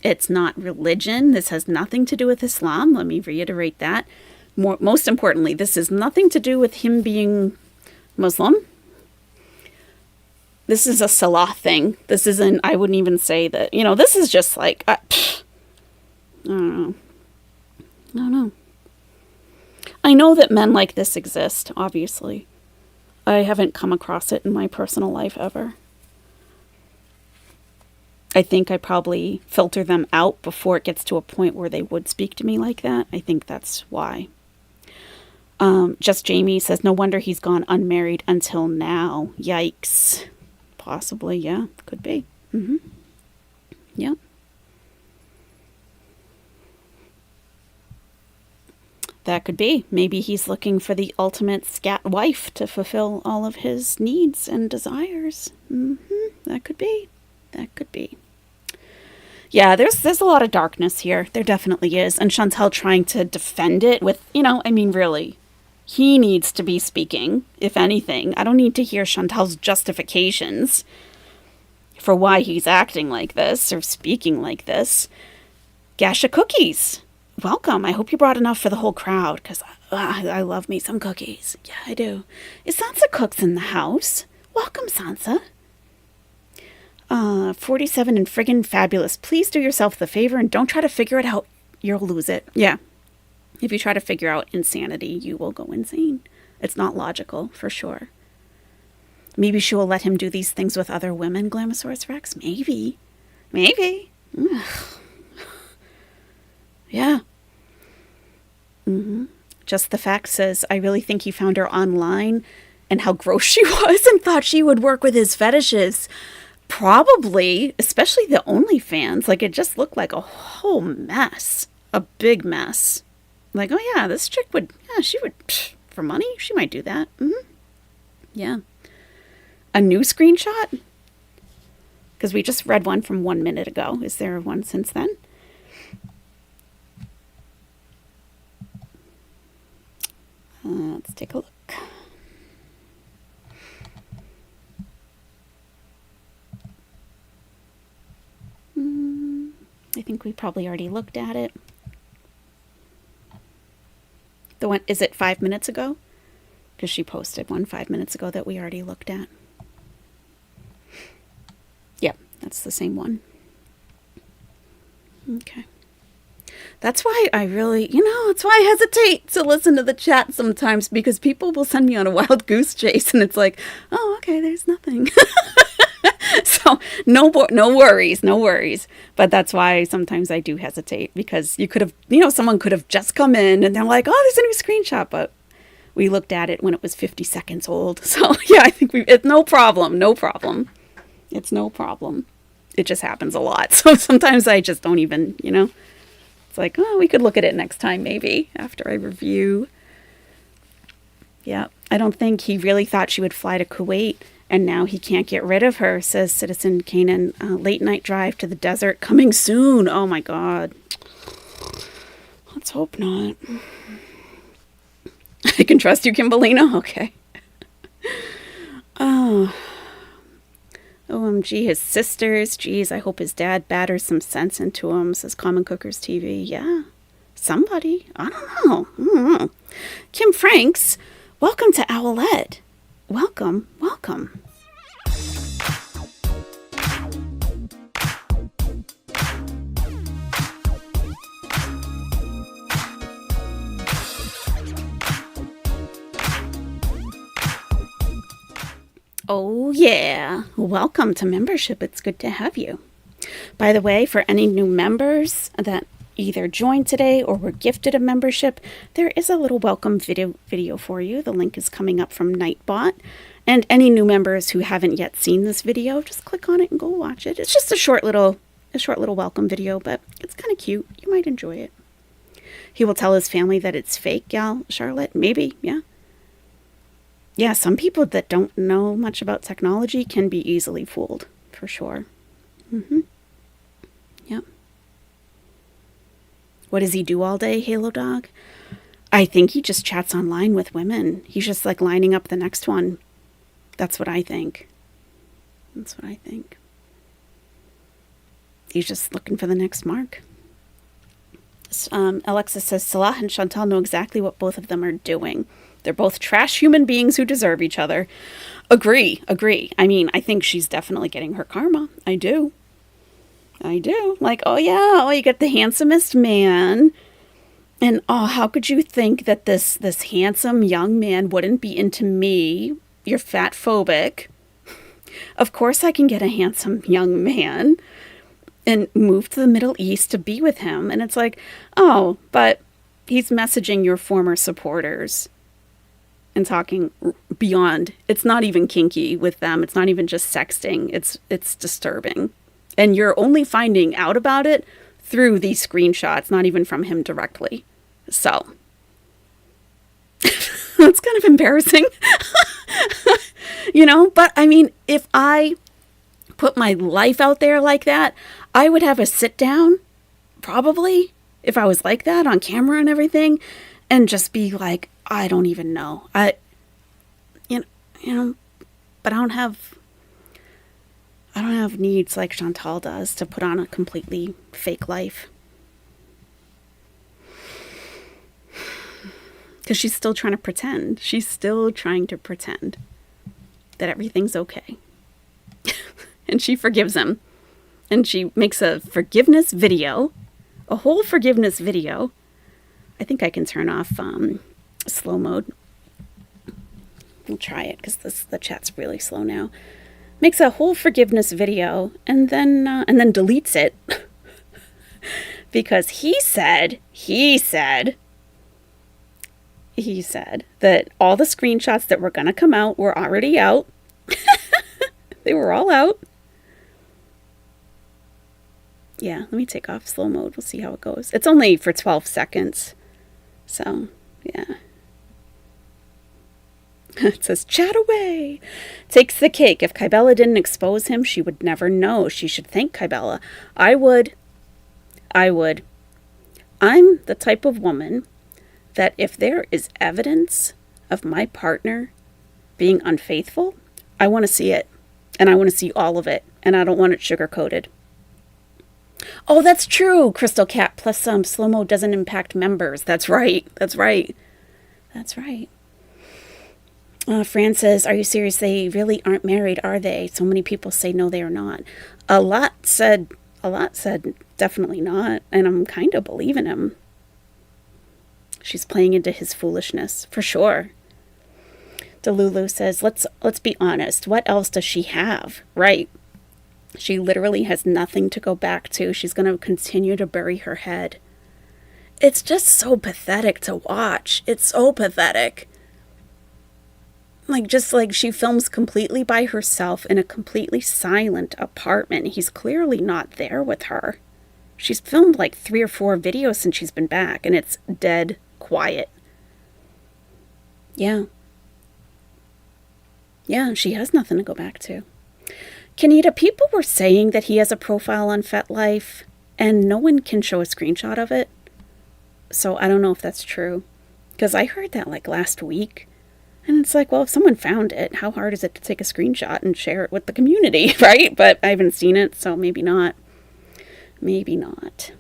Speaker 1: It's not religion. This has nothing to do with Islam. Let me reiterate that. Most importantly, this has nothing to do with him being Muslim. This is a Salah thing. This isn't, I wouldn't even say that, this is just like, I don't know. I know that men like this exist, obviously. I haven't come across it in my personal life ever. I think I probably filter them out before it gets to a point where they would speak to me like that. I think that's why. Just Jamie says, no wonder he's gone unmarried until now. Yikes. Possibly, yeah. Could be. Yeah. That could be. Maybe he's looking for the ultimate scat wife to fulfill all of his needs and desires. That could be. That could be. Yeah, there's a lot of darkness here. There definitely is. And Chantal trying to defend it with, really, he needs to be speaking, if anything. I don't need to hear Chantal's justifications for why he's acting like this or speaking like this. Gasha Cookies, welcome. I hope you brought enough for the whole crowd, because I love me some cookies. Yeah, I do. Is Sansa Cooks in the house? Welcome, Sansa. 47 and friggin' fabulous. Please do yourself the favor and don't try to figure it out. You'll lose it. Yeah. If you try to figure out insanity, you will go insane. It's not logical, for sure. Maybe she will let him do these things with other women, Glamosaurus Rex? Maybe. Maybe. Ugh. Yeah. Just the fact says, I really think he found her online and how gross she was and thought she would work with his fetishes. Probably, especially the OnlyFans. Like, it just looked like a whole mess. A big mess. Like, oh yeah, this chick would, yeah, she would, for money, she might do that. Yeah. A new screenshot? Because we just read one from 1 minute ago. Is there one since then? Let's take a look. I think we probably already looked at it. The one, is it 5 minutes ago? Because she posted one 5 minutes ago that we already looked at. Yep, that's the same one. Okay. That's why I really, that's why I hesitate to listen to the chat sometimes, because people will send me on a wild goose chase and it's like, oh, okay, there's nothing. So no worries. But that's why sometimes I do hesitate, because you could have, someone could have just come in and they're like, oh, there's a new screenshot, but we looked at it when it was 50 seconds old. So yeah, I think it's no problem. It's no problem. It just happens a lot. So sometimes I just don't even, it's like, oh, we could look at it next time maybe after I review. Yeah, I don't think he really thought she would fly to Kuwait. And now he can't get rid of her, says Citizen Kanan. Late night drive to the desert coming soon. Oh my God. Let's hope not. I can trust you, Kimberlina? Okay. Oh. OMG, his sisters. Geez, I hope his dad batters some sense into him, says Common Cookers TV. Yeah. Somebody. I don't know. Kim Franks, welcome to Owlette. Welcome. Oh yeah, welcome to membership. It's good to have you. By the way, for any new members that either joined today or were gifted a membership, there is a little welcome video for you. The link is coming up from Nightbot. And any new members who haven't yet seen this video, just click on it and go watch it. It's just a short little welcome video, but it's kind of cute. You might enjoy it. He will tell his family that it's fake, gal, Charlotte. Maybe, yeah. Yeah, some people that don't know much about technology can be easily fooled, for sure. Yep. What does he do all day, Halo Dog? I think he just chats online with women. He's just like lining up the next one. That's what I think. He's just looking for the next mark. Alexis says, Salah and Chantal know exactly what both of them are doing. They're both trash human beings who deserve each other. Agree. I mean, I think she's definitely getting her karma. I do. Like, oh yeah, you get the handsomest man. And oh, how could you think that this handsome young man wouldn't be into me? You're fat phobic. Of course I can get a handsome young man and move to the Middle East to be with him. And it's like, oh, but he's messaging your former supporters and talking beyond. It's not even kinky with them. It's not even just sexting. It's disturbing. And you're only finding out about it through these screenshots, not even from him directly. So that's kind of embarrassing. But I mean, if I put my life out there like that, I would have a sit down, probably, if I was like that on camera and everything, and just be like, I don't even know. But I don't have needs like Chantal does to put on a completely fake life. Because she's still trying to pretend. She's still trying to pretend that everything's okay. And she forgives him. And she makes a forgiveness video. A whole forgiveness video. I think I can turn off slow mode. We'll try it because the chat's really slow now. Makes a whole forgiveness video and then deletes it because he said that all the screenshots that were going to come out were already out. They were all out. Yeah, let me take off slow mode. We'll see how it goes. It's only for 12 seconds. So, yeah. It says, chat away. Takes the cake. If Kybella didn't expose him, she would never know. She should thank Kybella. I would. I'm the type of woman that if there is evidence of my partner being unfaithful, I want to see it. And I want to see all of it. And I don't want it sugar-coated. Oh, that's true, Crystal Cat. Plus, slow-mo doesn't impact members. That's right. Fran says, are you serious? They really aren't married, are they? So many people say no, they are not. A lot said definitely not. And I'm kind of believing him. She's playing into his foolishness, for sure. Delulu says, let's be honest. What else does she have? Right. She literally has nothing to go back to. She's going to continue to bury her head. It's just so pathetic to watch. It's so pathetic. Just like she films completely by herself in a completely silent apartment. He's clearly not there with her. She's filmed like 3 or 4 videos since she's been back, and it's dead quiet. Yeah. Yeah, she has nothing to go back to. Kenita, people were saying that he has a profile on FetLife, and no one can show a screenshot of it. So I don't know if that's true. Because I heard that like last week. And it's like, well, if someone found it, how hard is it to take a screenshot and share it with the community, right? But I haven't seen it, so maybe not. Maybe not.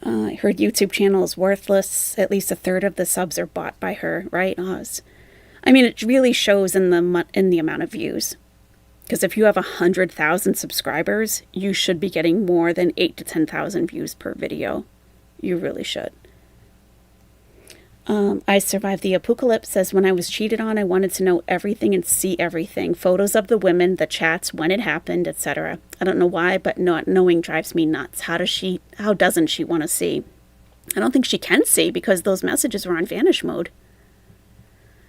Speaker 1: I heard YouTube channel is worthless. At least 1/3 of the subs are bought by her, right, Oz? I mean, it really shows in the amount of views. Because if you have 100,000 subscribers, you should be getting more than 8,000 to 10,000 views per video. You really should. I Survived the Apocalypse says, when I was cheated on, I wanted to know everything and see everything. Photos of the women, the chats, when it happened, etc. I don't know why, but not knowing drives me nuts. How doesn't she want to see? I don't think she can see because those messages were on vanish mode.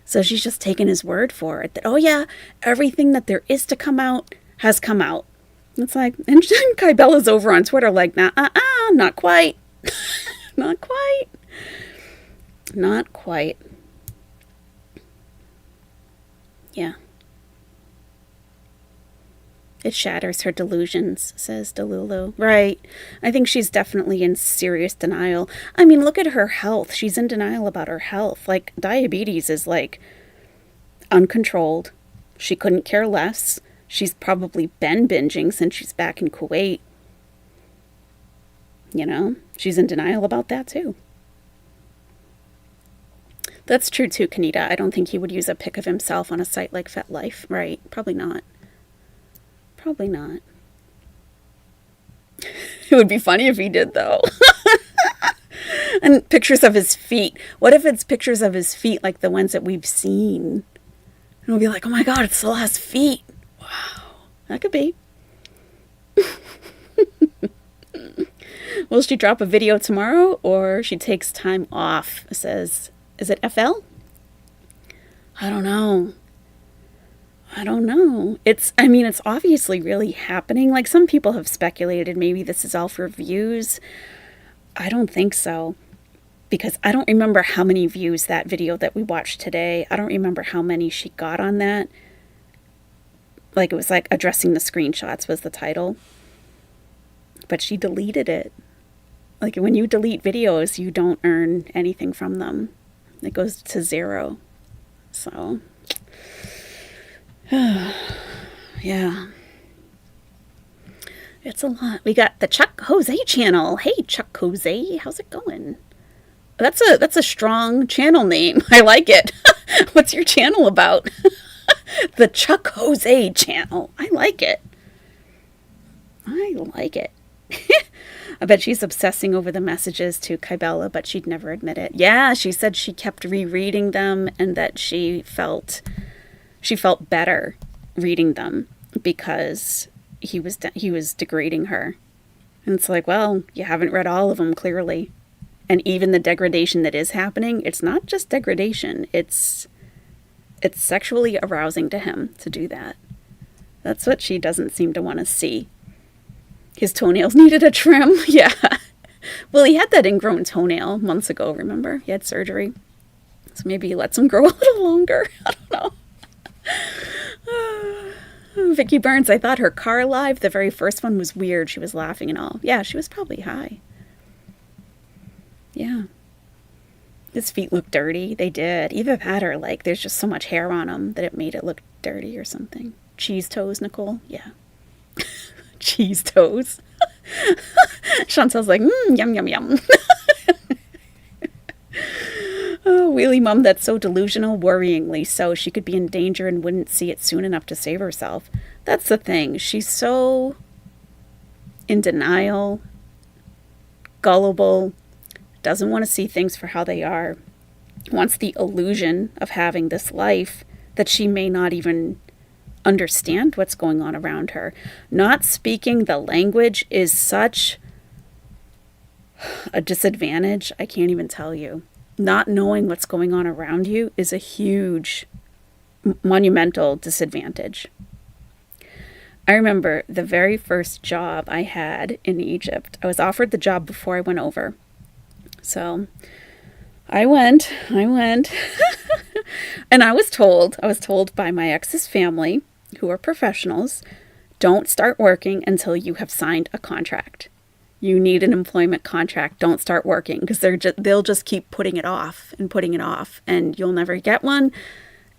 Speaker 1: So she's just taken his word for it that, oh yeah, everything that there is to come out has come out. It's like, and Kybella's over on Twitter like, not quite. Not quite. Not quite. Yeah. It shatters her delusions, says Delulu. Right. I think she's definitely in serious denial. I mean, look at her health. She's in denial about her health. Like, diabetes is, like, uncontrolled. She couldn't care less. She's probably been binging since she's back in Kuwait. You know? She's in denial about that, too. That's true, too, Kanita. I don't think he would use a pic of himself on a site like FetLife. Right. Probably not. Probably not. It would be funny if he did, though. And pictures of his feet. What if it's pictures of his feet like the ones that we've seen? And we'll be like, oh my God, it's Salah's feet. Wow. That could be. Will she drop a video tomorrow or she takes time off? It says, is it FL? I don't know. It's obviously really happening. Like, some people have speculated maybe this is all for views. I don't think so. Because I don't remember how many views that video that we watched today. I don't remember how many she got on that. Like, it was like addressing the screenshots was the title. But she deleted it. Like, when you delete videos, you don't earn anything from them. It goes to 0. So, yeah. It's a lot. We got the Chuck Jose channel. Hey, Chuck Jose, how's it going? That's a strong channel name. I like it. What's your channel about? The Chuck Jose channel. I like it. I bet she's obsessing over the messages to Kybella, but she'd never admit it. Yeah, she said she kept rereading them and that she felt better reading them because he was degrading her. And it's like, well, you haven't read all of them clearly. And even the degradation that is happening, it's not just degradation. It's sexually arousing to him to do that. That's what she doesn't seem to want to see. His toenails needed a trim. Yeah. Well, he had that ingrown toenail months ago, remember? He had surgery. So maybe he lets him grow a little longer. I don't know. Vicky Burns, I thought her car live, the very first one, was weird. She was laughing and all. Yeah, she was probably high. Yeah. His feet look dirty. They did. Either that or, like, there's just so much hair on them that it made it look dirty or something. Cheese toes, Nicole? Yeah. Cheese toes. Chantel's like, yum, yum, yum. Oh, wheelie mum, that's so delusional, worryingly so. She could be in danger and wouldn't see it soon enough to save herself. That's the thing. She's so in denial, gullible, doesn't want to see things for how they are, wants the illusion of having this life that she may not even understand what's going on around her. Not speaking the language is such a disadvantage. I can't even tell you. Not knowing what's going on around you is a huge, monumental disadvantage. I remember the very first job I had in Egypt. I was offered the job before I went over. So I went, and I was told by my ex's family, who are professionals, don't start working until you have signed a contract. You need an employment contract. Don't start working, because they'll just keep putting it off, and you'll never get one.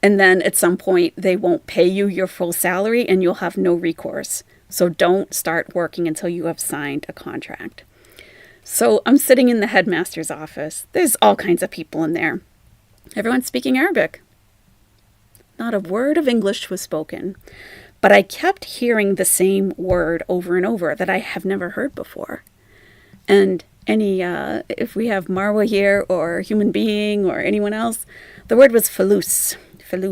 Speaker 1: And then at some point they won't pay you your full salary and you'll have no recourse. So don't start working until you have signed a contract. So I'm sitting in the headmaster's office. There's all kinds of people in there. Everyone's speaking Arabic. Not a word of English was spoken, but I kept hearing the same word over and over that I have never heard before. And if we have Marwa here or human being or anyone else, the word was falus. And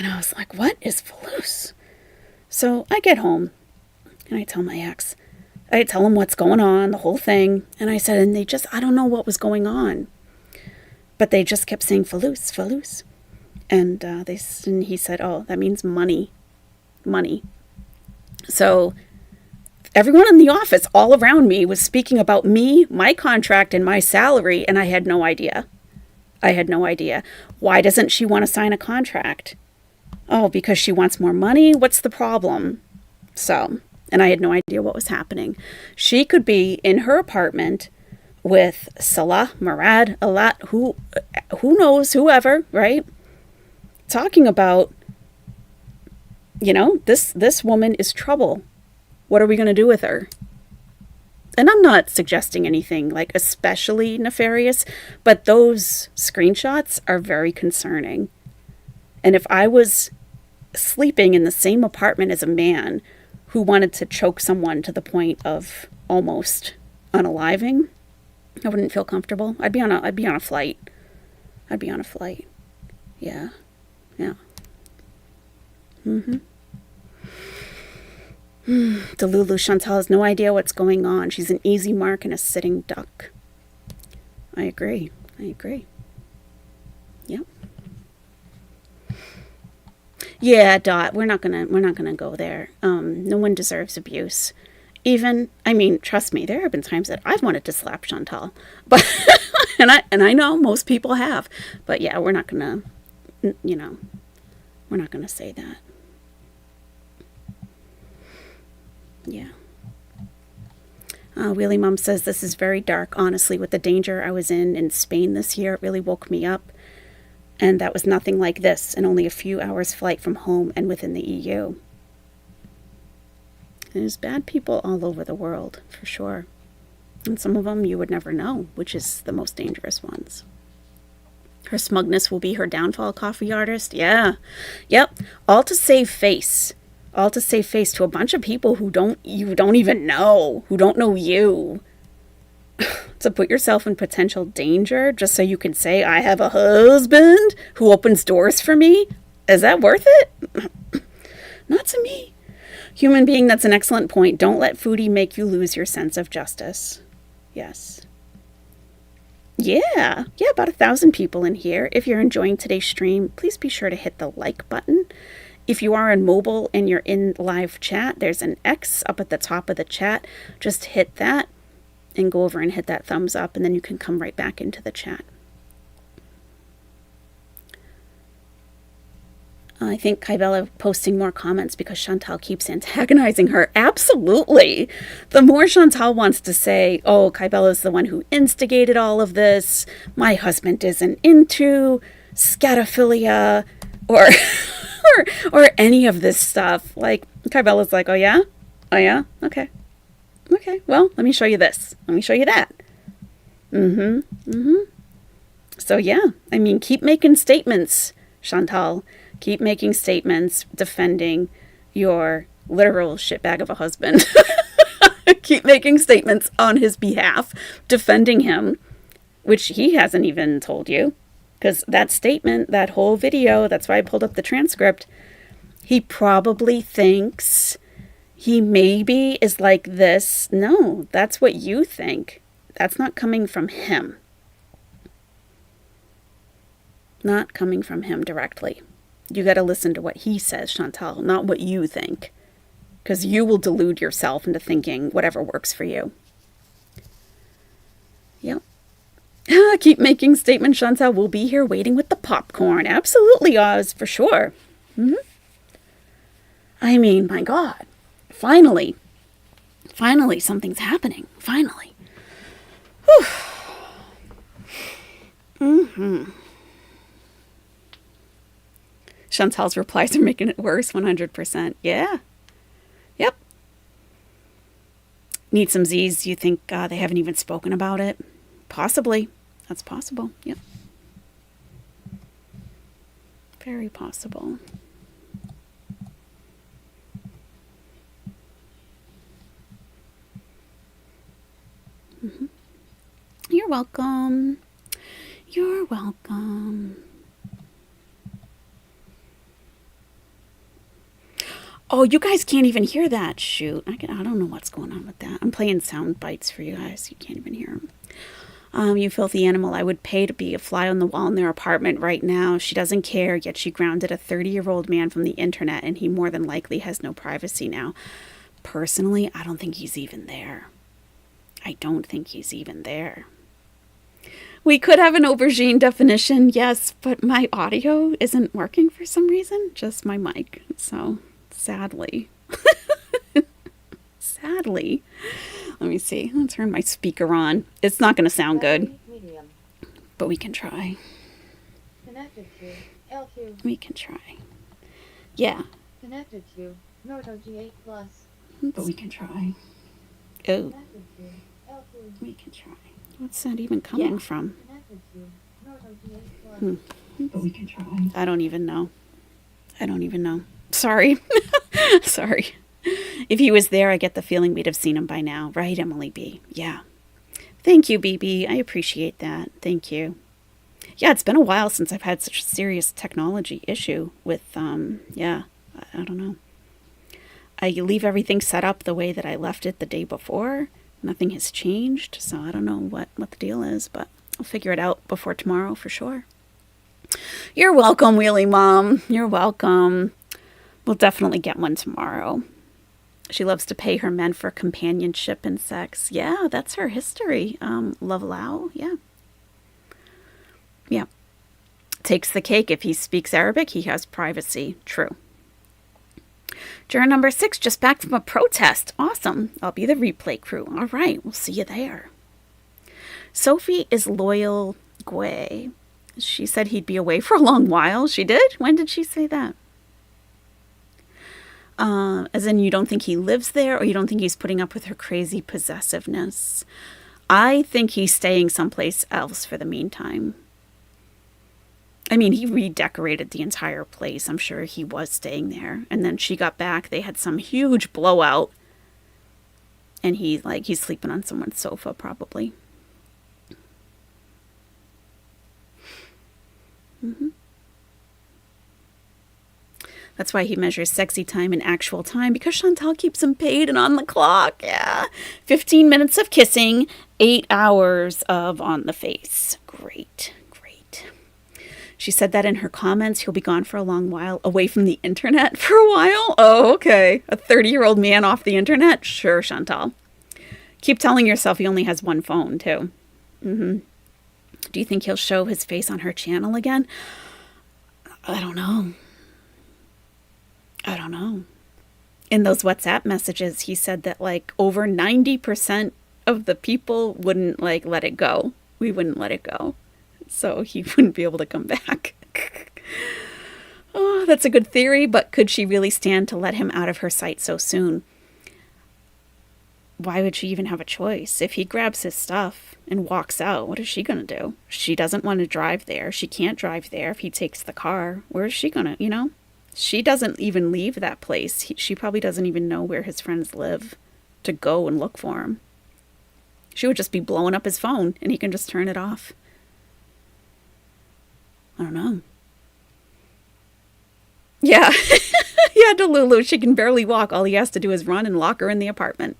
Speaker 1: I was like, what is falus? So I get home and I tell my ex, I tell him what's going on, the whole thing. And I said, and I don't know what was going on. But they just kept saying falus. And he said, oh, that means money. So everyone in the office all around me was speaking about me, my contract, and my salary. And I had no idea. Why doesn't she want to sign a contract? Oh, because she wants more money? What's the problem? And I had no idea what was happening. She could be in her apartment with Salah, Murad, Alat, who knows, whoever, right? Talking about, this woman is trouble. What are we going to do with her? And I'm not suggesting anything like especially nefarious, but those screenshots are very concerning. And if I was sleeping in the same apartment as a man who wanted to choke someone to the point of almost unaliving, I wouldn't feel comfortable. I'd be on a flight. Yeah. Delulu, Chantal has no idea what's going on. She's an easy mark and a sitting duck. I agree. Yep. Yeah, Dot, we're not gonna go there. No one deserves abuse. Trust me, there have been times that I've wanted to slap Chantal, but and I know most people have, but yeah, we're not gonna say that. Yeah. Wheelie Mom says, this is very dark, honestly, with the danger I was in Spain this year. It really woke me up. And that was nothing like this, and only a few hours flight from home and within the EU. There's bad people all over the world, for sure. And some of them you would never know, which is the most dangerous ones. Her smugness will be her downfall, coffee artist. Yeah. Yep. All to save face to a bunch of people you don't even know, who don't know you. To put yourself in potential danger just so you can say, I have a husband who opens doors for me. Is that worth it? Not to me. Human being, that's an excellent point. Don't let Foodie make you lose your sense of justice. Yes. Yeah, about 1,000 people in here. If you're enjoying today's stream, please be sure to hit the like button. If you are on mobile and you're in live chat, there's an X up at the top of the chat. Just hit that and go over and hit that thumbs up, and then you can come right back into the chat. I think Kybella posting more comments because Chantal keeps antagonizing her. Absolutely. The more Chantal wants to say, oh, Kybella's the one who instigated all of this, my husband isn't into scatophilia or or any of this stuff. Like, Kybella's like, oh yeah? Okay, well, let me show you this. Let me show you that. So yeah, I mean, keep making statements, Chantal. Keep making statements defending your literal shitbag of a husband. Keep making statements on his behalf, defending him, which he hasn't even told you. Because that statement, that whole video, that's why I pulled up the transcript, he probably thinks he maybe is like this. No, that's what you think. That's not coming from him. Not coming from him directly. You got to listen to what he says, Chantal, not what you think. Because you will delude yourself into thinking whatever works for you. Yep. Keep making statements, Chantal. We'll be here waiting with the popcorn. Absolutely, Oz, for sure. I mean, my God. Finally, something's happening. Finally. Whew. Chantal's replies are making it worse, 100%. Yeah. Yep. Need some Z's. You think they haven't even spoken about it? Possibly. That's possible. Yep. Very possible. You're welcome. You're welcome. Oh, you guys can't even hear that. Shoot. I don't know what's going on with that. I'm playing sound bites for you guys. You can't even hear them. You filthy animal. I would pay to be a fly on the wall in their apartment right now. She doesn't care, yet she grounded a 30-year-old man from the internet, and he more than likely has no privacy now. Personally, I don't think he's even there. We could have an aubergine definition, yes, but my audio isn't working for some reason. Just my mic. So... Sadly. Let me see. I'll turn my speaker on. It's not going to sound good.
Speaker 2: Medium.
Speaker 1: But we can try.
Speaker 2: Connected to L2.
Speaker 1: We can try. Yeah.
Speaker 2: Connected to Moto G8 Plus.
Speaker 1: But we can try. Oh.
Speaker 2: Connected to L2.
Speaker 1: We can try. What's that even coming from?
Speaker 2: Connected to Moto G8 Plus.
Speaker 1: But we can try. I don't even know. Sorry. Sorry. If he was there, I get the feeling we'd have seen him by now. Right, Emily B? Yeah. Thank you, BB. I appreciate that. Thank you. Yeah, it's been a while since I've had such a serious technology issue with, I don't know. I leave everything set up the way that I left it the day before. Nothing has changed, so I don't know what the deal is, but I'll figure it out before tomorrow for sure. You're welcome, Wheelie Mom. You're welcome. We'll definitely get one tomorrow. She loves to pay her men for companionship and sex. Yeah, that's her history. Love Lao, yeah. Yeah. Takes the cake. If he speaks Arabic, he has privacy. True. Juror number 6, just back from a protest. Awesome. I'll be the replay crew. All right, we'll see you there. Sophie is loyal Gway. She said he'd be away for a long while. She did? When did she say that? As in, you don't think he lives there, or you don't think he's putting up with her crazy possessiveness? I think he's staying someplace else for the meantime. I mean, he redecorated the entire place. I'm sure he was staying there. And then she got back. They had some huge blowout. And he's sleeping on someone's sofa, probably. That's why he measures sexy time in actual time, because Chantal keeps him paid and on the clock. Yeah. 15 minutes of kissing, 8 hours of on the face. Great. She said that in her comments, he'll be gone for a long while, away from the internet for a while. Oh, okay. A 30-year-old man off the internet? Sure, Chantal. Keep telling yourself he only has one phone, too. Do you think he'll show his face on her channel again? I don't know. In those WhatsApp messages, he said that like over 90% of the people wouldn't like let it go. We wouldn't let it go. So he wouldn't be able to come back. Oh, that's a good theory, but could she really stand to let him out of her sight so soon? Why would she even have a choice? If he grabs his stuff and walks out, what is she going to do? She doesn't want to drive there. She can't drive there if he takes the car. Where is she going to, She doesn't even leave that place. She probably doesn't even know where his friends live to go and look for him. She would just be blowing up his phone and he can just turn it off. I don't know. Yeah. Yeah, Delulu. She can barely walk. All he has to do is run and lock her in the apartment.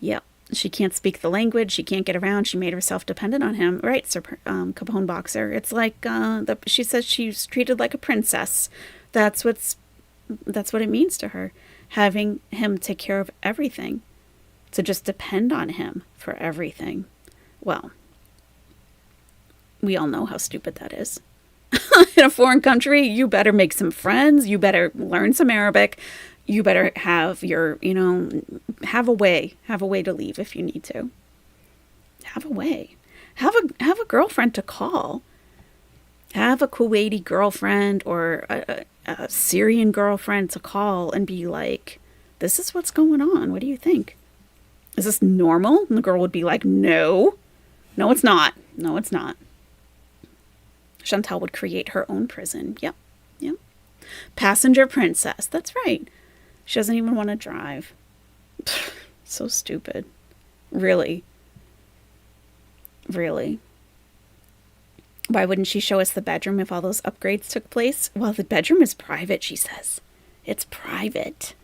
Speaker 1: Yep. She can't speak the language. She can't get around. She made herself dependent on him. Right, Sir Capone Boxer. It's like she says she's treated like a princess. That's what it means to her. Having him take care of everything. To just depend on him for everything. Well, we all know how stupid that is. In a foreign country, you better make some friends. You better learn some Arabic. You better have your, have a way to leave if you need to. Have a way. Have a girlfriend to call. Have a Kuwaiti girlfriend or a Syrian girlfriend to call and be like, this is what's going on. What do you think? Is this normal? And the girl would be like, no, it's not. No, it's not. Chantal would create her own prison. Yep. Passenger princess. That's right. She doesn't even want to drive. So stupid. Really. Why wouldn't she show us the bedroom if all those upgrades took place? Well, the bedroom is private, she says. It's private.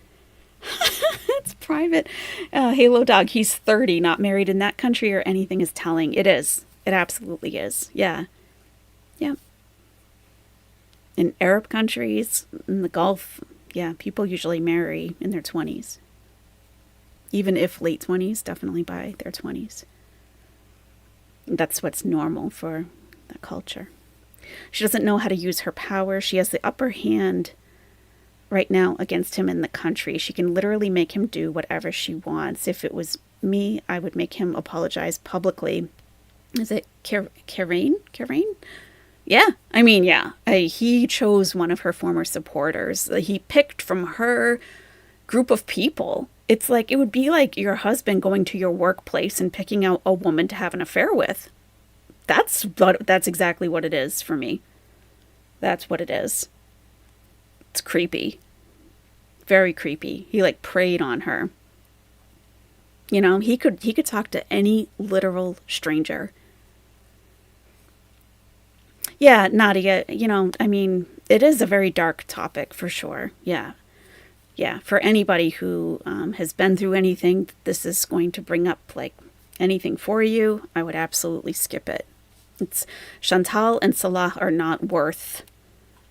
Speaker 1: It's private. Halo Dog, he's 30, not married in that country or anything is telling. It is. It absolutely is. Yeah. In Arab countries, in the Gulf, people usually marry in their 20s. Even if late 20s, definitely by their 20s. That's what's normal for that culture. She doesn't know how to use her power. She has the upper hand right now against him in the country. She can literally make him do whatever she wants. If it was me, I would make him apologize publicly. Is it Karen? Yeah. He chose one of her former supporters. He picked from her group of people. It's like, it would be like your husband going to your workplace and picking out a woman to have an affair with. That's exactly what it is for me. That's what it is. It's creepy. Very creepy. He preyed on her. He could talk to any literal stranger. Yeah, Nadia, it is a very dark topic for sure. Yeah. For anybody who has been through anything, this is going to bring up anything for you. I would absolutely skip it. It's Chantal and Salah are not worth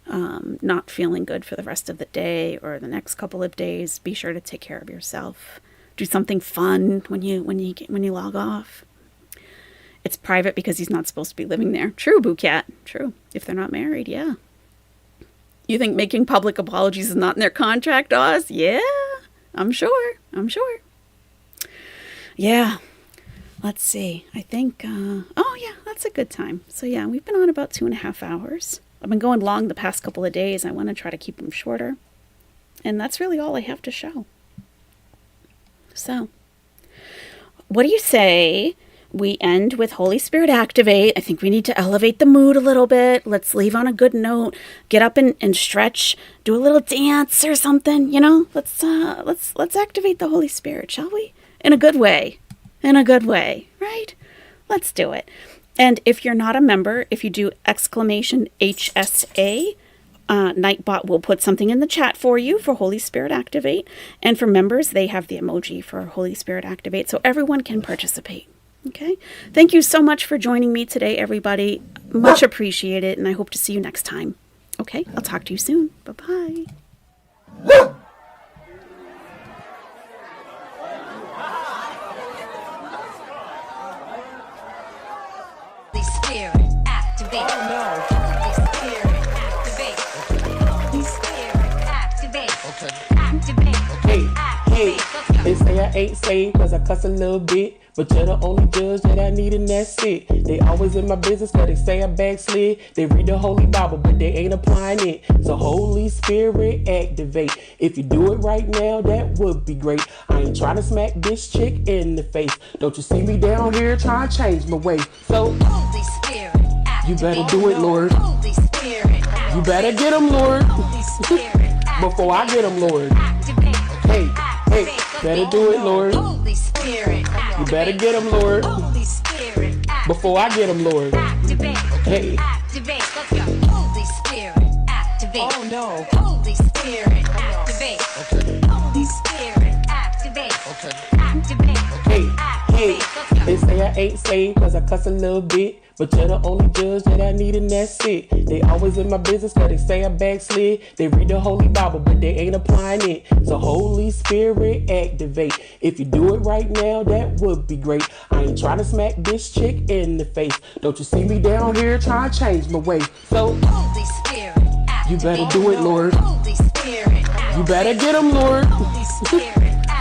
Speaker 1: not feeling good for the rest of the day or the next couple of days. Be sure to take care of yourself. Do something fun when you log off. It's private because he's not supposed to be living there. True, Boo Cat. True. If they're not married, yeah. You think making public apologies is not in their contract, Oz? Yeah, I'm sure. Yeah. Let's see. I think, that's a good time. So yeah, we've been on about 2.5 hours. I've been going long the past couple of days. I want to try to keep them shorter. And that's really all I have to show. So, what do you say we end with Holy Spirit Activate? I think we need to elevate the mood a little bit. Let's leave on a good note. Get up and stretch. Do a little dance or something, Let's activate the Holy Spirit, shall we? In a good way, right? Let's do it. And if you're not a member, if you do exclamation HSA, Nightbot will put something in the chat for you for Holy Spirit Activate. And for members, they have the emoji for Holy Spirit Activate, so everyone can participate. Okay? Thank you so much for joining me today, everybody. Much appreciated, and I hope to see you next time. Okay? I'll talk to you soon. Bye-bye.
Speaker 6: Holy Spirit, activate. Holy Spirit, activate. Holy Spirit, activate. Activate.
Speaker 5: Hey,
Speaker 6: Activate. Let's go.
Speaker 5: they say I ain't saved cause I cuss a little bit. But you're the only judge that I need and that's it. They always in my business cause they say I backslid. They read the Holy Bible but they ain't applying it. So Holy Spirit activate. If you do it right now, that would be great. I ain't trying to smack this chick in the face. Don't you see me down here trying to change my way? So
Speaker 6: Holy Spirit, activate.
Speaker 5: you better do it, Lord.
Speaker 6: Holy Spirit,
Speaker 5: You better get them, Lord.
Speaker 6: Holy Spirit,
Speaker 5: Before I get them, Lord.
Speaker 6: activate.
Speaker 5: Hey, hey,
Speaker 6: Activate.
Speaker 5: better do it, Lord.
Speaker 6: Holy Spirit,
Speaker 5: You better get them, Lord.
Speaker 6: Holy Spirit,
Speaker 5: Before I get them, Lord.
Speaker 6: activate.
Speaker 5: Hey.
Speaker 6: Activate. Let's go. Holy Spirit, activate. Oh no. Holy Spirit, activate. Holy Spirit, activate. Activate.
Speaker 5: Hey,
Speaker 6: Activate. Let's go.
Speaker 5: they say I ain't saved cause I cuss a little bit. But you're the only judge that I need and that's it. They always in my business cause they say I backslid. They read the Holy Bible but they ain't applying it. So Holy Spirit activate. If you do it right now, that would be great. I ain't trying to smack this chick in the face. Don't you see me down here trying to change my way? So
Speaker 6: Holy Spirit, activate.
Speaker 5: you better do it, Lord.
Speaker 6: Holy Spirit,
Speaker 5: You better get them, Lord.
Speaker 6: Holy Spirit,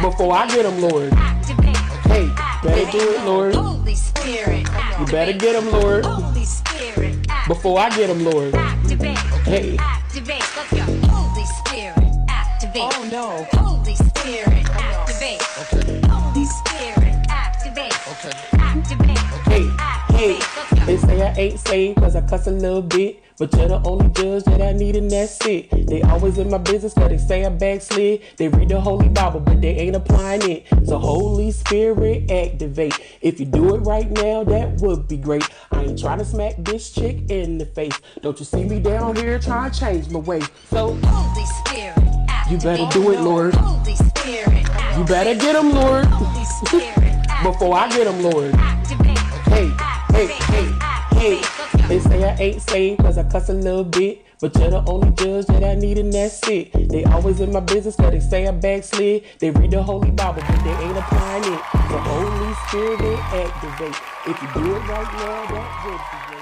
Speaker 5: Before I get them, Lord.
Speaker 6: activate.
Speaker 5: Hey, better do it, Lord.
Speaker 6: Holy Spirit,
Speaker 5: You better get them, Lord.
Speaker 6: Holy Spirit,
Speaker 5: Before I get them, Lord.
Speaker 6: activate.
Speaker 5: Hey.
Speaker 6: Activate. Let's go. Holy Spirit, activate. Oh no. Holy Spirit, activate. Holy Spirit, activate. Activate.
Speaker 5: Hey,
Speaker 6: Activate. Let's go.
Speaker 5: they say I ain't saved cause I cuss a little bit. But you're the only judge that I need and that's it. They always in my business cause they say I backslid. They read the Holy Bible but they ain't applying it. So Holy Spirit activate. If you do it right now, that would be great. I ain't trying to smack this chick in the face. Don't you see me down here trying to change my way? So
Speaker 6: Holy Spirit, activate.
Speaker 5: you better do it, Lord.
Speaker 6: Holy Spirit, activate.
Speaker 5: You better get them, Lord.
Speaker 6: Holy Spirit,
Speaker 5: Before I get them, Lord.
Speaker 6: activate.
Speaker 5: Hey, hey, hey, hey.
Speaker 6: Let's go.
Speaker 5: They say I ain't saved cause I cuss a little bit. But you're the only judge that I need and that's it. They always in my business cause they say I backslid. They read the Holy Bible but they ain't applying it. So Holy Spirit activate. If you do it right now, that would be great.